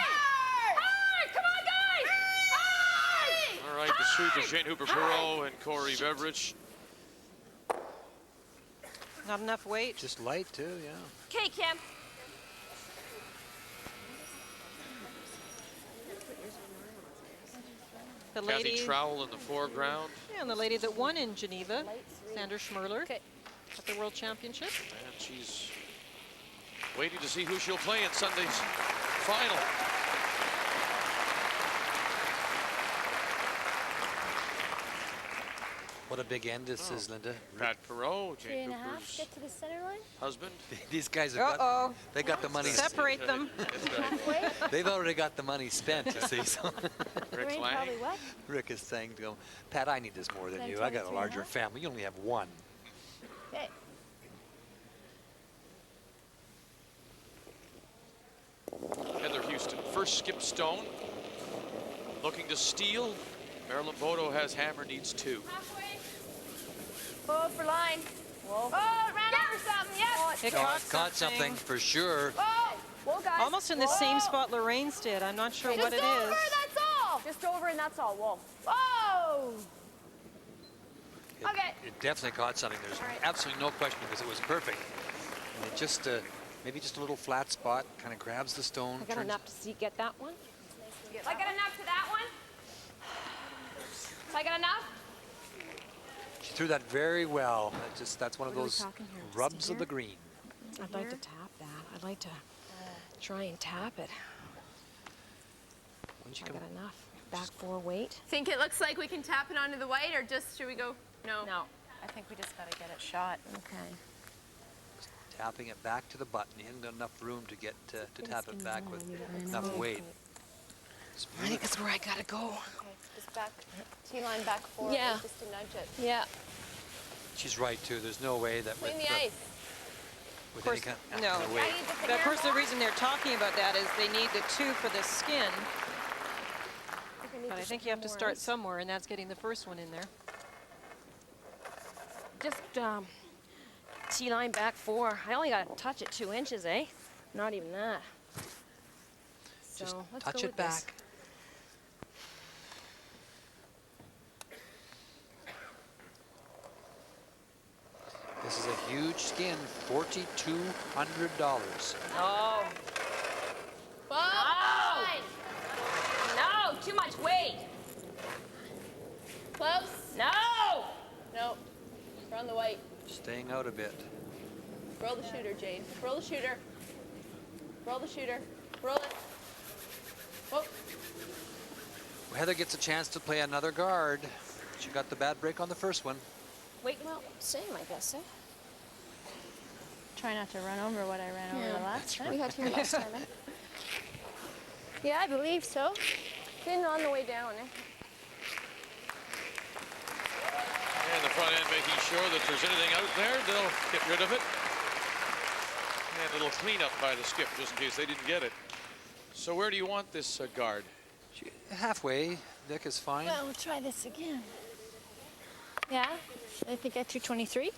Come on, guys! All right, the sweepers, Jane Hooper-Perreault and Corey Beveridge. Not enough weight. Just light, too, yeah. Okay, Kim. The Kathy lady, Trowell in the foreground. yeah, and the lady that won in Geneva, Sandra Schmerler, at the World Championship. And she's waiting to see who she'll play in Sunday's final. What a big end this is, Linda. Pat Perreault, Jane 3.5. Hooper's Get to the center line. husband. These guys have got, they got the money. Separate them. They've already got the money spent, you see. So Rick Lang. Rick is saying to him, Pat, I need this more than Then you. I got a 23.5. larger family. You only have one. Okay. Heather Houston, first skip stone. Looking to steal. Marilyn Bodogh has hammer, needs 2. Oh, for line. Whoa. Oh, it ran over something. Yes. It Caught something for sure. Whoa. Whoa, guys. Almost in the same spot Lorraine's did. I'm not sure what it Just over, is. that's all. Just over and that's all. Whoa. Whoa. Okay. It definitely caught something. There's absolutely no question because it was perfect. And it just, maybe just a little flat spot, kind of grabs the stone. I got turns- enough to see, get that one. I got enough to that one. I got enough. She threw that very well. That's one of What are we those talking here? rubs See of the here? green. I'd like to tap that. I'd like to try and tap it. When she I come, got enough. back 4 weight. Think it looks like we can tap it onto the white, or just should we go? No. No, I think we just got to get it shot. Okay. Tapping it back to the button. You haven't got enough room to get to tap it back with enough weight. I think that's where I gotta go. Okay, just back, T-line back 4, Yeah. just to nudge it. Yeah. She's right too. There's no way that Clean with, the ice. with Of course, any kind no. of weight. But of course, the reason they're talking about that is they need the 2 for the skin. But I think you have to start somewhere, and that's getting the first one in there. Just T-line back 4. I only got to touch it 2 inches, eh? Not even that. So Just let's touch go it with this. back. This is a huge skin, $4,200. Oh. Oh! No, too much weight. Close? No! No. We're on the white. Staying out a bit. Roll the shooter, Jade. Roll the shooter. Roll the shooter. Roll it. Whoa. Heather gets a chance to play another guard. She got the bad break on the first one. Wait, well, same, I guess, eh? Try not to run over what I ran over the last time. We had here last time, eh? Yeah, I believe so. Been on the way down, eh? And the front end making sure that there's anything out there, they'll get rid of it. And a little cleanup by the skip just in case they didn't get it. So where do you want this guard? Halfway. Vic is fine. Well, we'll try this again. Yeah, I think I threw 23.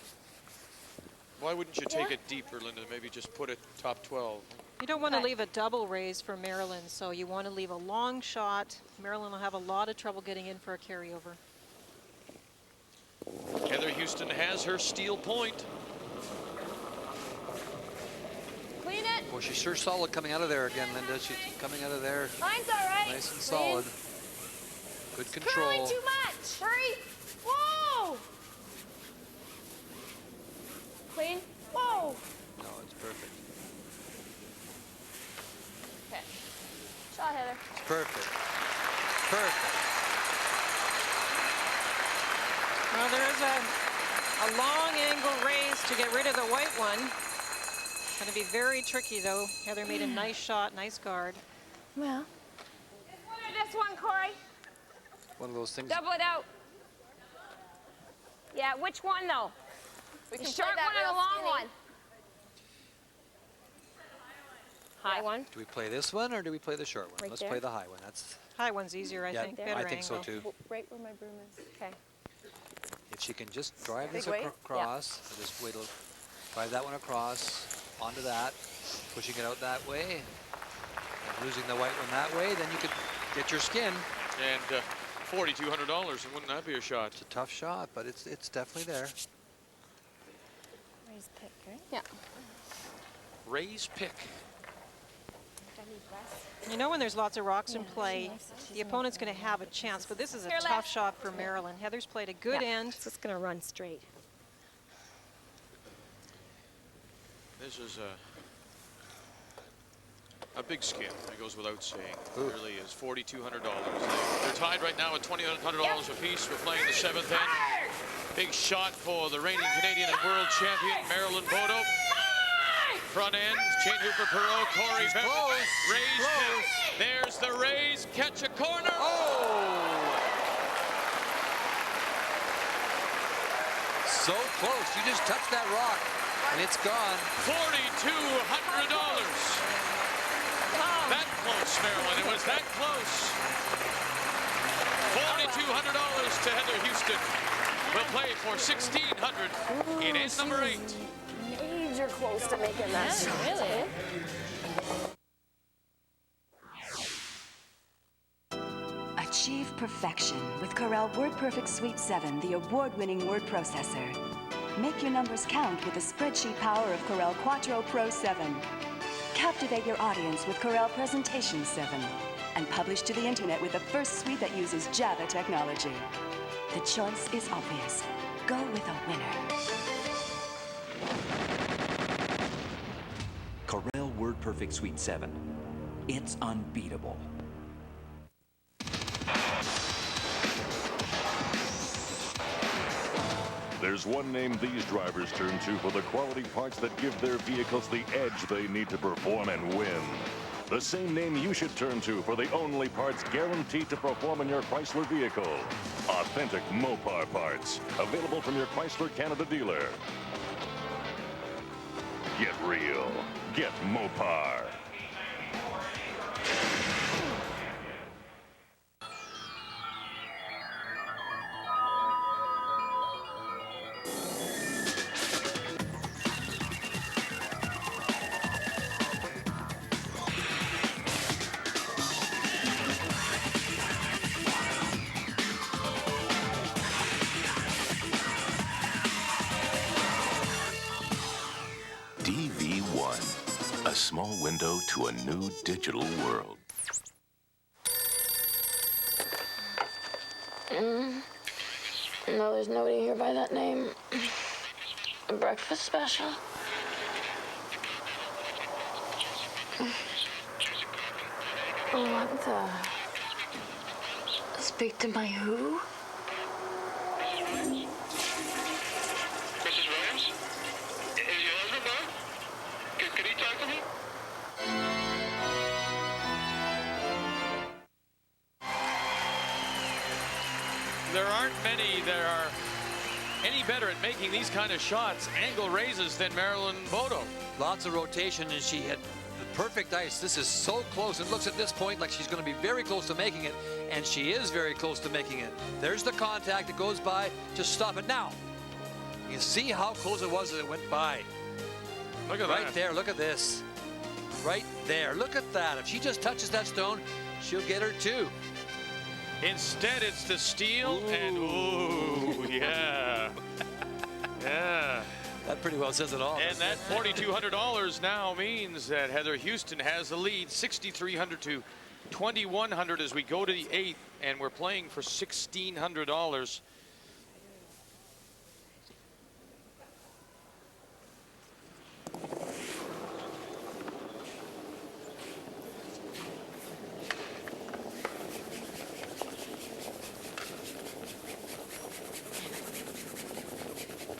Why wouldn't you take it deeper, Linda? Maybe just put it top 12. You don't want to leave a double raise for Marilyn, so you want to leave a long shot. Marilyn will have a lot of trouble getting in for a carryover. Heather Houston has her steel point. Clean it. Well, she's sure solid coming out of there again, Linda. She's coming out of there Mine's all right. nice and Clean. solid. Good control. Curling too much. Hurry. Whoa. Clean. Whoa. No, it's perfect. Okay. Shot, Heather. It's perfect. Perfect. Well, there is a long angle raise to get rid of the white one. Going to be very tricky, though. Heather made a nice shot, nice guard. Well. This one, Corey. One of those things. Double it out. Yeah, which one, though? We The can short play that one or the real long skinny. one? High one. Do we play this one or do we play the short one? Right Let's there. play the high one. That's High one's easier, I yeah, think. I Better think so angle. too. Right where my broom is. Okay. If she can just drive this Big weight? across, just wait till drive that one across onto that, pushing it out that way, and losing the white one that way, then you could get your skin. And $4,200, wouldn't that be a shot? It's a tough shot, but it's definitely there. Raise pick, right? Yeah. Raise pick. You know when there's lots of rocks in play, the opponent's going to have a chance, but this is a tough shot for Marilyn. Heather's played a good end. So it's going to run straight. This is a big skin. That goes without saying. It really is. $4,200. They're tied right now at $2,100 apiece. We're playing the 7th end. Big shot for the reigning Canadian and world champion, Marilyn Bodogh. Front end, changer for Perot, Corey Beck. Raise pick. There's the raise, catch a corner. Oh! So close. You just touched that rock, and it's gone. $4,200. That close, Marilyn. It was that close. $4,200 to Heather Houston. We'll play for $1,600 in end number 8. You're close to making that shot. Really? Achieve perfection with Corel WordPerfect Suite 7, the award-winning word processor. Make your numbers count with the spreadsheet power of Corel Quattro Pro 7. Captivate your audience with Corel Presentation 7. And publish to the internet with the first suite that uses Java technology. The choice is obvious. Go with a winner. Corel WordPerfect Suite 7. It's unbeatable. There's one name these drivers turn to for the quality parts that give their vehicles the edge they need to perform and win. The same name you should turn to for the only parts guaranteed to perform in your Chrysler vehicle. Authentic Mopar parts. Available from your Chrysler Canada dealer. Get real. Get Mopar. DV1, a small window to a new digital world. No, there's nobody here by that name. A breakfast special? What the? Speak to my who? Mrs. Williams? Is your husband back? Could he talk to me? There aren't many that are any better at making these kind of shots, angle raises, than Marilyn Bodogh. Lots of rotation, and she had the perfect ice. This is so close. It looks at this point like she's going to be very close to making it, and she is very close to making it. There's the contact. It goes by. Just stop it now. You see how close it was as it went by. Look at right that. there. Look at this. Right there. Look at that. If she just touches that stone, she'll get her too. Instead, it's the steal, and ooh, yeah. Yeah. That pretty well says it all. And that $4,200 now means that Heather Houston has the lead, 6,300 to 2,100 as we go to the 8th, and we're playing for $1,600.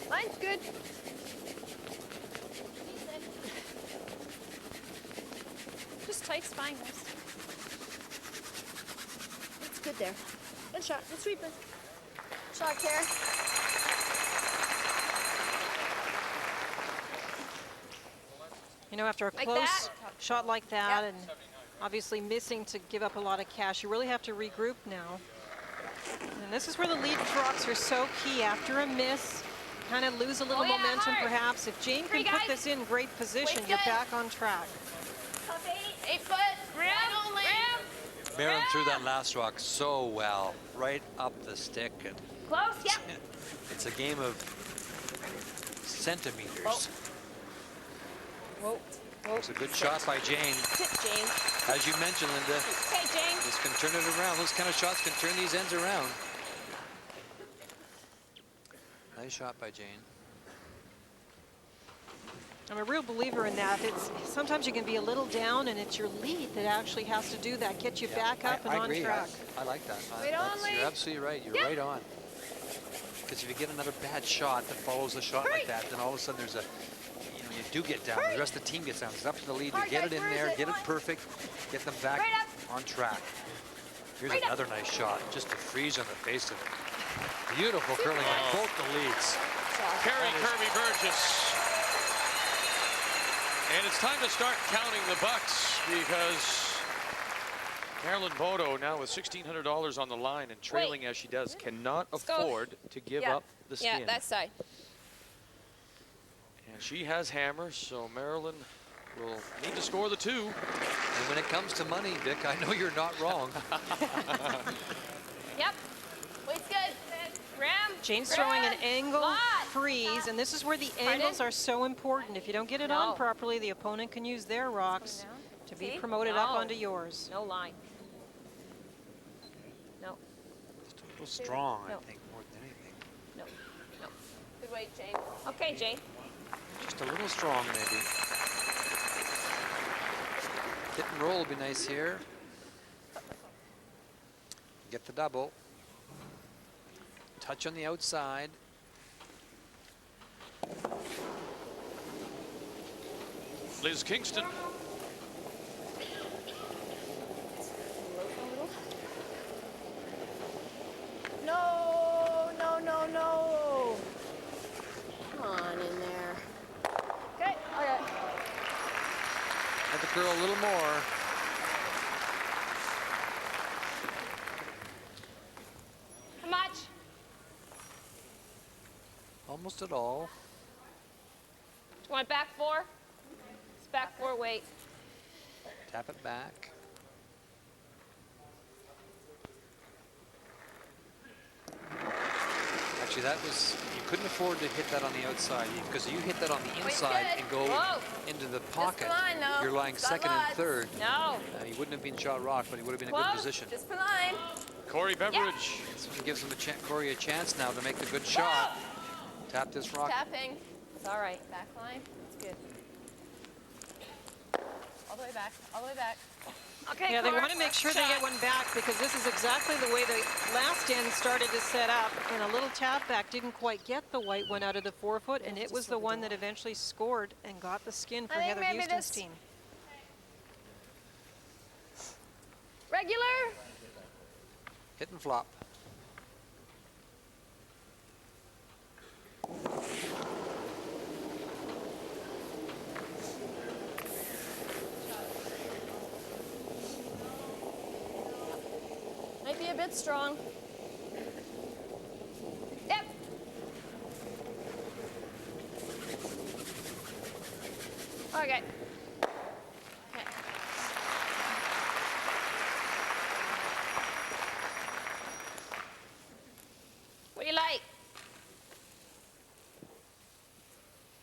Line's good. Just tight spine, guys. It's good there. Good shot. Good sweeper. Shot, Kara. You know, after a Like close that? shot like that, and obviously missing to give up a lot of cash, you really have to regroup now. And this is where the lead rocks are so key. After a miss, kind of lose a little momentum perhaps. If Jane can put this in great position, you're back on track. Top 8 foot. Rim only. Marilyn threw that last rock so well, right up the stick. And Close, yep. it's a game of centimeters. Whoa. It's a good shot by Jane. Sit, Jane. As you mentioned, Linda, Okay, Jane. this can turn it around. Those kind of shots can turn these ends around. Nice shot by Jane. I'm a real believer in that. Sometimes you can be a little down, and it's your lead that actually has to do that, get you back up and I on agree. track. I like that. Wait, You're absolutely right. You're right on. Because if you get another bad shot that follows a shot like that, then all of a sudden there's a, you do get down. The rest of the team gets down. It's up to the lead to get it in there, get it perfect, get them back on track. Here's another nice shot, just to freeze on the face of it. Beautiful curling by both the leads. Carrie Kirby Burgess. And it's time to start counting the bucks because Marilyn Bodogh, now with $1,600 on the line and trailing as she does, cannot afford to give up the skin. Yeah, that side. And she has hammers, so Marilyn will need to score the 2. And when it comes to money, Vic, I know you're not wrong. Yep. Weight's good. Rim. Jane's throwing an angle freeze, and this is where the angles are so important. If you don't get it on properly, the opponent can use their rocks to be promoted up onto yours. No line. No. Just a little strong, No. I think, more than anything. No. No. Good weight, Jane. Okay, Jane. Just a little strong, maybe. Hit and roll will be nice here. Get the double. Touch on the outside. Liz Kingston. No, no, no, no. Come on in there. Okay, okay. Had to curl a little more. How much? Almost at all. Do you want back 4? It's back 4 weight. Tap it back. Actually, that was, you couldn't afford to hit that on the outside because you hit that on the inside and go into the pocket. line, though. You're lying Got second and lots. third. No. You wouldn't have been shot rock, but he would have been in a good position. Just for line. Corey Beveridge. This one gives him Corey a chance now to make the good shot. Tap this rock. Tapping. It's all right. Back line. That's good. All the way back. All the way back. Okay, Yeah, they Cor, want to make sure they shot. get one back because this is exactly the way the last end started to set up. And a little tap back didn't quite get the white one out of the 4-foot, and it was the one that eventually scored and got the skin for I think Heather maybe Houston's this- team. Regular. Hit and flop. Might be a bit strong. Yep. Okay. Okay. What do you like?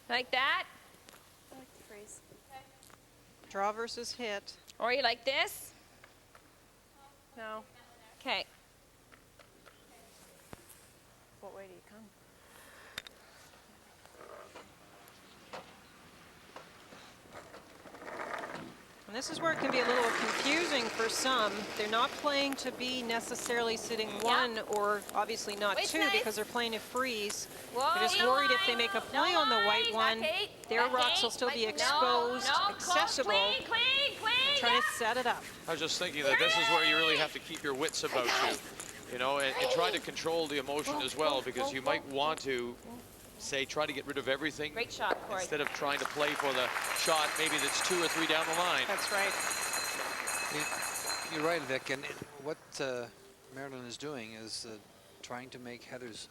Like that? I like the freeze. Draw versus hit. Or you like this? No. Okay. What way do you come? And this is where it can be a little confusing for some. They're not playing to be necessarily sitting 1 or obviously not Wait's 2 nice. because they're playing to freeze. Whoa, They're just no worried if line. they make a play No on the white line. one, Back 8. their Back rocks 8. will still be Like, exposed, no, accessible. Clean, clean, clean. Trying to set it up. I was just thinking that this is where you really have to keep your wits about you. You know, and try to control the emotion as well, because you might want to, say, try to get rid of everything. Great shot, Corey. Instead of trying to play for the shot maybe that's 2 or 3 down the line. That's right. You're right, Vic, and what Marilyn is doing is trying to make Heather's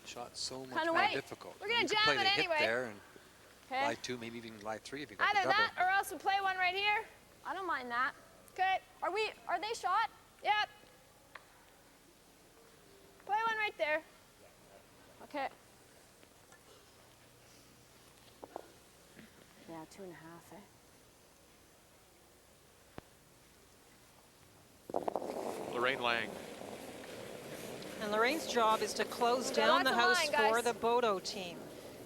shot so much Kinda more wait. difficult. We're gonna You could jam play it the hit anyway. there and Okay. lie 2, maybe even lie 3 if you got Either the double. that or else we play one right here. I don't mind that. Okay. Are they shot? Yep. Play one right there. Okay. Yeah, 2.5, Lorraine Lang. And Lorraine's job is to close down the house for the Bodogh team.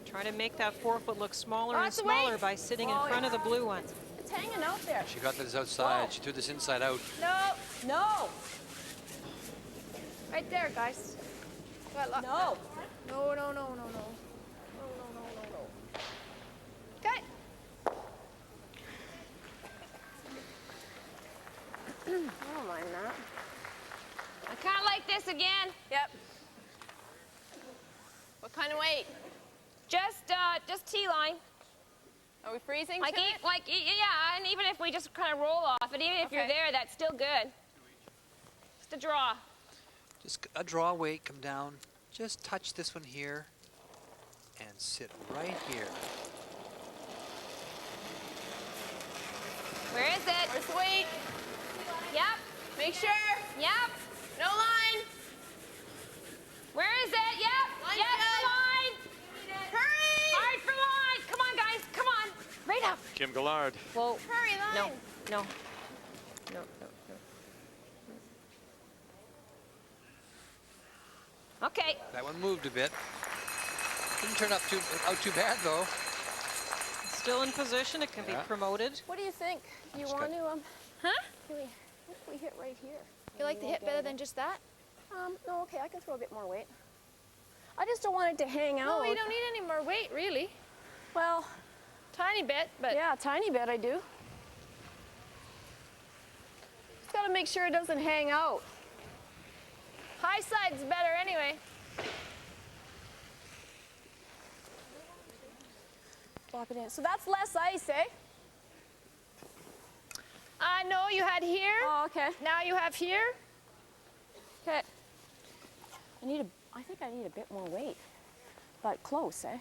Trying to make that 4-foot look smaller and Lots of smaller weight. by sitting Oh, in front of the yeah. blue one. It's hanging out there. She got this outside. Whoa. She threw this inside out. No. No. Right there, guys. No. No, no, no, no, no. No, no, no, no, no. Okay. I don't mind that. I kind of like this again. Yep. What kind of weight? Just T-line. Are we freezing Like, to it? yeah, and even if we just kind of roll off it, even if you're Okay. there, that's still good. Just a draw. Just a draw weight, come down. Just touch this one here and sit right here. Where is it? Where's the weight? Yep. Make sure. Yep. No line. Where is it? Yep. Line's Yep. good. Line. Hurry. Hard for line. Come on, guys. Come on. Right up. Kim Gillard. Whoa. Hurry, line. No. No. Okay. That one moved a bit. Didn't turn out too bad though. Still in position, it can be promoted. What do you think? You Just want to, Huh? what if we hit right here? You like the hit better than just that? No, okay, I can throw a bit more weight. I just don't want it to hang No, out. you don't need any more weight, really. Well, Tiny bit, but. Yeah, a tiny bit I do. Just gotta make sure it doesn't hang out. High side's better anyway. Flop it in. So that's less ice, eh? No, you had here. Oh, okay. Now you have here. Okay. I think I need a bit more weight, but close, eh?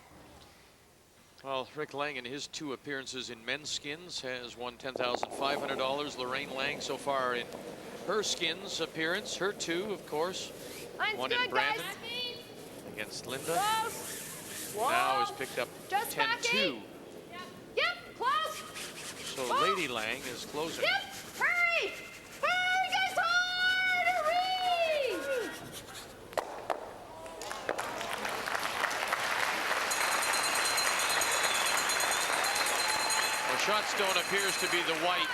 Well, Rick Lang in his 2 appearances in men's skins has won $10,500. Lorraine Lang so far in her skins appearance, her 2, of course. Mine's one good, in Brandon guys. against Linda. Whoa. Now has picked up Just 10-2. Yep, close. So Lady Lang is closing. Yep, hurry! Hurry, guys, hard! Hurry! Well, shot stone appears to be the white.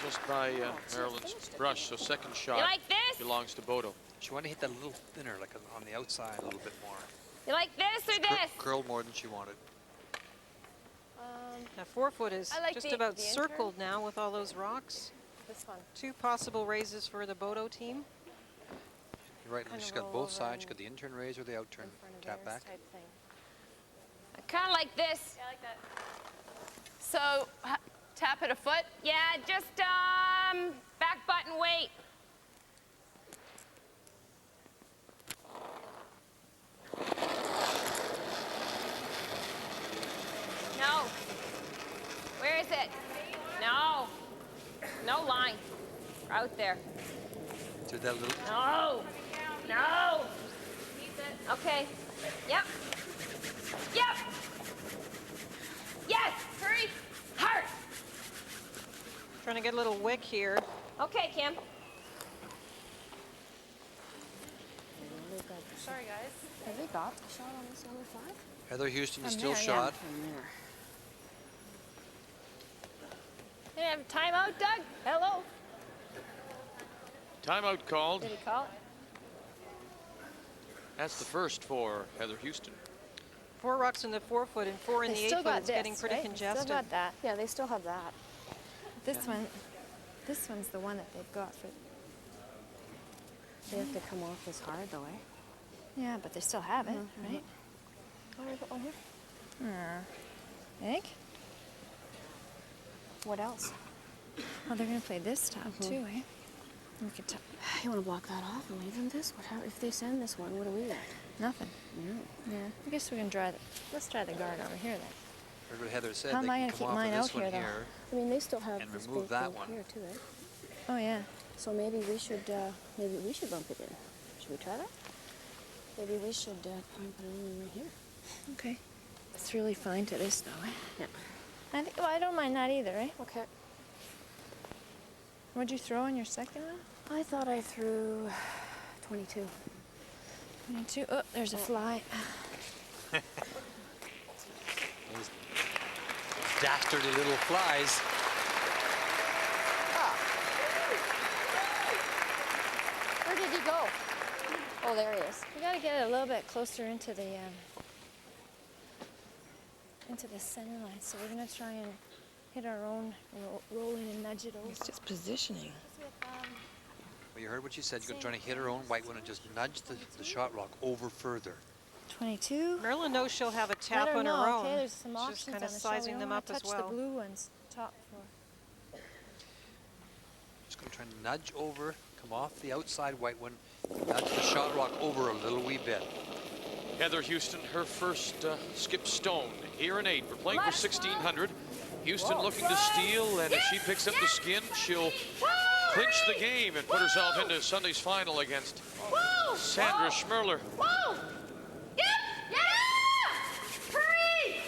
Just by Marilyn's brush, so second shot You like this? belongs to Bodogh. She wanted to hit that a little thinner, like on the outside a little bit more. You like this or this? Curled more than she wanted. Now 4-foot is I like just the about intern. circled now with all those rocks. This one. 2 possible raises for the Bodogh team. You're right, she's got both sides. She's got the in-turn raise or the out-turn tap back. I kind of like this. Yeah, I like that. So, tap it a foot? Yeah, just back button weight. No. Where is it? No. No line. Out there. To that little. No. No. Okay. Yep. Yep. Yes. Hurry. Hard. Trying to get a little wick here. Okay, Kim. Sorry, guys. Have they got the shot on this number 5? Heather Houston is From still there, shot. Did you have timeout, Doug? Hello. Timeout called. Did he call it? That's the first for Heather Houston. 4 rocks in the 4-foot and 4 in They the still 8-foot. got It's getting this, pretty right? They congested. still got that. Yeah, they still have that. This one's the one that they've got for. They have to come off as hard, though, eh? Yeah, but they still have it, right? Oh, we got one here. Think? What else? Oh, they're gonna play this top too, eh? We could You want to block that off and leave them this? If they send this one, what do we get? nothing. Yeah. Yeah. I guess we can try the. Let's try the guard over here then. Heard what Heather said. How They am I can gonna come keep off mine of this out one here, though? here I mean, they still have and this remove big that thing one. here too, eh? Oh yeah. So maybe we should bump it in. Should we try that? Maybe we should try and put it in right here. Okay. It's really fine to this though, eh? Yeah. I think. Well, I don't mind that either, eh? Okay. What'd you throw in your second one? I thought I threw 22. 22. Oh, there's a fly. Those dastardly little flies. Where did he go? Oh, there he is. We gotta get it a little bit closer into the center line. So we're gonna try and hit our own roll in and nudge it over. It's just positioning. Well, you heard what she said. You're trying to hit her own white one and just nudge the shot rock over further. 22. Marilyn knows she'll have a Let tap her on her know. own. Okay, there's some She's options just kind on of the show. We sizing don't them wanna up as touch well. the blue ones top floor. Just going to try and nudge over, come off the outside white one, nudge the shot rock over a little wee bit. Heather Houston, her first skip stone here in 8. We're playing for 1,600. Houston looking to steal, and if she picks up the skin, she'll clinch the game and put herself into Sunday's final against Sandra Schmerler. Whoa! Yep! Yeah! Hurry!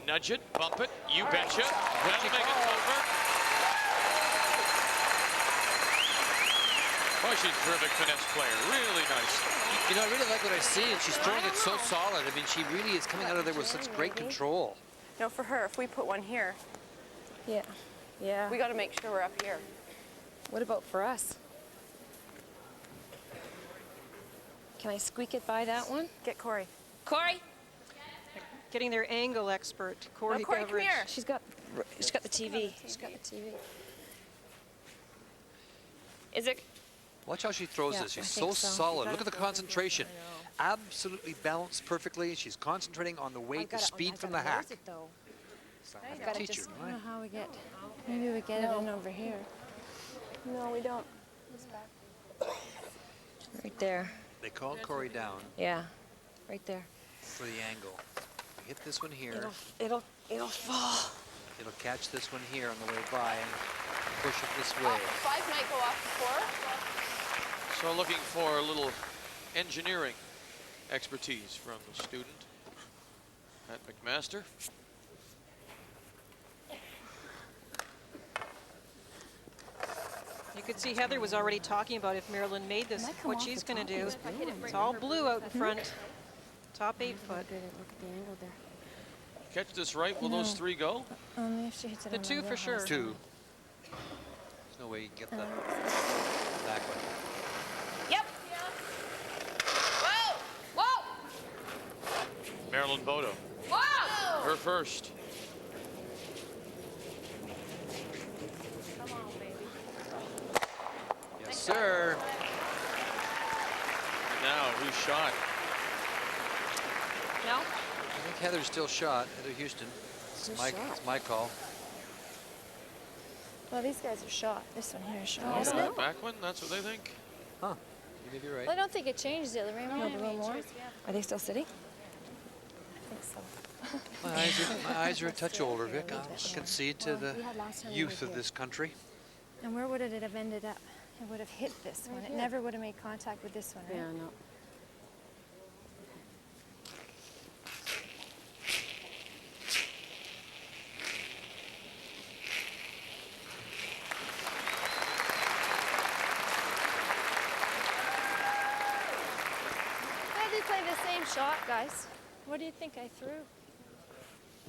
Nudge it, bump it, you betcha. That'll make it over. Oh, she's a terrific finesse player. Really nice. You know, I really like what I see, and she's throwing it so solid. I mean, she really is coming out of there with such great control. No, for her, if we put one here, Yeah. Yeah. we got to make sure we're up here. What about for us? Can I squeak it by that one? Get Corey. Corey? Getting their angle expert, Corey Corey, come Beveridge. here. She's got the TV. She's got the TV. Is it? Watch how she throws Yeah, this. She's I so think so. solid. Look at the concentration. Absolutely balanced perfectly. She's concentrating on the weight, the speed from the hack. So I have to teach her, I don't right? know how we get. Maybe we get it in over here. No, we don't. Right there. They call Corey down Yeah, right there. for the angle. We hit this one here. It'll fall. It'll catch this one here on the way by and push it this way. 5 might go off before. So looking for a little engineering expertise from the student at McMaster. You could see Heather was already talking about if Marilyn made this, what she's going to do. It's all blue out in front. Top 8 foot. Look at the angle there. Catch this right, will those 3 go? Only if she hits it The on 2 for real sure. high 2. There's no way you can get that back one. Yep. Whoa! Whoa! Marilyn Bodogh, Whoa! her first. Come on, baby. Yes, sir. And now, who's shot? No? I think Heather's still shot. Heather Houston. It's my call. Well, these guys are shot. This one here is shot, Oh, isn't it? back one, that's what they think. Huh. You may be right. Well, I don't think it changed it. Maybe a little more. Are they still sitting? I think so. My eyes are a touch older, Vic. I'll concede to the youth of this country. And where would it have ended up? It would have hit this one. It never would have made contact with this one, right? Yeah, no. Why did they play the same shot, guys? What do you think I threw?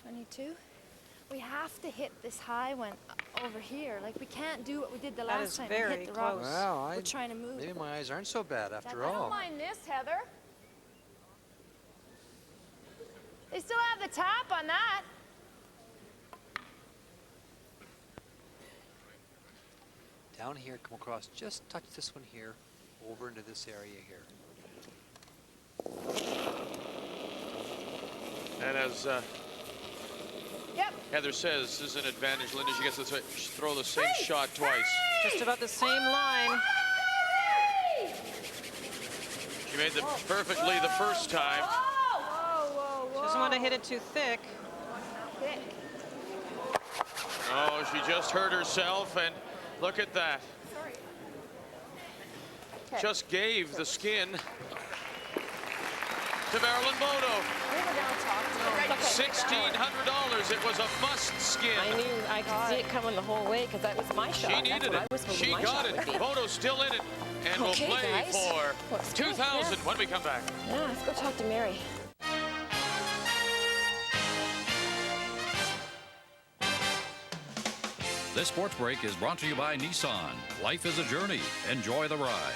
22? We have to hit this high one over here. Like, we can't do what we did the That last is time. very We hit the rock. close. Well, We're trying to move. maybe my eyes aren't so bad after I don't all. mind this, Heather. They still have the tap on that. Down here, come across, just touch this one here, over into this area here. And as Yep. Heather says, this is an advantage. Linda, she gets to throw the same shot twice. Just about the same line. She made it perfectly the first time. She doesn't want to hit it too thick. Oh, she just hurt herself, and look at that. Just gave the skin to Marilyn Bodogh. $1,600. It was a must skin. I could see it coming the whole way because that was my shot. She needed it. She got it. Bodogh still in it, and will Okay, play guys. for Let's go. 2,000 when we come back. Yeah, let's go talk to Mary. This sports break is brought to you by Nissan. Life is a journey. Enjoy the ride.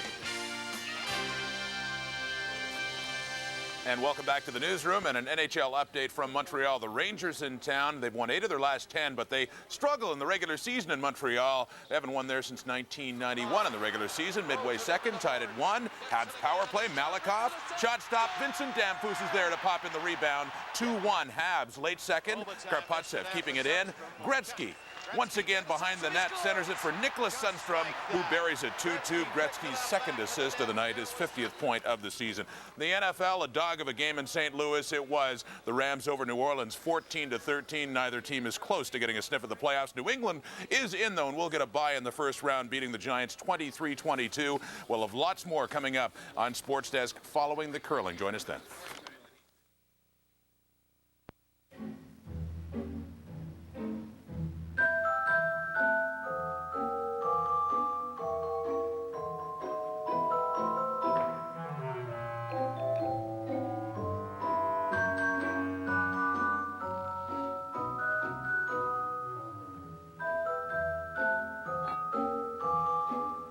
And welcome back to the newsroom and an NHL update from Montreal. The Rangers in town. They've won 8 of their last 10, but they struggle in the regular season in Montreal. They haven't won there since 1991 in the regular season. Midway second, tied at 1. Habs power play, Malakoff. Shot stop, Vincent Damphousse is there to pop in the rebound. 2-1 Habs. Late second, Karpatsev keeping it in. Gretzky once again behind the net, centers it for Nicholas Sundstrom, who buries it 2-2. Gretzky's second assist of the night, his 50th point of the season. The NFL, a dog of a game in St. Louis. It was the Rams over New Orleans, 14-13. Neither team is close to getting a sniff at the playoffs. New England is in, though, and will get a bye in the first round, beating the Giants 23-22. We'll have lots more coming up on Sports Desk following the curling. Join us then.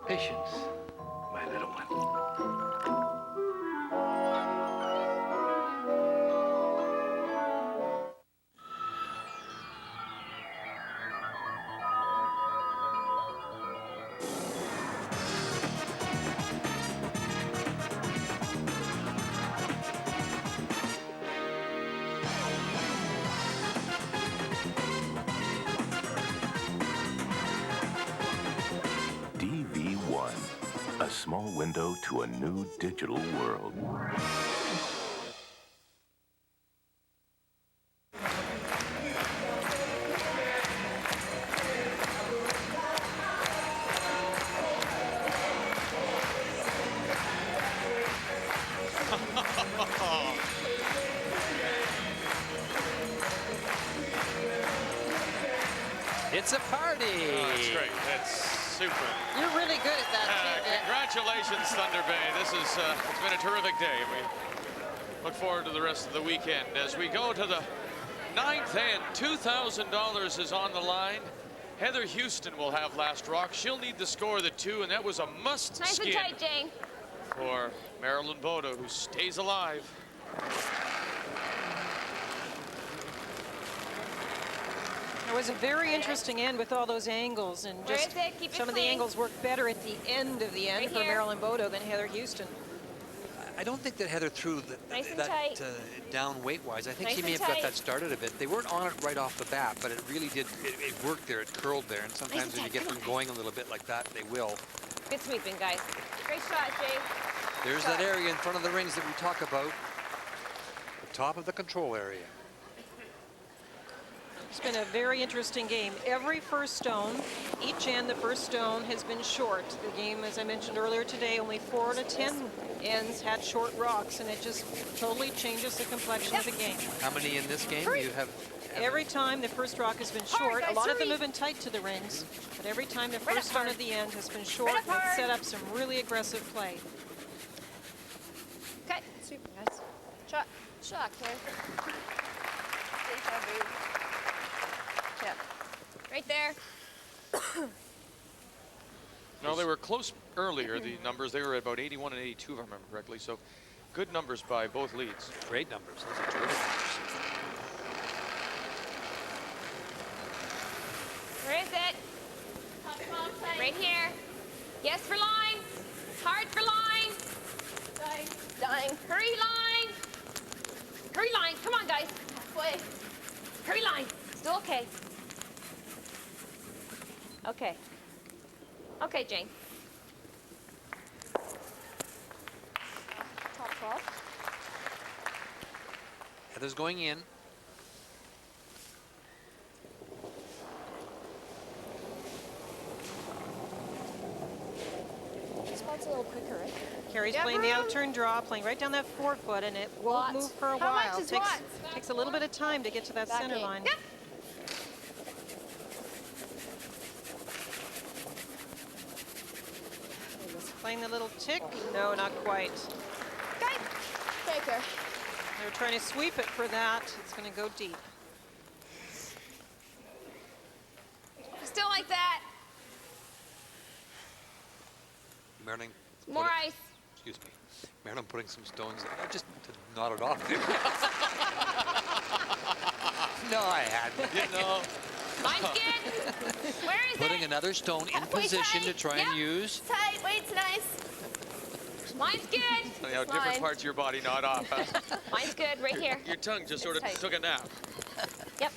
Patience, my little one. small window to a new digital world. It's a party. Oh, that's great. That's super. You're really good at that, too. Congratulations, Thunder Bay. This is, it's been a terrific day. We look forward to the rest of the weekend. As we go to the 9th end, $2,000 is on the line. Heather Houston will have last rock. She'll need to score the 2, and that was a must Nice skin and tight, Jane. for Marilyn Bodogh, who stays alive. It was a very interesting end with all those angles, and just some of the angles worked better at the end of the end for Marilyn Bodogh than Heather Houston. I don't think that Heather threw that down weight-wise. I think she may have got that started a bit. They weren't on it right off the bat, but it really did. It worked there. It curled there, and sometimes when you get them going a little bit like that, they will. Good sweeping, guys. Great shot, Jay. There's that area in front of the rings that we talk about. The top of the control area. It's been a very interesting game. Every first stone, each end, the first stone has been short. The game, as I mentioned earlier today, only 4 to 10 ends had short rocks, and it just totally changes the complexion of the game. How many in this game? You have every time the first rock has been short. A lot of them have been tight to the rings, but every time the first stone at the end has been short, and it's set up some really aggressive play. Okay, super, guys. Shot. Shot, okay. Right there. No, they were close earlier, the numbers. They were at about 81 and 82, if I remember correctly. So good numbers by both leads. Great numbers. Those are terrific numbers. Where is it? Right here. Yes for line. Hard for line. Dying. Dying. Hurry line. Hurry line. Come on, guys. Halfway. Hurry line. Still okay. Okay. Okay, Jane. Top 12. Heather's going in. This spot's a little quicker, right? Carrie's playing the out-turn draw, playing right down that 4-foot, and it won't move for a while. Takes a little bit of time to get to that center line. Yep. Playing the little tick. No, not quite. Okay. Take her. They're trying to sweep it for that. It's going to go deep. Still like that. Marilyn. More ice. Excuse me. Marilyn putting some stones there just to knot it off there. No, I hadn't. You know. Mine's good. Where is Putting another stone in position to try and use. Tight, weight's nice. Mine's good. Funny how different parts of your body knot off, huh? Mine's good, right here. Your tongue just sort of took a nap. Yep.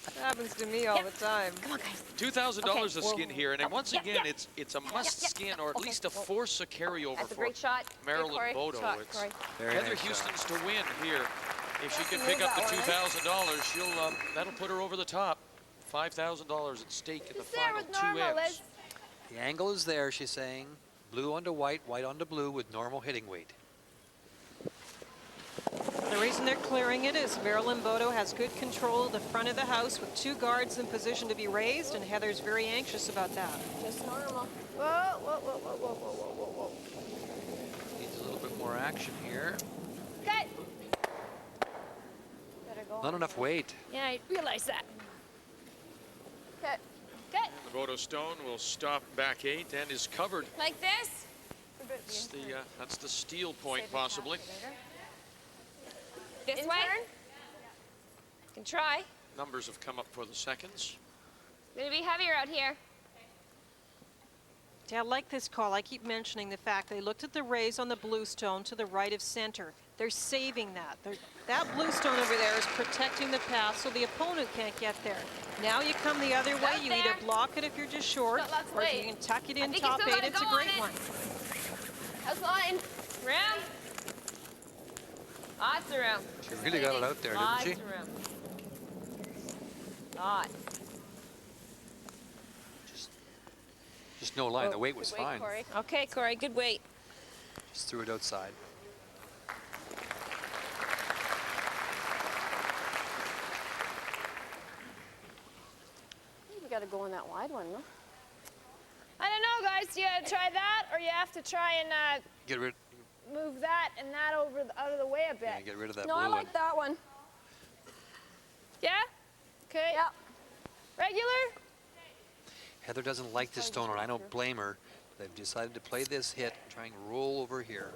It happens to me all the time. Come on, guys. $2,000 a skin here, and once again, it's a must skin, or at least to force a carryover That's a for great shot. Marilyn Bodogh. Shot, It's Very Heather nice Houston's to win here. If she can pick up the $2,000, she'll that'll put her over the top. $5,000 at stake in the final 2 ends. The angle is there, she's saying. Blue onto white, white onto blue with normal hitting weight. The reason they're clearing it is Marilyn Bodogh has good control of the front of the house with 2 guards in position to be raised, and Heather's very anxious about that. Just normal. Whoa, whoa, whoa, whoa, whoa, whoa, whoa, whoa. Needs a little bit more action here. Good. Better go. Not enough weight. Yeah, I realize that. Good. Good. The Bodogh stone will stop back 8 and is covered. Like this. That's the steal point, possibly. This way. Can try. Numbers have come up for the seconds. Gonna be heavier out here. Yeah, I like this call. I keep mentioning the fact they looked at the raise on the blue stone to the right of center. They're saving that. That blue stone over there is protecting the path so the opponent can't get there. Now you come the other way. You either block it if you're just short, or if you can tuck it in top 8, it's a great one. How's line? Round. Lots of room. She really got it out there, didn't she? Lots of room. Lots. Just no line. The weight was Good weight, fine. Corey. Okay, Corey, good weight. Just threw it outside. We got to go on that wide one, no? I don't know, guys. You gotta try that, or you have to try and Get rid. move that and that out of the way a bit. Yeah, get rid of that No, blue I like that one. Yeah? Okay. Yeah. Regular? Heather doesn't like this stone, and I don't blame her. They've decided to play this hit, try and roll over here.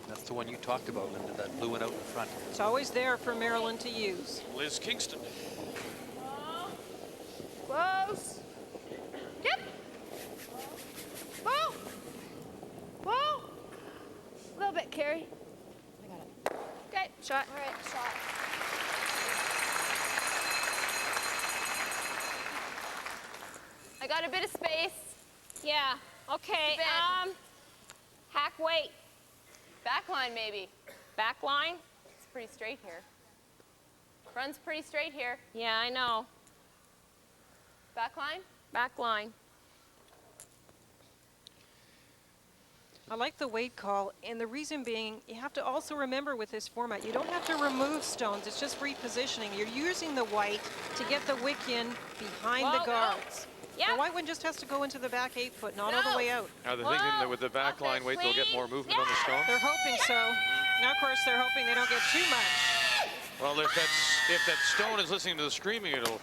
That's the one you talked about, Linda, that blue one out in front. It's always there for Marilyn to use. Liz Kingston. Close. Yep. Whoa. Whoa. A little bit, Carrie. I got it. Okay, shot. All right, shot. I got a bit of space. Yeah. Okay. Hack weight. Back line, maybe. Back line? It's pretty straight here. Front's pretty straight here. Yeah, I know. Back line? Back line. I like the weight call, and the reason being, you have to also remember with this format, you don't have to remove stones, it's just repositioning. You're using the white to get the wick in behind the guards. The white one just has to go into the back 8 foot, not all the way out. Are they thinking that with the back line weight, they'll get more movement on the stone? They're hoping so. Now, of course, they're hoping they don't get too much. Well, if that stone is listening to the screaming, it'll...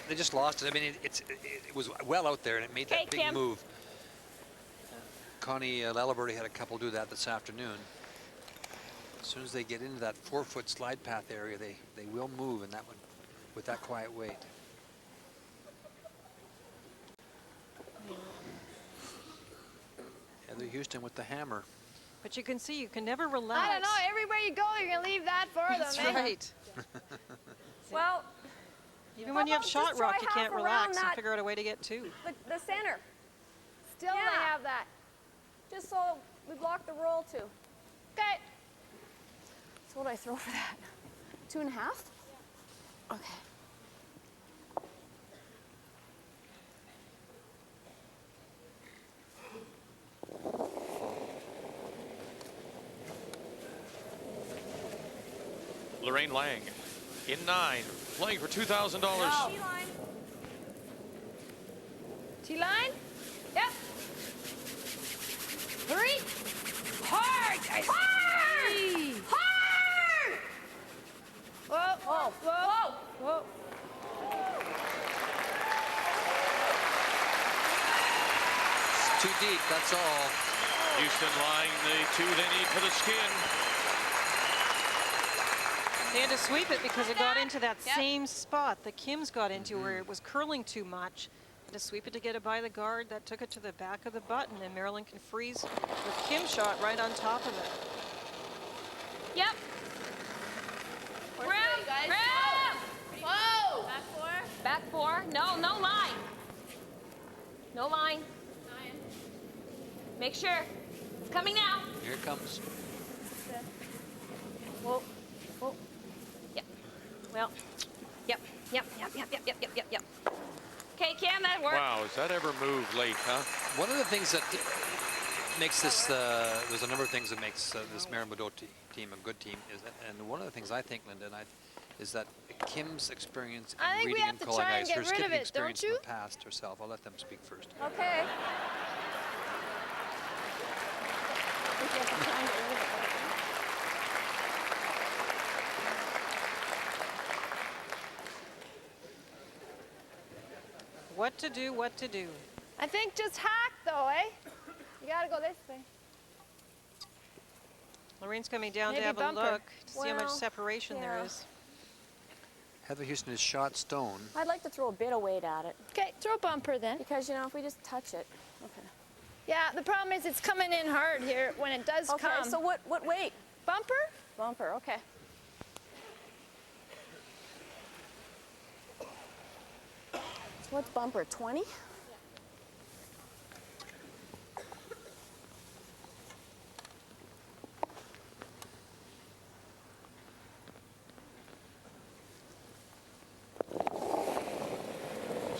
They just lost it. I mean, it was well out there, and it made that big move. Connie Laliberty had a couple do that this afternoon. As soon as they get into that 4-foot slide path area, they will move in that one with that quiet weight. Heather Houston with the hammer. But you can see, you can never relax. I don't know. Everywhere you go, you're going to leave that for them. That's right. Well, even when you have shot rock, you can't relax and figure out a way to get two. The center. Still they have that. Just so we block the roll too. Okay. So what do I throw for that? 2.5? Okay. Lorraine Lang in 9, playing for $2,000. No. T-line? Yep. 3. Hard, guys. Hard! Hard! Whoa, whoa, whoa, whoa. It's too deep, that's all. Houston lying the 2 they need for the skin. They had to sweep it because it got into that same spot that Kim's got into where it was curling too much. Had to sweep it to get it by the guard. That took it to the back of the button, and Marilyn can freeze with Kim's shot right on top of it. Yep. Round, round. Whoa. Back 4. Back 4. No, no line. No line. Make sure. It's coming now. Here it comes. Whoa. Whoa. Yep. Well. Yep. Yep. Yep. Yep. Yep. Yep. Yep. Yep. Yep. Okay, Cam, that worked. Wow, has that ever moved late, huh? One of the things that makes this, there's a number of things that makes this Marilyn Bodogh team a good team, is that, and one of the things I think, Linda, is that Kim's experience in reading and calling ice, her skipping experience in the past herself. I'll let them speak first. Okay. What to do, what to do. I think just hack, though, eh? You got to go this way. Lorraine's coming down Maybe to have bumper. a look to see how much Well, separation there is. Heather Houston is shot stone. I'd like to throw a bit of weight at it. Okay, throw a bumper then. Because, you know, if we just touch it. Okay. Yeah, the problem is it's coming in hard here when it does Okay, come. so what weight? Bumper? Bumper, okay. So what's bumper, 20?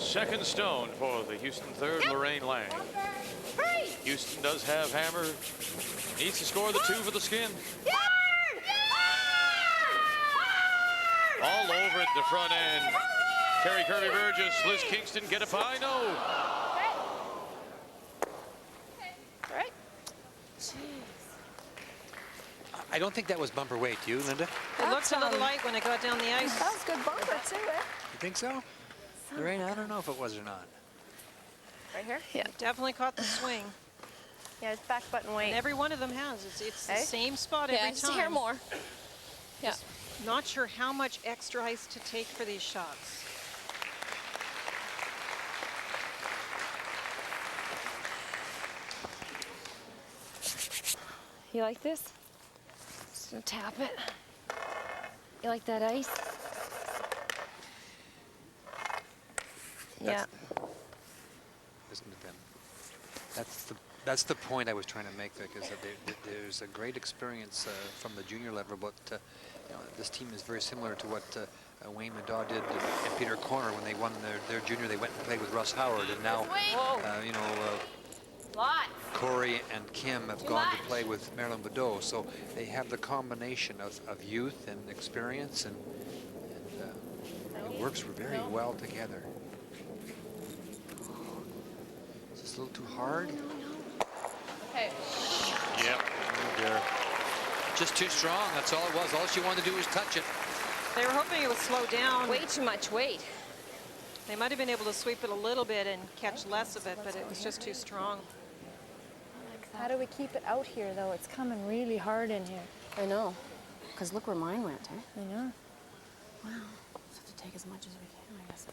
second stone for the Houston third, Lorraine Lang. Houston does have hammer. Needs to score the 2 for the skin. All over at the front end. Terry Kirby Burgess, Liz Kingston, get it by? No. Right. I don't think that was bumper weight. Do you, Linda? It looked a little light when it got down the ice. That was good bumper too, eh? You think so? Lorraine, I don't know if it was or not. Right here? Yeah. Definitely caught the swing. Yeah, it's back button weight. And every one of them has. It's the same spot Yeah, every just time. a hair more. Yeah. Just not sure how much extra ice to take for these shots. You like this? Just gonna tap it. You like that ice? Yeah. Listen to them. That's the point I was trying to make, because there's a great experience from the junior level, but you know, this team is very similar to what Wayne Bodogh did and Peter Corner when they won their junior. They went and played with Russ Howard, and now you know, Corey and Kim have gone to play with Marilyn Bodogh, so they have the combination of youth and experience, and it works very well together. Is this a little too hard? Okay. Yep. Just too strong. That's all it was. All she wanted to do was touch it. They were hoping it would slow down. Way too much weight. They might have been able to sweep it a little bit and catch less of it, but it was just too strong. How do we keep it out here, though? It's coming really hard in here. I know. Because look where mine went, eh? I know. Wow. So to take as much as we can, I guess.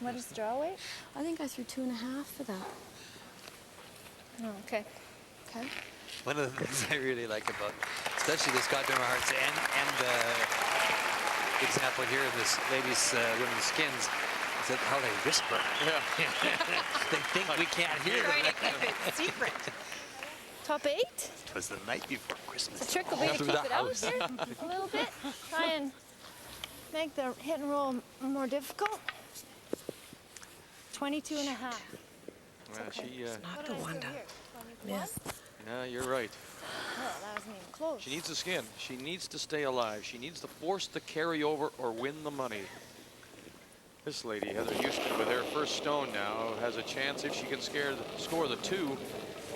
What is draw weight? I think I threw 2.5 for that. Oh, okay. Okay. One of the things I really like about, especially the Scott Dermer Hearts and the example here in this ladies' women's skins, is that how they whisper. Yeah. They think we can't hear them. Trying to keep it secret. Top 8? It was the night before Christmas. The trick will be to keep it out here a little bit. Try and make the hit and roll more difficult. 22.5. Well, she, Not the Wanda. Yes. yeah, you're right. Oh, that wasn't even close. She needs the skin. She needs to stay alive. She needs to force the carryover or win the money. This lady, Heather Houston, with her first stone now, has a chance, if she can score the 2,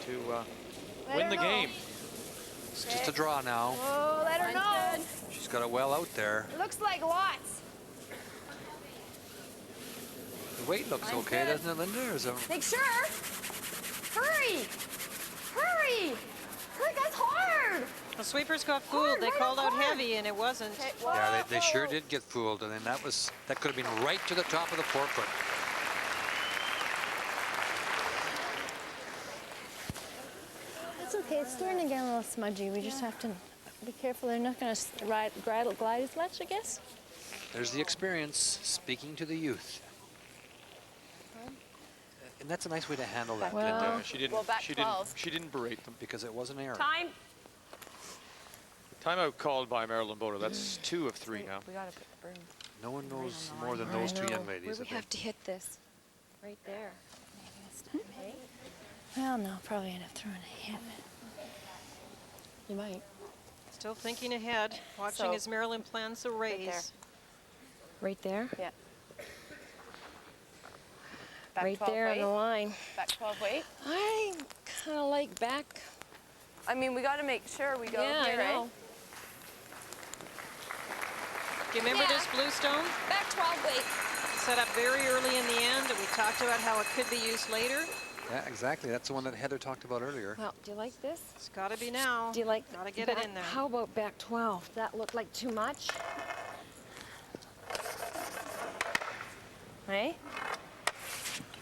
to win the game. It's just a draw now. Oh, let her know. She's got it well out there. It looks like lots. The weight looks okay, doesn't it, Linda? Or is it... Make sure. Hurry. Hurry. Hurry, that's hard. The sweepers got fooled. They called out heavy, and it wasn't. Yeah, they sure did get fooled, and then that could have been right to the top of the forefoot. That's okay. It's starting to get a little smudgy. We just have to be careful. They're not going to glide as much, I guess. There's the experience, speaking to the youth. And that's a nice way to handle that, Linda. She didn't berate them because it was an error. Time. Timeout called by Marilyn Bodogh. That's 2 of 3 now. We gotta put the broom. No one knows more than those two young ladies. Where we have to hit this. Right there. Well, no, probably end up throwing a hit. You might. Still thinking ahead, watching as Marilyn plans the raise. Right there? Yeah. Back Right 12 there on weight. the line. Back 12 weight. I kind of like back. I mean, we got to make sure we go Yeah, here, I know. right? Do you remember this blue stone? Back 12 weight. Set up very early in the end, and we talked about how it could be used later. Yeah, exactly. That's the one that Heather talked about earlier. Well, do you like this? It's got to be now. Do you like? Gotta get it back- in there. How about back 12? That looked like too much. Hey?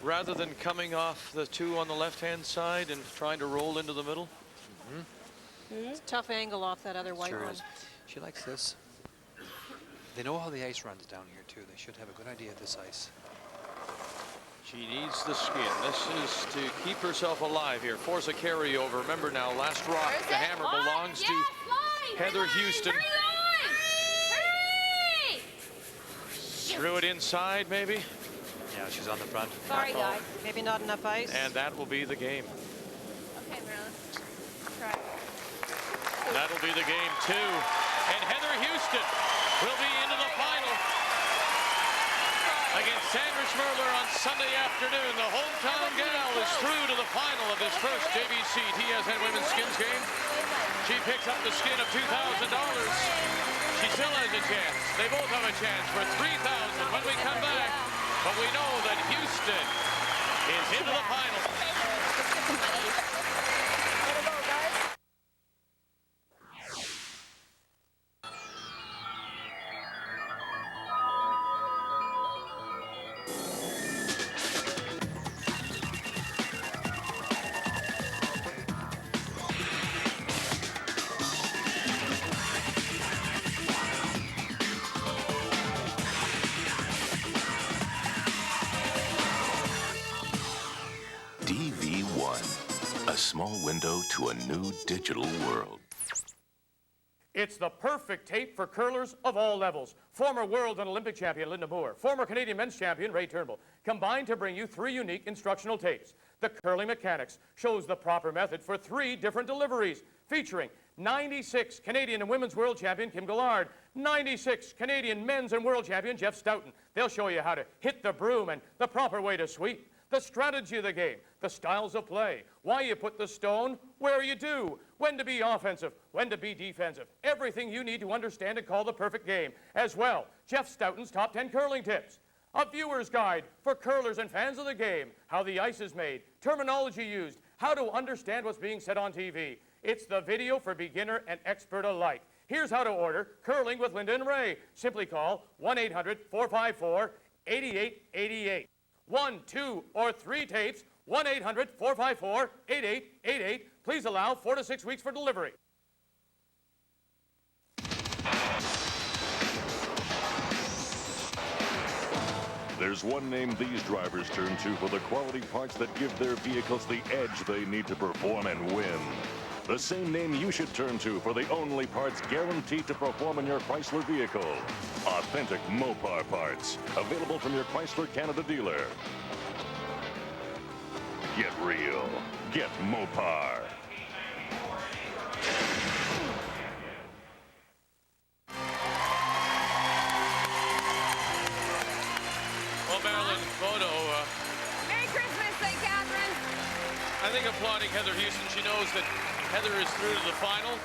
Rather than coming off the 2 on the left-hand side and trying to roll into the middle. It's a tough angle off that other white Sure one. is. She likes this. They know how the ice runs down here, too. They should have a good idea of this ice. She needs the skin. This is to keep herself alive here. Force a carryover. Remember now, last rock. The hammer belongs to Heather Houston. Hurry! Threw it inside, maybe. Yeah, she's on the front. Sorry, guys. Maybe not enough ice. And that will be the game. Okay, Marilyn. Try. That'll be the game, too. And Heather Houston will be into the final against Sandra Schmerler on Sunday afternoon. The hometown gal is through to the final of this first JVC TSN Women's Skins game. She picks up the skin of $2,000. She still has a chance. They both have a chance for $3,000 when we come back. But we know that Houston is into the final. DV1, a small window to a new digital world. It's the perfect tape for curlers of all levels. Former world and Olympic champion Linda Moore, former Canadian men's champion Ray Turnbull, combined to bring you 3 unique instructional tapes. The Curling Mechanics shows the proper method for 3 different deliveries, featuring 96 Canadian and women's world champion Kim Gillard, 96 Canadian men's and world champion Jeff Stoughton. They'll show you how to hit the broom and the proper way to sweep, the strategy of the game, the styles of play, why you put the stone where you do, when to be offensive, when to be defensive, everything you need to understand and call the perfect game. As well, Jeff Stoughton's top 10 curling tips, a viewer's guide for curlers and fans of the game, how the ice is made, terminology used, how to understand what's being said on TV. It's the video for beginner and expert alike. Here's how to order Curling with Linda and Ray. Simply call 1-800-454-8888. 1, 2, or 3 tapes, 1-800-454-8888. Please allow 4 to 6 weeks for delivery. There's one name these drivers turn to for the quality parts that give their vehicles the edge they need to perform and win. The same name you should turn to for the only parts guaranteed to perform in your Chrysler vehicle. Authentic Mopar parts, available from your Chrysler Canada dealer. Get real. Get Mopar. Well, Marilyn, Bodogh, Merry Christmas, St. Catherine. I think applauding Heather Houston. She knows that Heather is through to the final.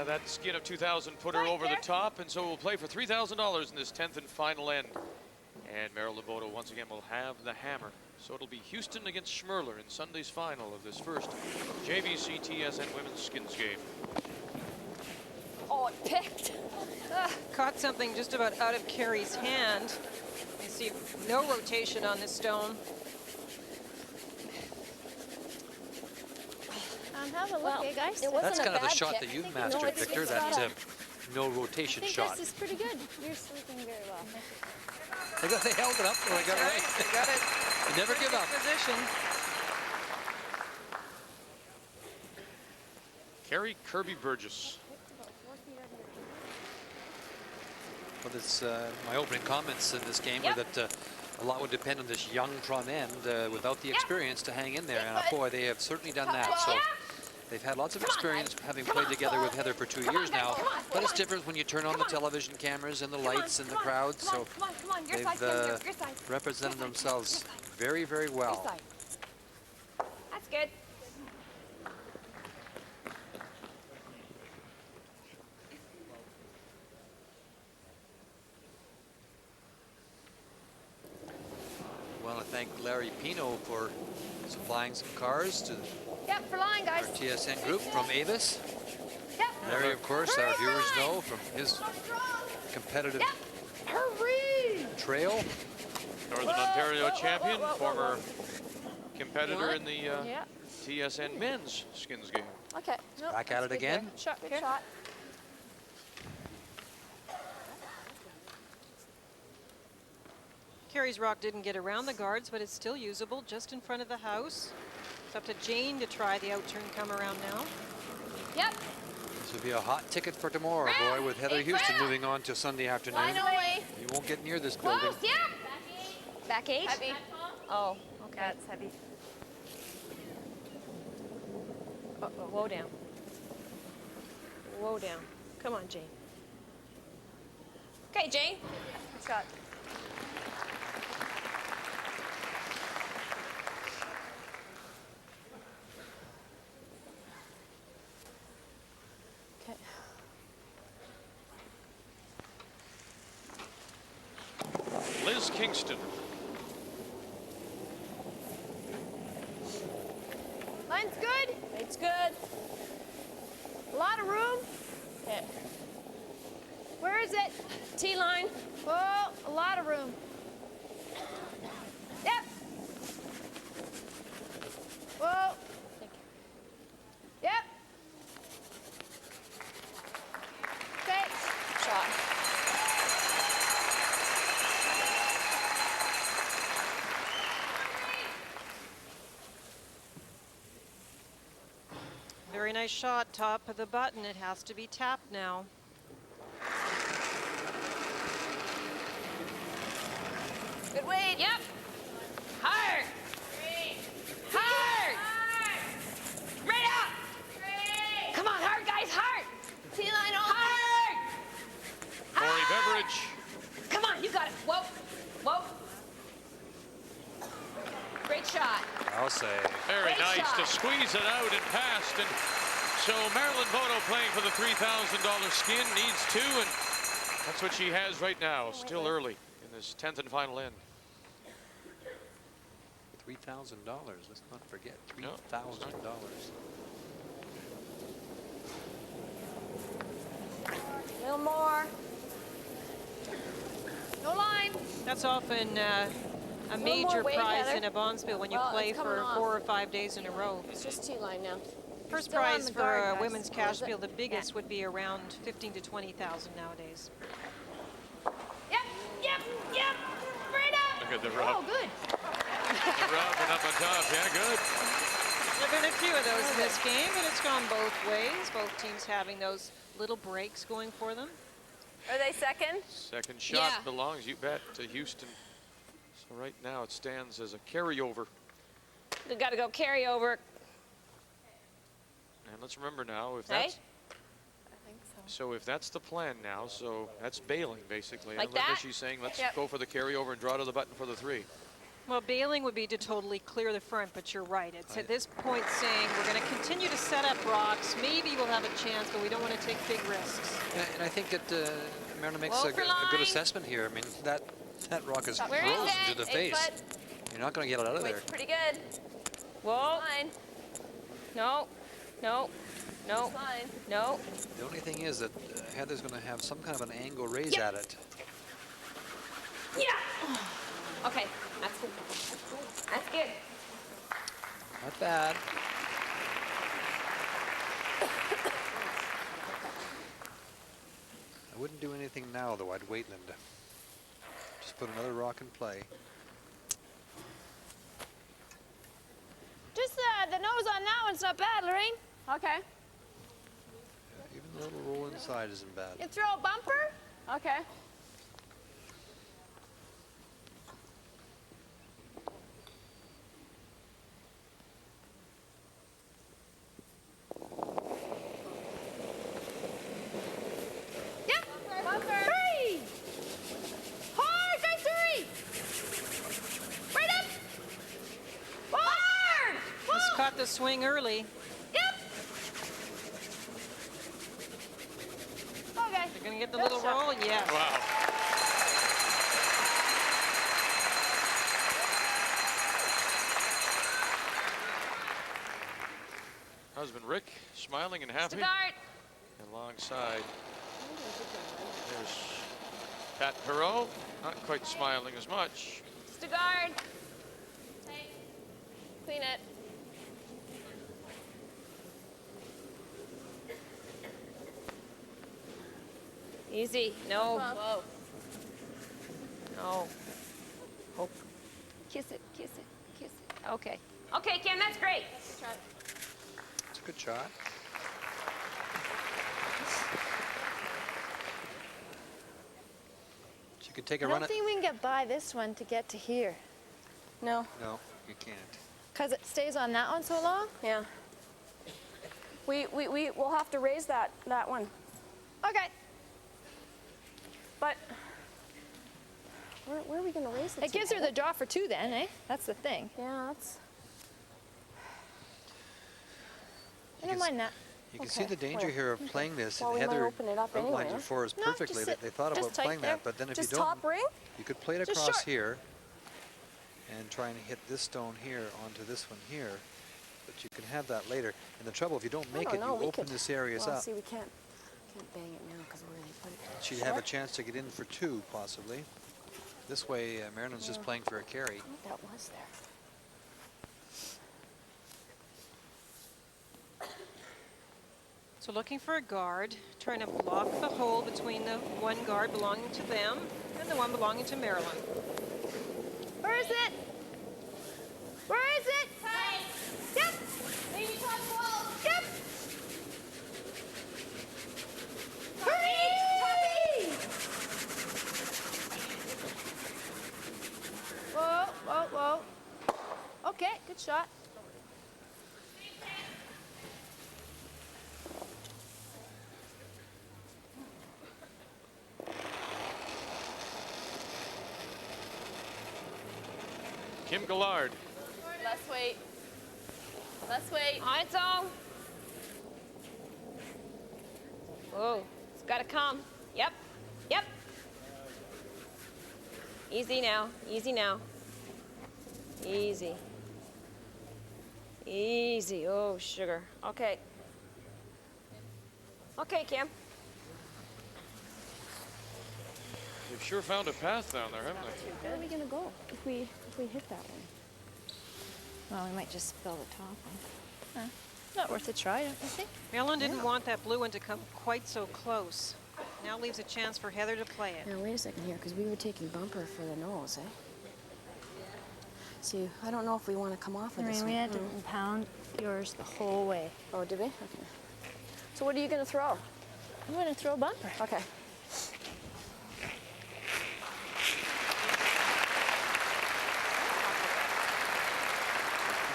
That skin of 2,000 put her over the top, and so we'll play for $3,000 in this 10th and final end. And Marilyn Bodogh once again will have the hammer. So it'll be Houston against Schmerler in Sunday's final of this first JVC TSN Women's Skins game. Oh, it picked. Caught something just about out of Carrie's hand. You see no rotation on this stone. Have a look, guys. That's kind of the shot that you've mastered, Victor, that no rotation shot. This is pretty good. You're sleeping very well. They held it up. They got it right. They got it. They never give up. Position. Carrie Kirby Burgess. Well, this, my opening comments in this game were that a lot would depend on this young front end without the experience to hang in there. And boy, they have certainly done that. So they've had lots of experience having played together with Heather for 2 years now. But it's different when you turn on the television cameras and the lights and the crowd. So they've represented themselves very, very well. That's good. I want to thank Larry Pino for supplying some cars to For line, guys. our TSN group from Avis. Yep. Larry, of course, our viewers know from his competitive trail. Northern Ontario champion, former competitor in the TSN men's skins game. Okay. Nope, Back at it again. Shot, good shot. Carrie's rock didn't get around the guards, but it's still usable just in front of the house. It's up to Jane to try the outturn come around now. Yep. This will be a hot ticket for tomorrow, boy, with Heather Houston moving on to Sunday afternoon. Line away. You won't get near this building. Close, yeah. Back 8? Heavy. Oh, okay. Yeah, it's heavy. Whoa down. Whoa down. Come on, Jane. Okay, Jane. Good shot. Okay. Liz Kingston. Line's good. It's good. A lot of room. Okay. Where is it? T-line. Whoa, a lot of room. Yep. Whoa. Yep. Okay. Shot. Very nice shot, top of the button. It has to be tapped now. Good weight. Yep. Hard. Hard. Right up. Come on, hard, guys, hard. T-line on. Hard. Corey Beveridge. Come on, you got it. Whoa. Whoa. Great shot. I'll say. Very Great nice shot. to squeeze it out and past. And so Marilyn Bodogh playing for the $3,000 skin needs 2, and that's what she has right now. Still early in this 10th and final end. $3,000. Let's not forget $3,000. A little more. No line. That's often a more major weight, prize Heather. in a Bonspiel when you Well, play it's coming for off. 4 or 5 days in a row. It's just T-line now. First Still on prize the for guard, a guys. women's Oh, cash is it? field, the biggest would be around 15 to 20,000 nowadays. Yep. Yep. Yep. Right up. Look at the Oh, rub. good. The rub and up on top. Yeah, good. There have been a few of those in this game, and it's gone both ways. Both teams having those little breaks going for them. Are they second? Second shot Yeah. belongs, you bet, to Houston. So right now it stands as a carryover. We got to go carry over. And let's remember now, if Hey? that's I think so. so if that's the plan now, so that's bailing basically. Like and Linda, that? she's saying let's Yep. go for the carryover and draw to the button for the 3. Well, bailing would be to totally clear the front, but you're right. It's at this point saying we're going to continue to set up rocks. Maybe we'll have a chance, but we don't want to take big risks. And I think that Marilyn makes Whoa a for good line. assessment here. I mean, that rock is Where is frozen it? to the 8 face. foot. You're not going to get it out of there. Weight's pretty good. Whoa. Line. No. No. No. Line. No. The only thing is that Heather's going to have some kind of an angle raise at it. Yeah. Okay. That's good. That's good. Not bad. I wouldn't do anything now, though. I'd wait, Linda. Just put another rock in play. Just the nose on that one's not bad, Lorraine. Okay. Even the little roll inside isn't bad. You throw a bumper? Okay. Yep. Bumper. 3. Hard, guys, 3. Right up. Hard. Just caught the swing early. Yep. Okay. They're going to get the Good little shot. roll. Yes. Wow. Husband Rick smiling and happy. Start. And alongside, there's Pat Perot, not quite smiling as much. Stugard. Clean it. Easy. No. Whoa. No. Hope. Kiss it. Kiss it. Kiss it. Okay. Okay, Ken, that's great. It's a good shot. She could take a I run don't at... think we can get by this one to get to here. No. No, you can't. Because it stays on that one so long? Yeah. We'll have to raise that one. Okay. But where are we going to raise it? It gives her the draw for 2 then, eh? That's the thing. Yeah, that's... I don't mind that. You can see the danger here of playing this, Well, and we might Heather open it up outlines anyway. it for us No, perfectly. just sit- They thought just about tight playing there. that, but then if Just you don't, top ring? you could play it Just across short. here and try and hit this stone here onto this one here. But you can have that later. And the trouble, if you don't make it, you open this area well, up. see, we can't bang it now because we're going to put it She'd have a chance to get in for 2, possibly. This way, Marilyn's just playing for a carry. That was there. So looking for a guard, trying to block the hole between the one guard belonging to them and the one belonging to Marilyn. Where is it? Where is it? Hey. Yep. Maybe top 12. Yep. Hurry! Whoa, whoa, whoa. Okay, good shot. Kim Gillard. Let's wait. Let's wait. On its own. Whoa, it's got to come. Yep, yep. Easy now, easy now. Easy. Easy, oh, sugar. Okay. Okay, Kim. They've sure found a path down there, haven't they? Where are we gonna go if we hit that one? Well, we might just spill the top one. Not worth a try, don't you think? Marilyn didn't want that blue one to come quite so close. Now leaves a chance for Heather to play it. Now, wait a second here, because we were taking bumper for the nose, eh? See, I don't know if we want to come off of this one. We had to pound yours the whole way. Oh, did we? Okay. So what are you going to throw? I'm going to throw bumper. Okay.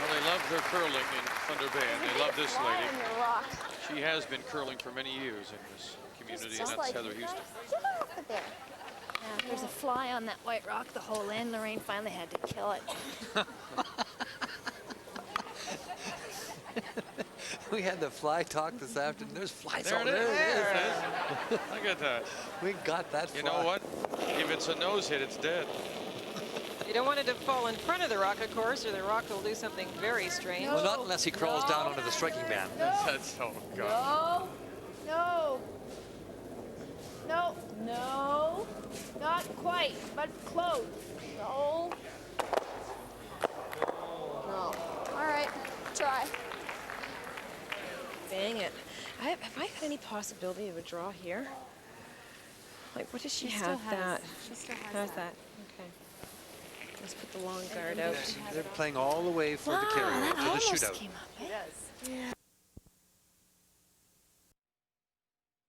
Well, they love their curling in Thunder Bay, and they love this Fly lady. in the rock. She has been curling for many years in this community, and that's Heather Houston. Get off of there. Yeah, if there's a fly on that white rock the whole end, Lorraine finally had to kill it. We had the fly talk this afternoon. There's flies There all it is. there. Look at that. We got that fly. You know what? If it's a nose hit, it's dead. You don't want it to fall in front of the rock, of course, or the rock will do something very strange. Well, not unless he crawls down onto the striking band. That's oh God. No. No. No. Not quite, but close. No. No. All right. Try. Dang it. Have I got any possibility of a draw here? Like, what does she have? That. She still Has that. Okay. Let's put the long guard out. They're playing all the way for the carry, for the shootout. Came up, eh? It does. Yeah.